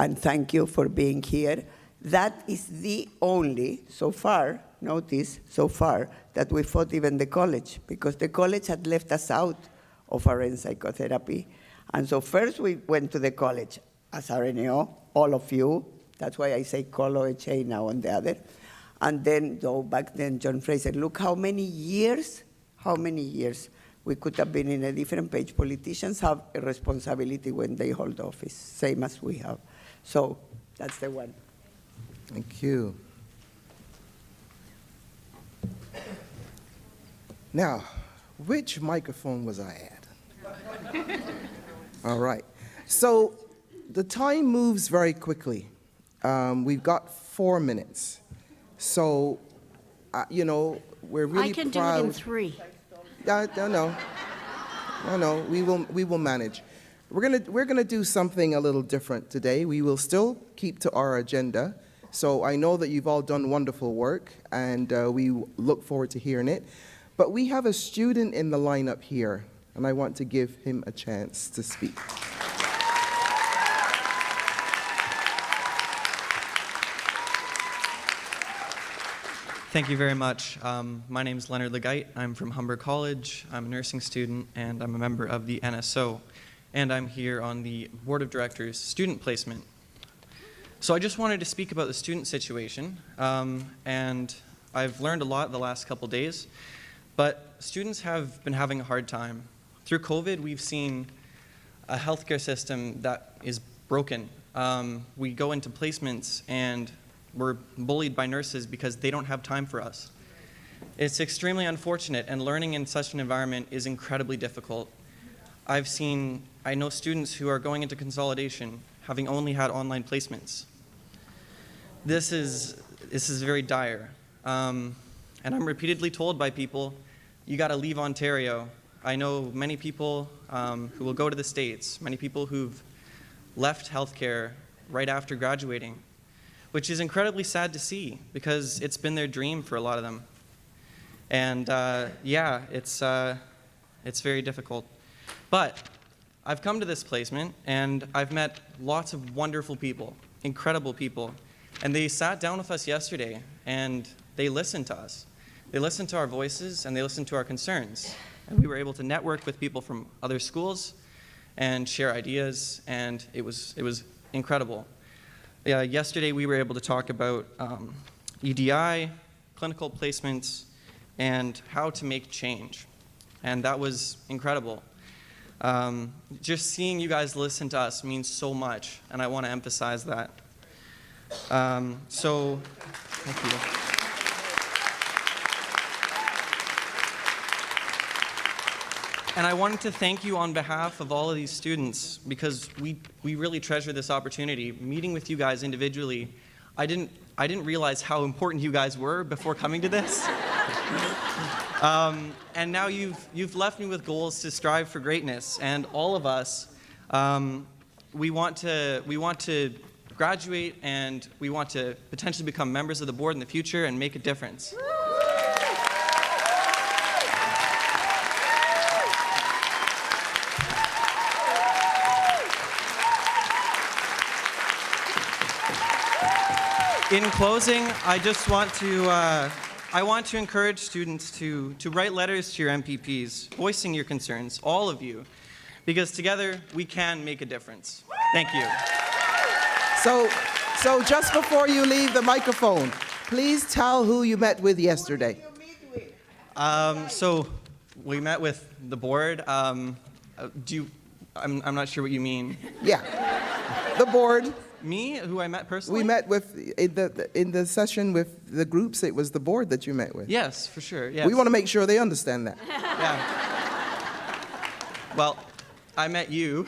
and thank you for being here. That is the only, so far, notice, so far, that we fought even the college, because the college had left us out of RN psychotherapy. And so first we went to the college as RNAO, all of you. That's why I say college now on the other. And then, though back then, John Fraser, look how many years we could have been in a different page. Politicians have a responsibility when they hold office, same as we have. So that's the one. Thank you. Now, which microphone was I at? All right. So the time moves very quickly. We've got 4 minutes. So, you know, we're really I can proud. do it in 3. No, we will manage. We're gonna do something a little different today. We will still keep to our agenda. So I know that you've all done wonderful work, and we look forward to hearing it. But we have a student in the lineup here, and I want to give him a chance to speak. Thank you very much. My name is Leonard Legite. I'm from Humber College. I'm a nursing student, and I'm a member of the NSO. And I'm here on the Board of Directors Student Placement. So I just wanted to speak about the student situation. And I've learned a lot the last couple days. But students have been having a hard time. Through COVID, we've seen a healthcare system that is broken. We go into placements and we're bullied by nurses because they don't have time for us. It's extremely unfortunate, and learning in such an environment is incredibly difficult. I know students who are going into consolidation having only had online placements. This is very dire. And I'm repeatedly told by people, you gotta leave Ontario. I know many people who will go to the States, many people who've left healthcare right after graduating, which is incredibly sad to see because it's been their dream for a lot of them. And yeah, it's very difficult. But I've come to this placement and I've met lots of wonderful people, incredible people. And they sat down with us yesterday and they listened to us. They listened to our voices and they listened to our concerns. And we were able to network with people from other schools and share ideas, and it was incredible. Yesterday we were able to talk about EDI, clinical placements, and how to make change. And that was incredible. Just seeing you guys listen to us means so much, and I want to emphasize that. So, thank you. And I wanted to thank you on behalf of all of these students because we really treasure this opportunity. Meeting with you guys individually, I didn't realize how important you guys were before coming to this. And now you've left me with goals to strive for greatness, and all of us, we want to graduate and we want to potentially become members of the board in the future and make a difference. In closing, I just want to encourage students to write letters to your MPPs, voicing your concerns, all of you, because together we can make a difference. Thank you. So just before you leave the microphone, please tell who you met with yesterday. So we met with the board. I'm not sure what you mean. Yeah, the board. Me, who I met personally? We met with, in the session with the groups, it was the board that you met with. Yes, for sure, yes. We want to make sure they understand that. Yeah. Well, I met you.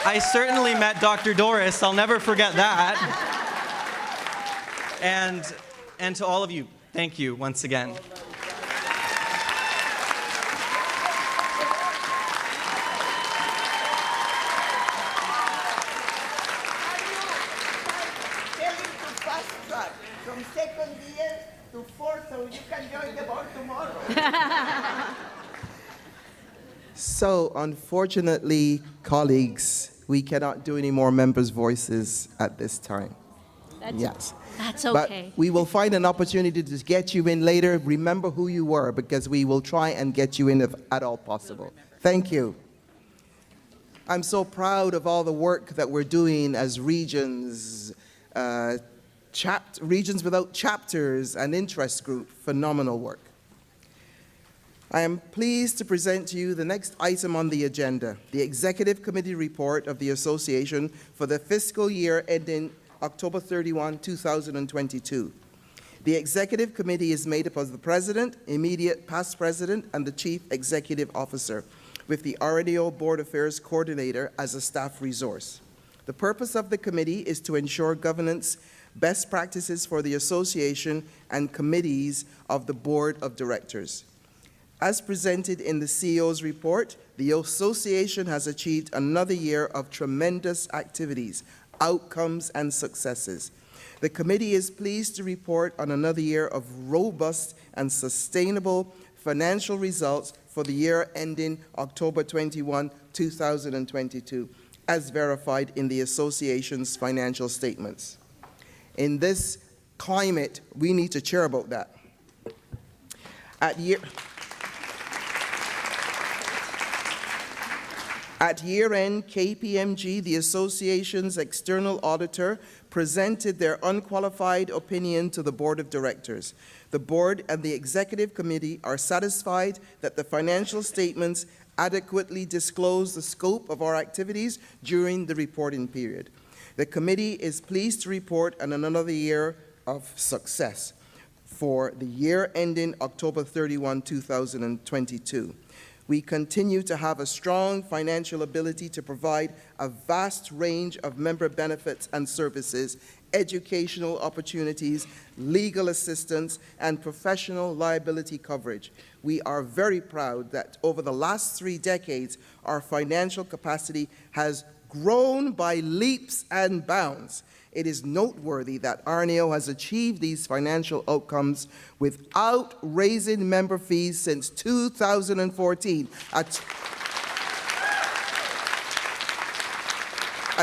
I certainly met Dr. Doris. I'll never forget that. And to all of you, thank you once again. So, unfortunately, colleagues, we cannot do any more members' voices at this time. That's But okay. we will find an opportunity to get you in later. Remember who you were, because we will try and get you in if at all possible. Thank you. I'm so proud of all the work that we're doing as regions, regions without chapters and interest group. Phenomenal work. I am pleased to present to you the next item on the agenda, the Executive Committee report of the Association for the fiscal year ending October 31, 2022. The Executive Committee is made up of the President, immediate past President, and the Chief Executive Officer, with the RNAO Board Affairs Coordinator as a staff resource. The purpose of the committee is to ensure governance best practices for the association and committees of the Board of Directors. As presented in the CEO's report, the association has achieved another year of tremendous activities, outcomes, and successes. The committee is pleased to report on another year of robust and sustainable financial results for the year ending October 21, 2022, as verified in the association's financial statements. In this climate, we need to cheer about that. At year-end, KPMG, the association's external auditor, presented their unqualified opinion to the Board of Directors. The Board and the Executive Committee are satisfied that the financial statements adequately disclose the scope of our activities during the reporting period. The committee is pleased to report on another year of success for the year ending October 31, 2022. We continue to have a strong financial ability to provide a vast range of member benefits and services, educational opportunities, legal assistance, and professional liability coverage. We are very proud that over the last 3 decades, our financial capacity has grown by leaps and bounds. It is noteworthy that RNAO has achieved these financial outcomes without raising member fees since 2014, a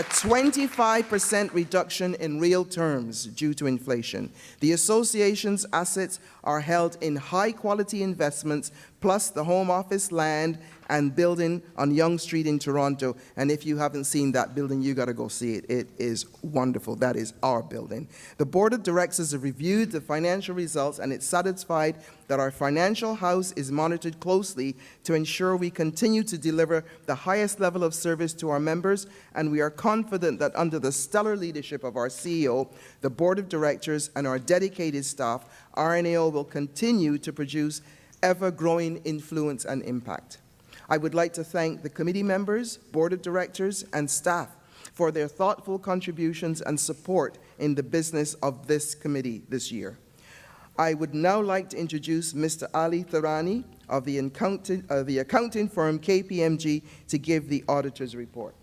25% reduction in real terms due to inflation. The association's assets are held in high-quality investments, plus the home office land and building on Yonge Street in Toronto. And if you haven't seen that building, you got to go see it. It is wonderful. That is our building. The Board of Directors have reviewed the financial results, and it's satisfied that our financial house is monitored closely to ensure we continue to deliver the highest level of service to our members, and we are confident that under the stellar leadership of our CEO, the Board of Directors, and our dedicated staff, RNAO will continue to produce ever-growing influence and impact. I would like to thank the committee members, Board of Directors, and staff for their thoughtful contributions and support in the business of this committee this year. I would now like to introduce Mr. Ali Tharani of the accounting firm KPMG to give the auditor's report.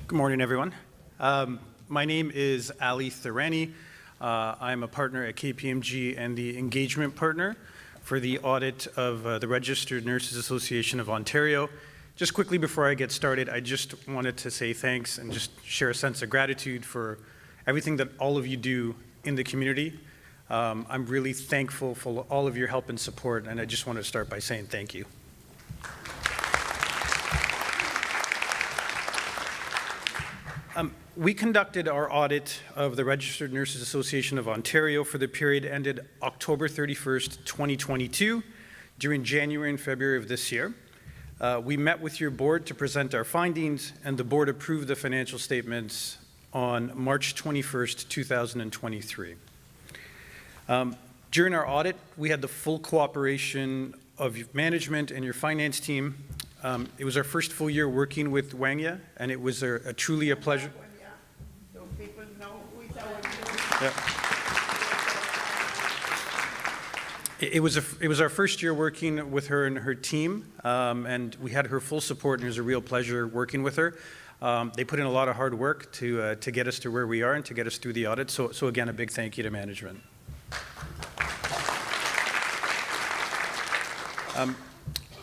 Good morning, everyone. My name is Ali Tharani. I'm a partner at KPMG and the engagement partner for the audit of the Registered Nurses Association of Ontario. Just quickly before I get started, I just wanted to say thanks and just share a sense of gratitude for everything that all of you do in the community. I'm really thankful for all of your help and support, and I just want to start by saying thank you. We conducted our audit of the Registered Nurses Association of Ontario for the period ended October 31st, 2022, during January and February of this year. We met with your board to present our findings, and the board approved the financial statements on March 21st, 2023. During our audit, we had the full cooperation of management and your finance team. It was our first full year working with Wangya, and it was truly a pleasure. It was our first year working with her and her team, and we had her full support, and it was a real pleasure working with her. They put in a lot of hard work to get us to where we are and to get us through the audit. So again, a big thank you to management.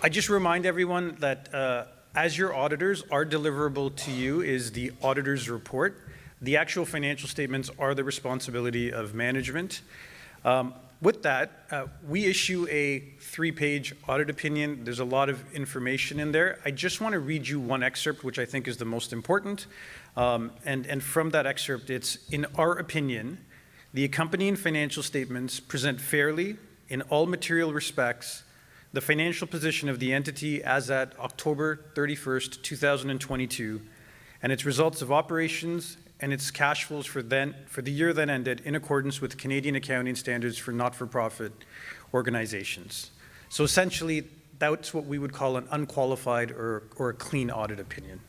I just remind everyone that as your auditors, our deliverable to you is the auditor's report. The actual financial statements are the responsibility of management. With that, we issue a 3-page audit opinion. There's a lot of information in there. I just want to read you one excerpt, which I think is the most important. And from that excerpt, it's, in our opinion, the accompanying financial statements present fairly, in all material respects, the financial position of the entity as at October 31st, 2022, and its results of operations and its cash flows for the year then ended in accordance with Canadian accounting standards for not-for-profit organizations. So essentially, that's what we would call an unqualified or a clean audit opinion.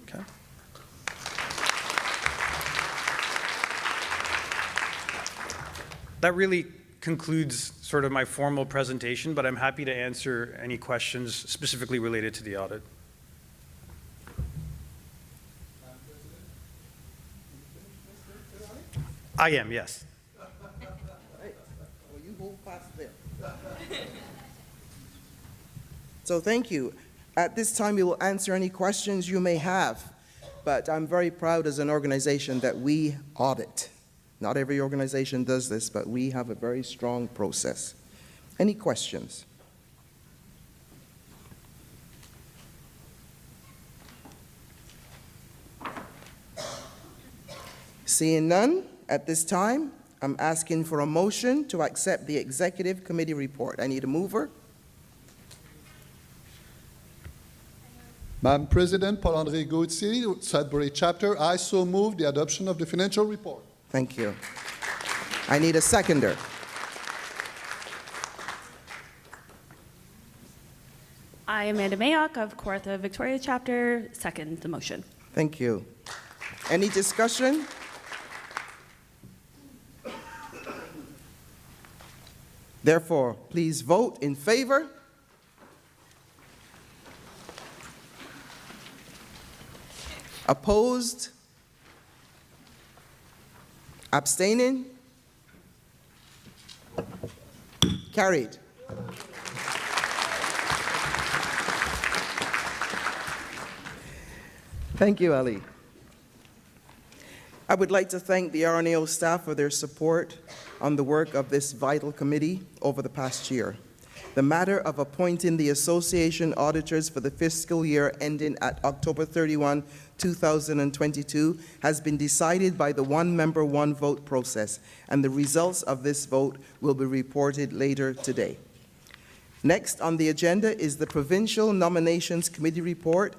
Okay. That really concludes sort of my formal presentation, but I'm happy to answer any questions specifically related to the audit. I am, yes. Well, you hold fast there. So thank you. At this time, we will answer any questions you may have, but I'm very proud as an organization that we audit. Not every organization does this, but we have a very strong process. Any questions? Seeing none, at this time, I'm asking for a motion to accept the Executive Committee report. I need a mover. Madam President, Paul-André Gauthier, Sudbury Chapter, I so move the adoption of the financial report. Thank you. I need a seconder. I, Amanda Mayock of Kawartha Victoria Chapter, second the motion. Thank you. Any discussion? Therefore, please vote in favor. Opposed? Abstaining? Carried. Thank you, Ali. I would like to thank the RNAO staff for their support on the work of this vital committee over the past year. The matter of appointing the association auditors for the fiscal year ending at October 31, 2022 has been decided by the one-member, one-vote process, and the results of this vote will be reported later today. Next on the agenda is the Provincial Nominations Committee report.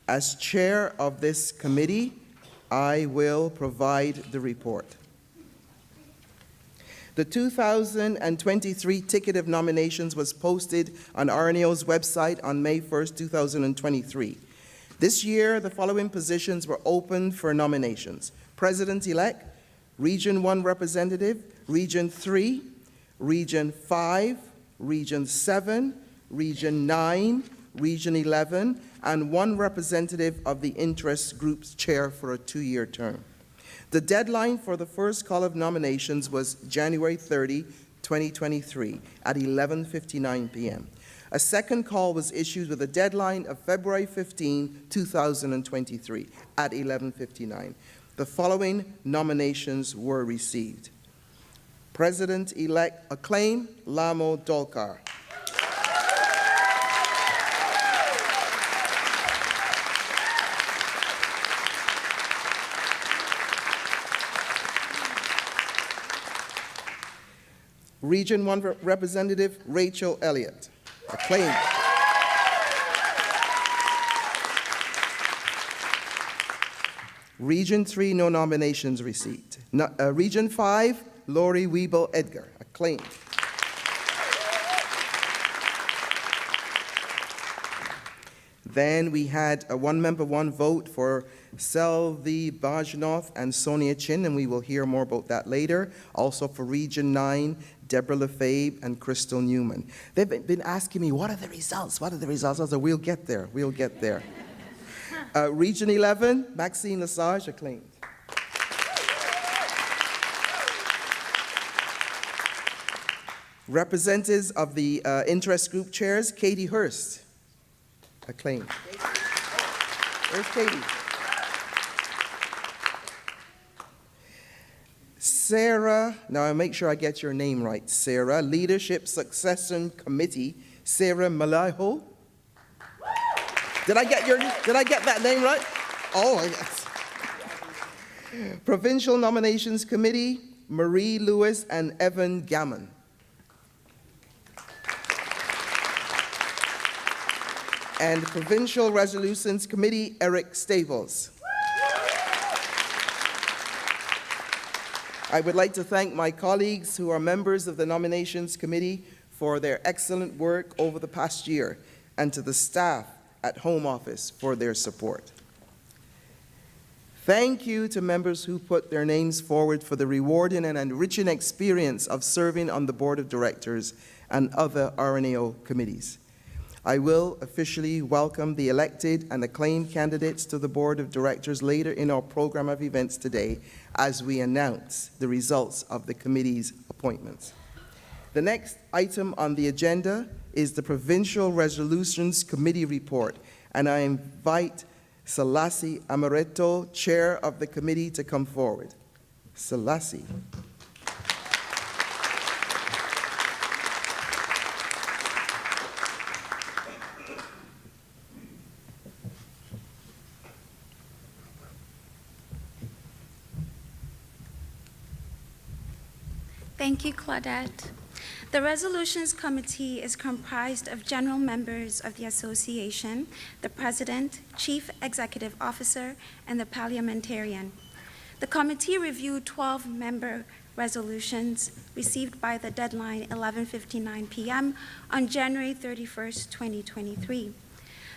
As chair of this committee, I will provide the report. The 2023 ticket of nominations was posted on RNAO's website on May 1st, 2023. This year, the following positions were opened for nominations: President-elect, Region 1 Representative, Region 3, Region 5, Region 7, Region 9, Region 11, and one representative of the interest group's chair for a 2-year term. The deadline for the first call of nominations was January 30, 2023 at 11:59 p.m. A second call was issued with a deadline of February 15, 2023 at 11:59. The following nominations were received: President-elect Acclaim Lamo Dolkar. Region 1 Representative Rachel Elliott. Acclaimed. Region 3, no nominations received. Region 5, Lori Weeble Edgar. Acclaimed. Then we had a one-member, one vote for Selvi Bajnoff and Sonia Chin, and we will hear more about that later. Also for Region 9, Deborah Lefebvre, and Crystal Newman. They've been asking me, what are the results? What are the results? I said, we'll get there. We'll get there. Region 11, Maxine Lesage, acclaimed. Representatives of the interest group chairs, Katie Hurst, acclaimed. Where's Katie? Sarah, now I make sure I get your name right, Sarah, Leadership Succession Committee, Sarah Malaho. Did I get that name right? Oh, yes. Provincial Nominations Committee, Marie Lewis and Evan Gammon. And Provincial Resolutions Committee, Eric Staples. I would like to thank my colleagues who are members of the Nominations Committee for their excellent work over the past year, and to the staff at Home Office for their support. Thank you to members who put their names forward for the rewarding and enriching experience of serving on the Board of Directors and other RNAO committees. I will officially welcome the elected and acclaimed candidates to the Board of Directors later in our program of events today as we announce the results of the committee's appointments. The next item on the agenda is the Provincial Resolutions Committee report, and I invite Selassie Amaretto, Chair of the committee, to come forward. Selassie. Thank you, Claudette. The Resolutions Committee is comprised of general members of the Association, the President, Chief Executive Officer, and the Parliamentarian. The committee reviewed 12-member resolutions received by the deadline 11:59 p.m. on January 31st, 2023.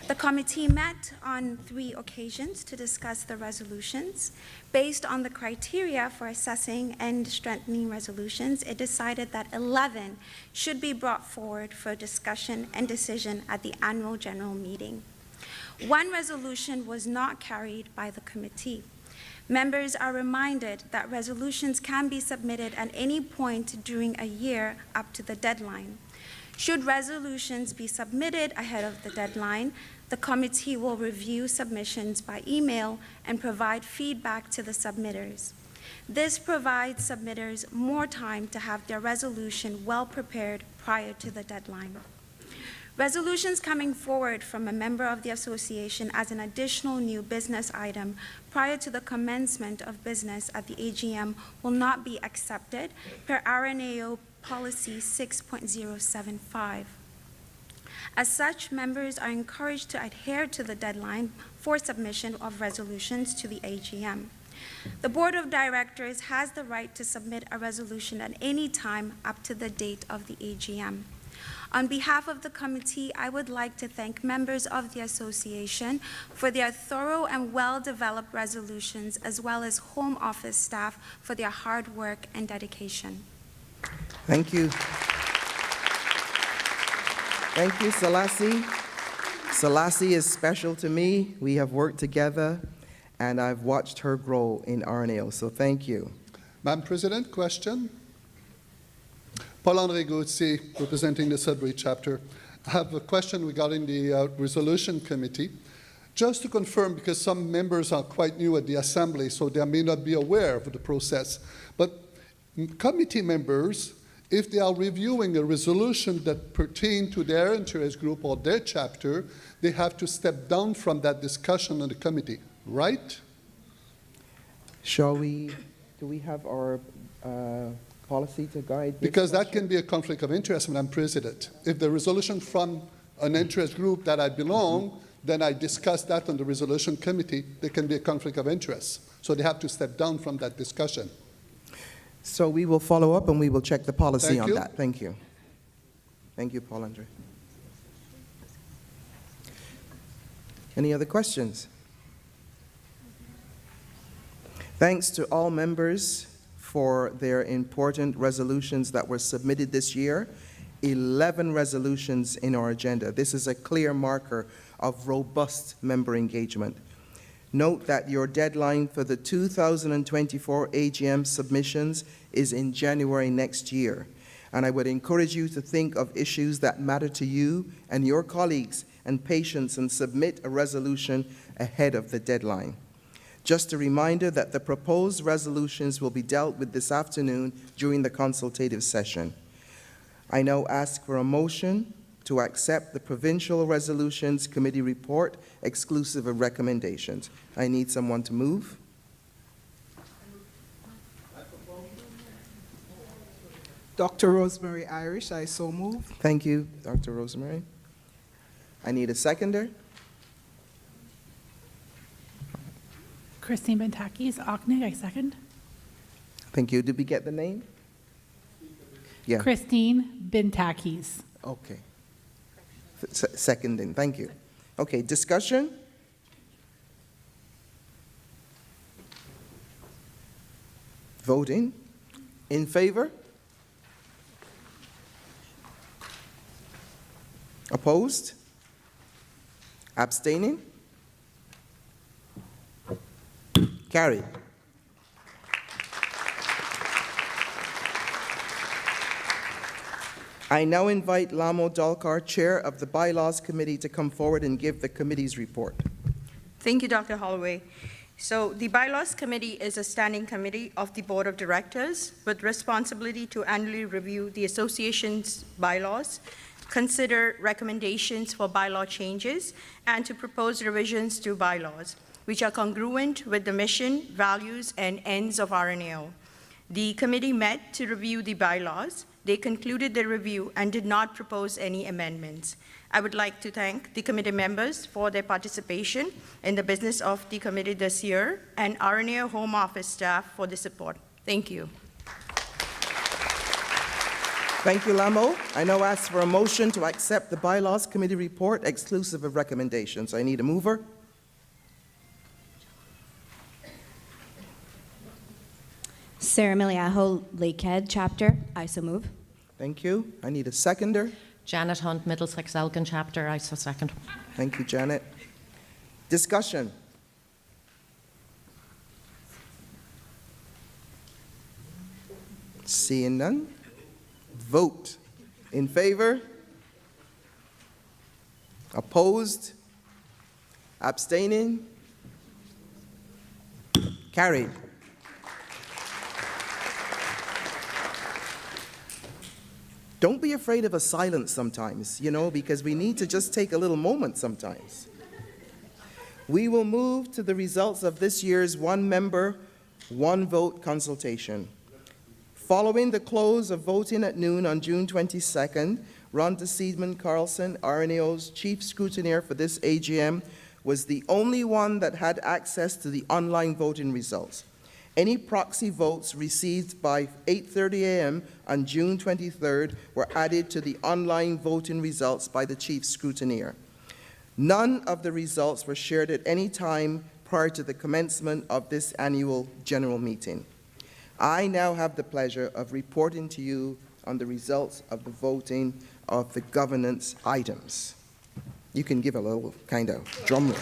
The committee met on 3 occasions to discuss the resolutions. Based on the criteria for assessing and strengthening resolutions, it decided that 11 should be brought forward for discussion and decision at the annual general meeting. 1 resolution was not carried by the committee. Members are reminded that resolutions can be submitted at any point during a year up to the deadline. Should resolutions be submitted ahead of the deadline, the committee will review submissions by email and provide feedback to the submitters. This provides submitters more time to have their resolution well prepared prior to the deadline. Resolutions coming forward from a member of the association as an additional new business item prior to the commencement of business at the AGM will not be accepted per RNAO Policy 6.075. As such, members are encouraged to adhere to the deadline for submission of resolutions to the AGM. The Board of Directors has the right to submit a resolution at any time up to the date of the AGM. On behalf of the committee, I would like to thank members of the association for their thorough and well-developed resolutions, as well as Home Office staff for their hard work and dedication. Thank you. Thank you, Selassie. Selassie is special to me. We have worked together, and I've watched her grow in RNAO, so thank you. Madam President, question? Paul-André Gauthier, representing the Sudbury chapter. I have a question regarding the Resolution Committee. Just to confirm, because some members are quite new at the Assembly, so they may not be aware of the process, but committee members, if they are reviewing a resolution that pertains to their interest group or their chapter, they have to step down from that discussion in the committee, right? Do we have our policy to guide this? Because that can be a conflict of interest, Madam President. If the resolution from an interest group that I belong, then I discuss that on the resolution committee, there can be a conflict of interest. So they have to step down from that discussion. So we will follow up and we will check the policy Thank on you. that. Thank you. Thank you, Paul-André. Any other questions? Thanks to all members for their important resolutions that were submitted this year. 11 resolutions in our agenda. This is a clear marker of robust member engagement. Note that your deadline for the 2024 AGM submissions is in January next year. And I would encourage you to think of issues that matter to you and your colleagues and patients and submit a resolution ahead of the deadline. Just a reminder that the proposed resolutions will be dealt with this afternoon during the consultative session. I now ask for a motion to accept the Provincial Resolutions Committee report exclusive of recommendations. I need someone to move. Dr. Rosemary Irish, I so move. Thank you, Dr. Rosemary. I need a seconder. Christine Bentakis, Ocknig, I second. Thank you. Did we get the name? Yeah. Christine Bentakis. Okay. Seconding. Thank you. Okay, discussion? Voting. In favor? Opposed? Abstaining? Carried. I now invite Lamo Dalkar, Chair of the Bylaws Committee, to come forward and give the committee's report. Thank you, Dr. Holloway. So the Bylaws Committee is a standing committee of the Board of Directors with responsibility to annually review the association's bylaws, consider recommendations for bylaw changes, and to propose revisions to bylaws, which are congruent with the mission, values, and ends of RNAO. The committee met to review the bylaws. They concluded their review and did not propose any amendments. I would like to thank the committee members for their participation in the business of the committee this year, and RNAO Home Office staff for the support. Thank you. Thank you, Lamo. I now ask for a motion to accept the Bylaws Committee report exclusive of recommendations. I need a mover. Sarah Miliajo, Lakehead Chapter, I so move. Thank you. I need a seconder. Janet Hunt, Middlesex Elgin Chapter, I so second. Thank you, Janet. Discussion. Seeing none. Vote. In favor? Opposed? Abstaining? Carried. Don't be afraid of a silence sometimes, because we need to just take a little moment sometimes. We will move to the results of this year's one member, one vote consultation. Following the close of voting at noon on June 22nd, Rhonda Seidman Carlson, RNAO's chief scrutineer for this AGM, was the only one that had access to the online voting results. Any proxy votes received by 8:30 a.m. on June 23rd were added to the online voting results by the chief scrutineer. None of the results were shared at any time prior to the commencement of this annual general meeting. I now have the pleasure of reporting to you on the results of the voting of the governance items. You can give a little kind of drum roll.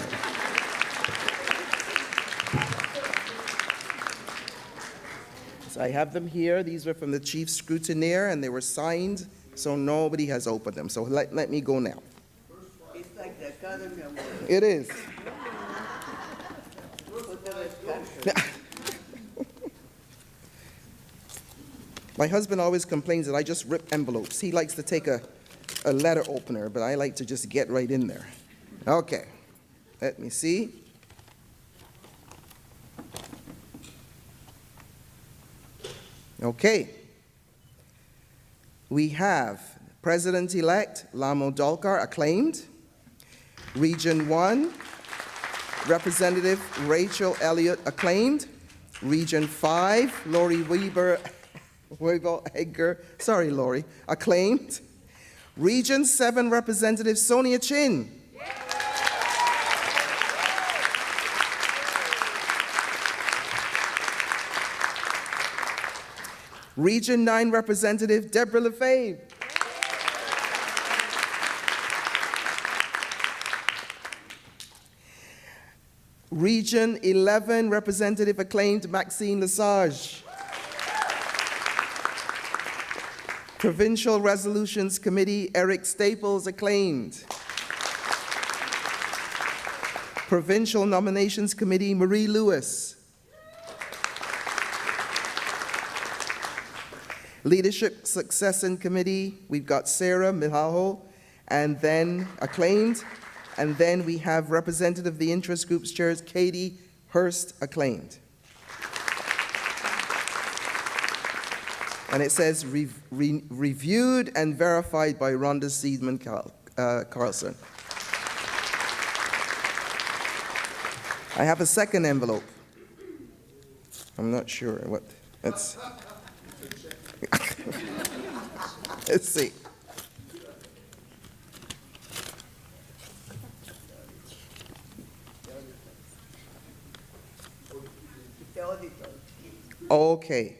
So I have them here. These were from the chief scrutineer, and they were signed, so nobody has opened them. So let me go now. It's like the Academy Award. It is. My husband always complains that I just rip envelopes. He likes to take a letter opener, but I like to just get right in there. Okay, let me see. Okay. We have President-elect Lamo Dalkar, acclaimed. Region 1, Representative Rachel Elliott, acclaimed. Region 5, Lori Edgar, sorry, Lori, acclaimed. Region 7, Representative Sonia Chin. Region 9 Representative Deborah Lefebvre. Region 11 Representative Acclaimed Maxine Lesage. Provincial Resolutions Committee Eric Staples Acclaimed. Provincial Nominations Committee Marie Lewis. Leadership Succession Committee, we've got Sarah Mihaho, and then Acclaimed. And then we have Representative of the Interest Groups Chairs, Katie Hurst Acclaimed. And it says reviewed and verified by Rhonda Seidman Carlson. I have a second envelope. I'm not sure what. Let's see. Okay.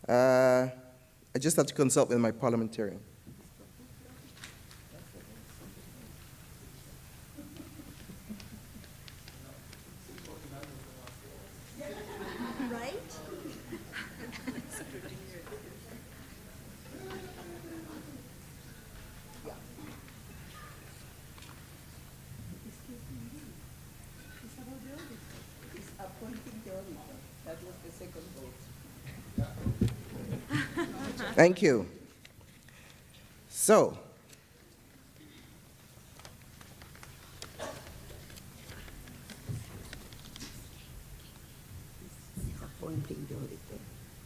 I just have to consult with my parliamentarian. Right? Thank you. So, Appointing the auditor.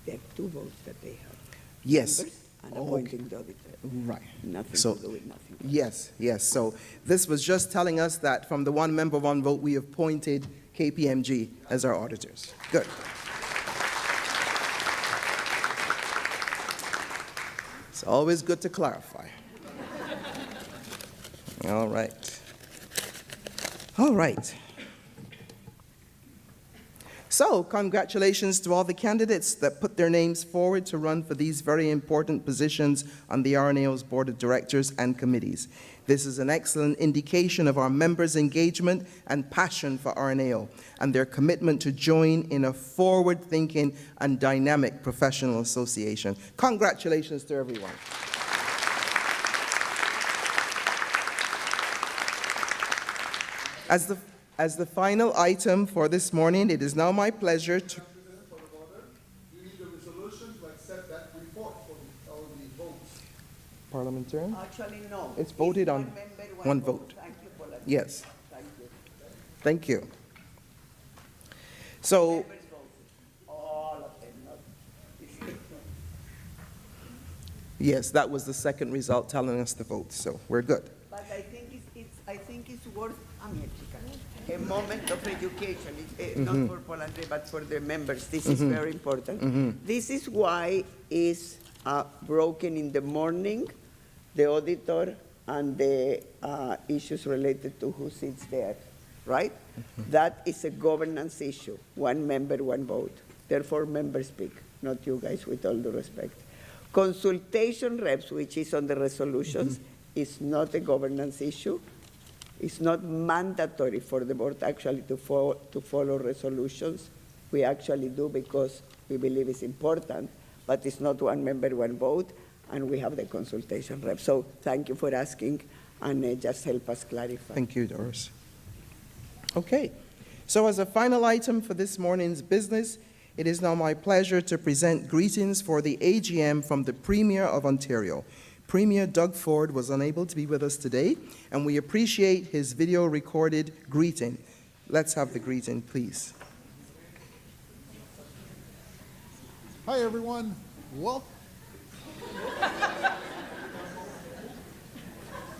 They have two votes that they have. yes. Members and appointing the auditor. Right. Nothing So, to do with nothing. yes, yes. So this was just telling us that from the one member, one vote, we appointed KPMG as our auditors. Good. It's always good to clarify. All right. All right. So, congratulations to all the candidates that put their names forward to run for these very important positions on the RNAO's Board of Directors and committees. This is an excellent indication of our members' engagement and passion for RNAO and their commitment to join in a forward-thinking and dynamic professional association. Congratulations to everyone. As the final item for this morning, it is now my pleasure to... You need a resolution to accept that report for all the votes. Parliamentarian? Actually, no. It's voted on member, one vote. Thank you for that. Yes. Thank you. Thank you. So, Members vote. All of them, not yes, that was the second result telling us the vote, so we're good. But I think it's worth a moment of education. It's not for Polandre, but for the members. This is very important. This is why it's broken in the morning, the auditor and the issues related to who sits there, right? That is a governance issue. One member, one vote. Therefore, members speak, not you guys, with all due respect. Consultation reps, which is on the resolutions, is not a governance issue. It's not mandatory for the board actually to follow resolutions. We actually do because we believe it's important, but it's not one member, one vote, and we have the consultation rep. So thank you for asking, and just help us clarify. Thank you, Doris. Okay, so as a final item for this morning's business, it is now my pleasure to present greetings for the AGM from the Premier of Ontario. Premier Doug Ford was unable to be with us today, and we appreciate his video-recorded greeting. Let's have the greeting, please. Hi, everyone.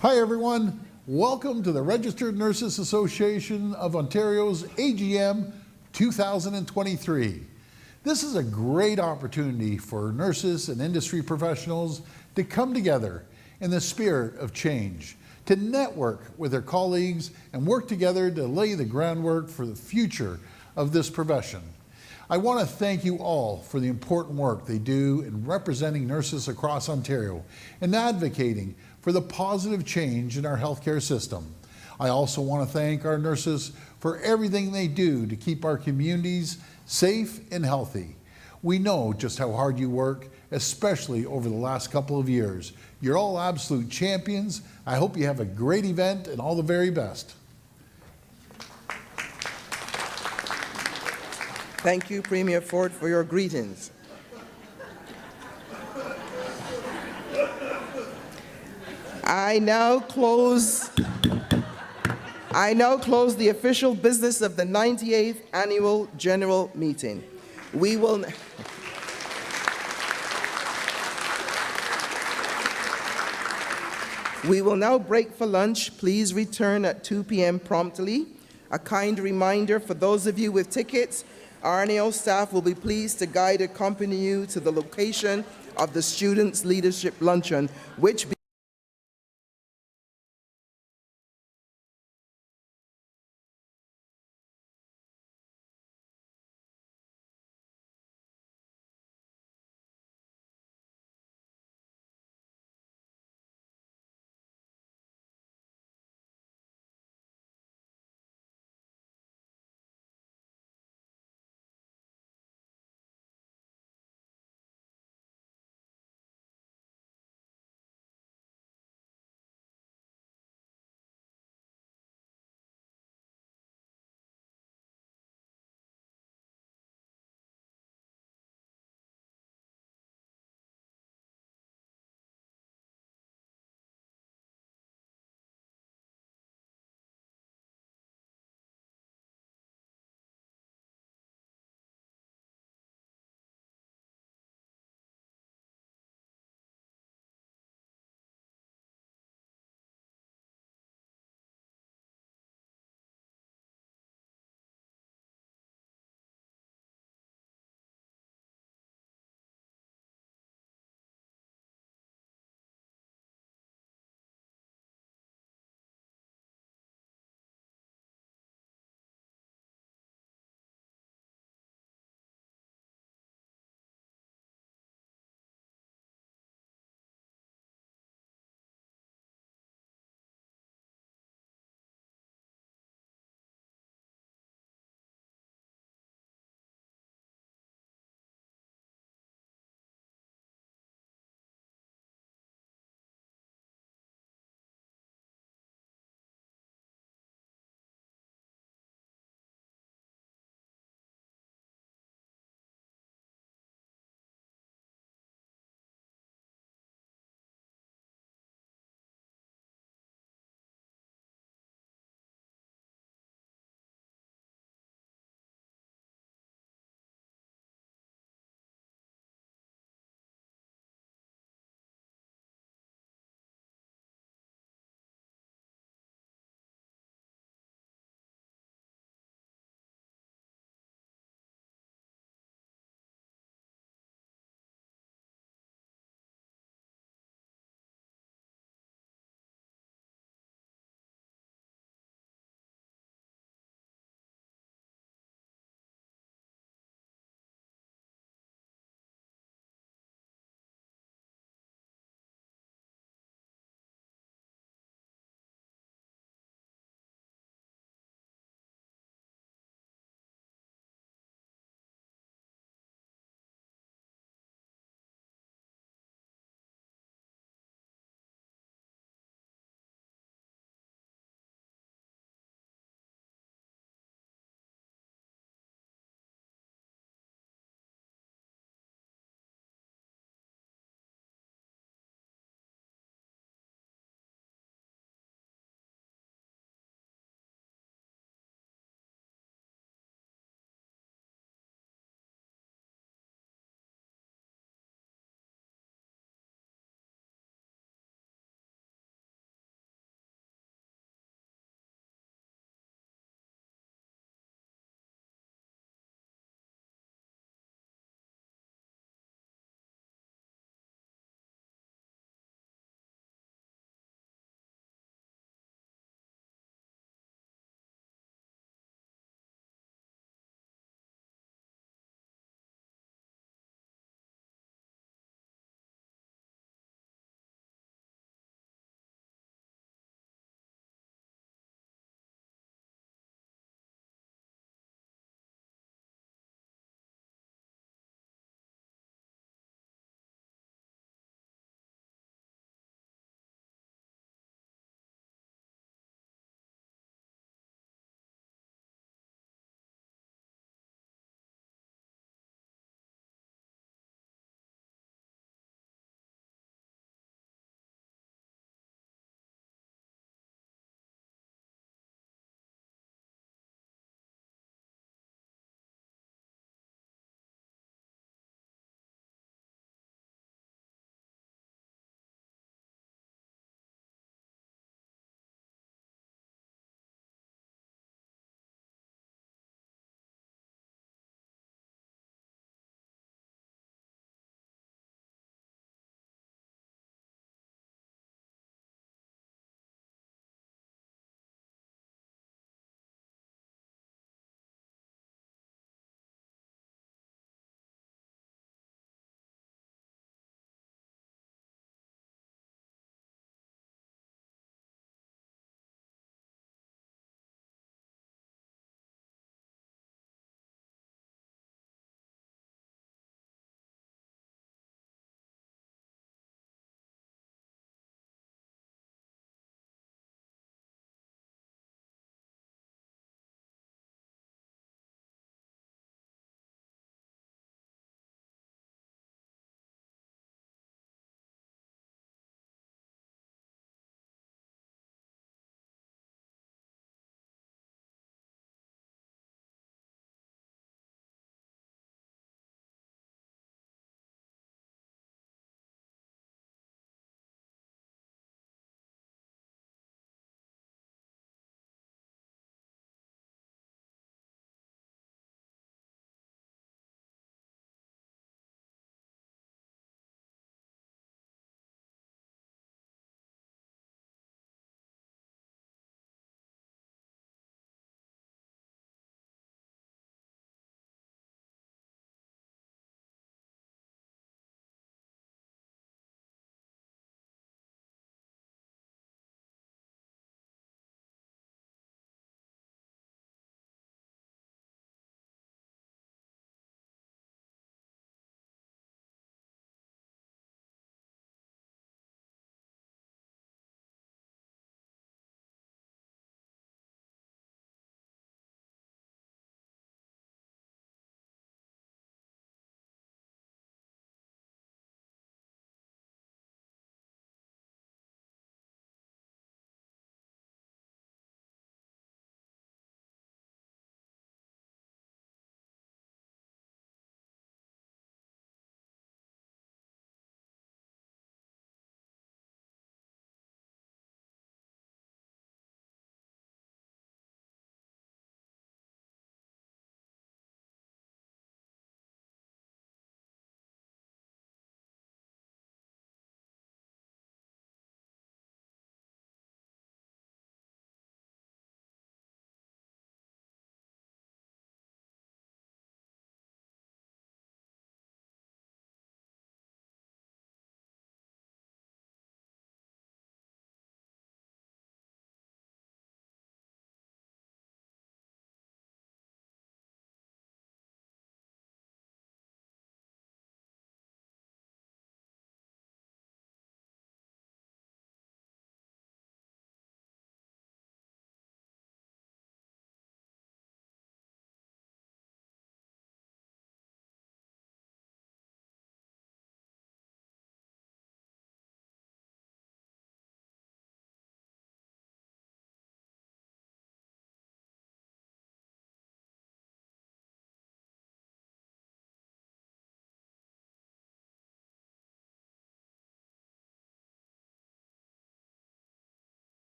Hi, everyone. Welcome to the Registered Nurses Association of Ontario's AGM 2023. This is a great opportunity for nurses and industry professionals to come together in the spirit of change, to network with their colleagues and work together to lay the groundwork for the future of this profession. I want to thank you all for the important work they do in representing nurses across Ontario and advocating for the positive change in our healthcare system. I also want to thank our nurses for everything they do to keep our communities safe and healthy. We know just how hard you work, especially over the last couple of years. You're all absolute champions. I hope you have a great event and all the very best. Thank you, Premier Ford, for your greetings. I now close the official business of the 98th Annual General Meeting. We will now break for lunch. Please return at 2 p.m. promptly. A kind reminder for those of you with tickets, RNAO staff will be pleased to guide and accompany you to the location of the Students' Leadership Luncheon, which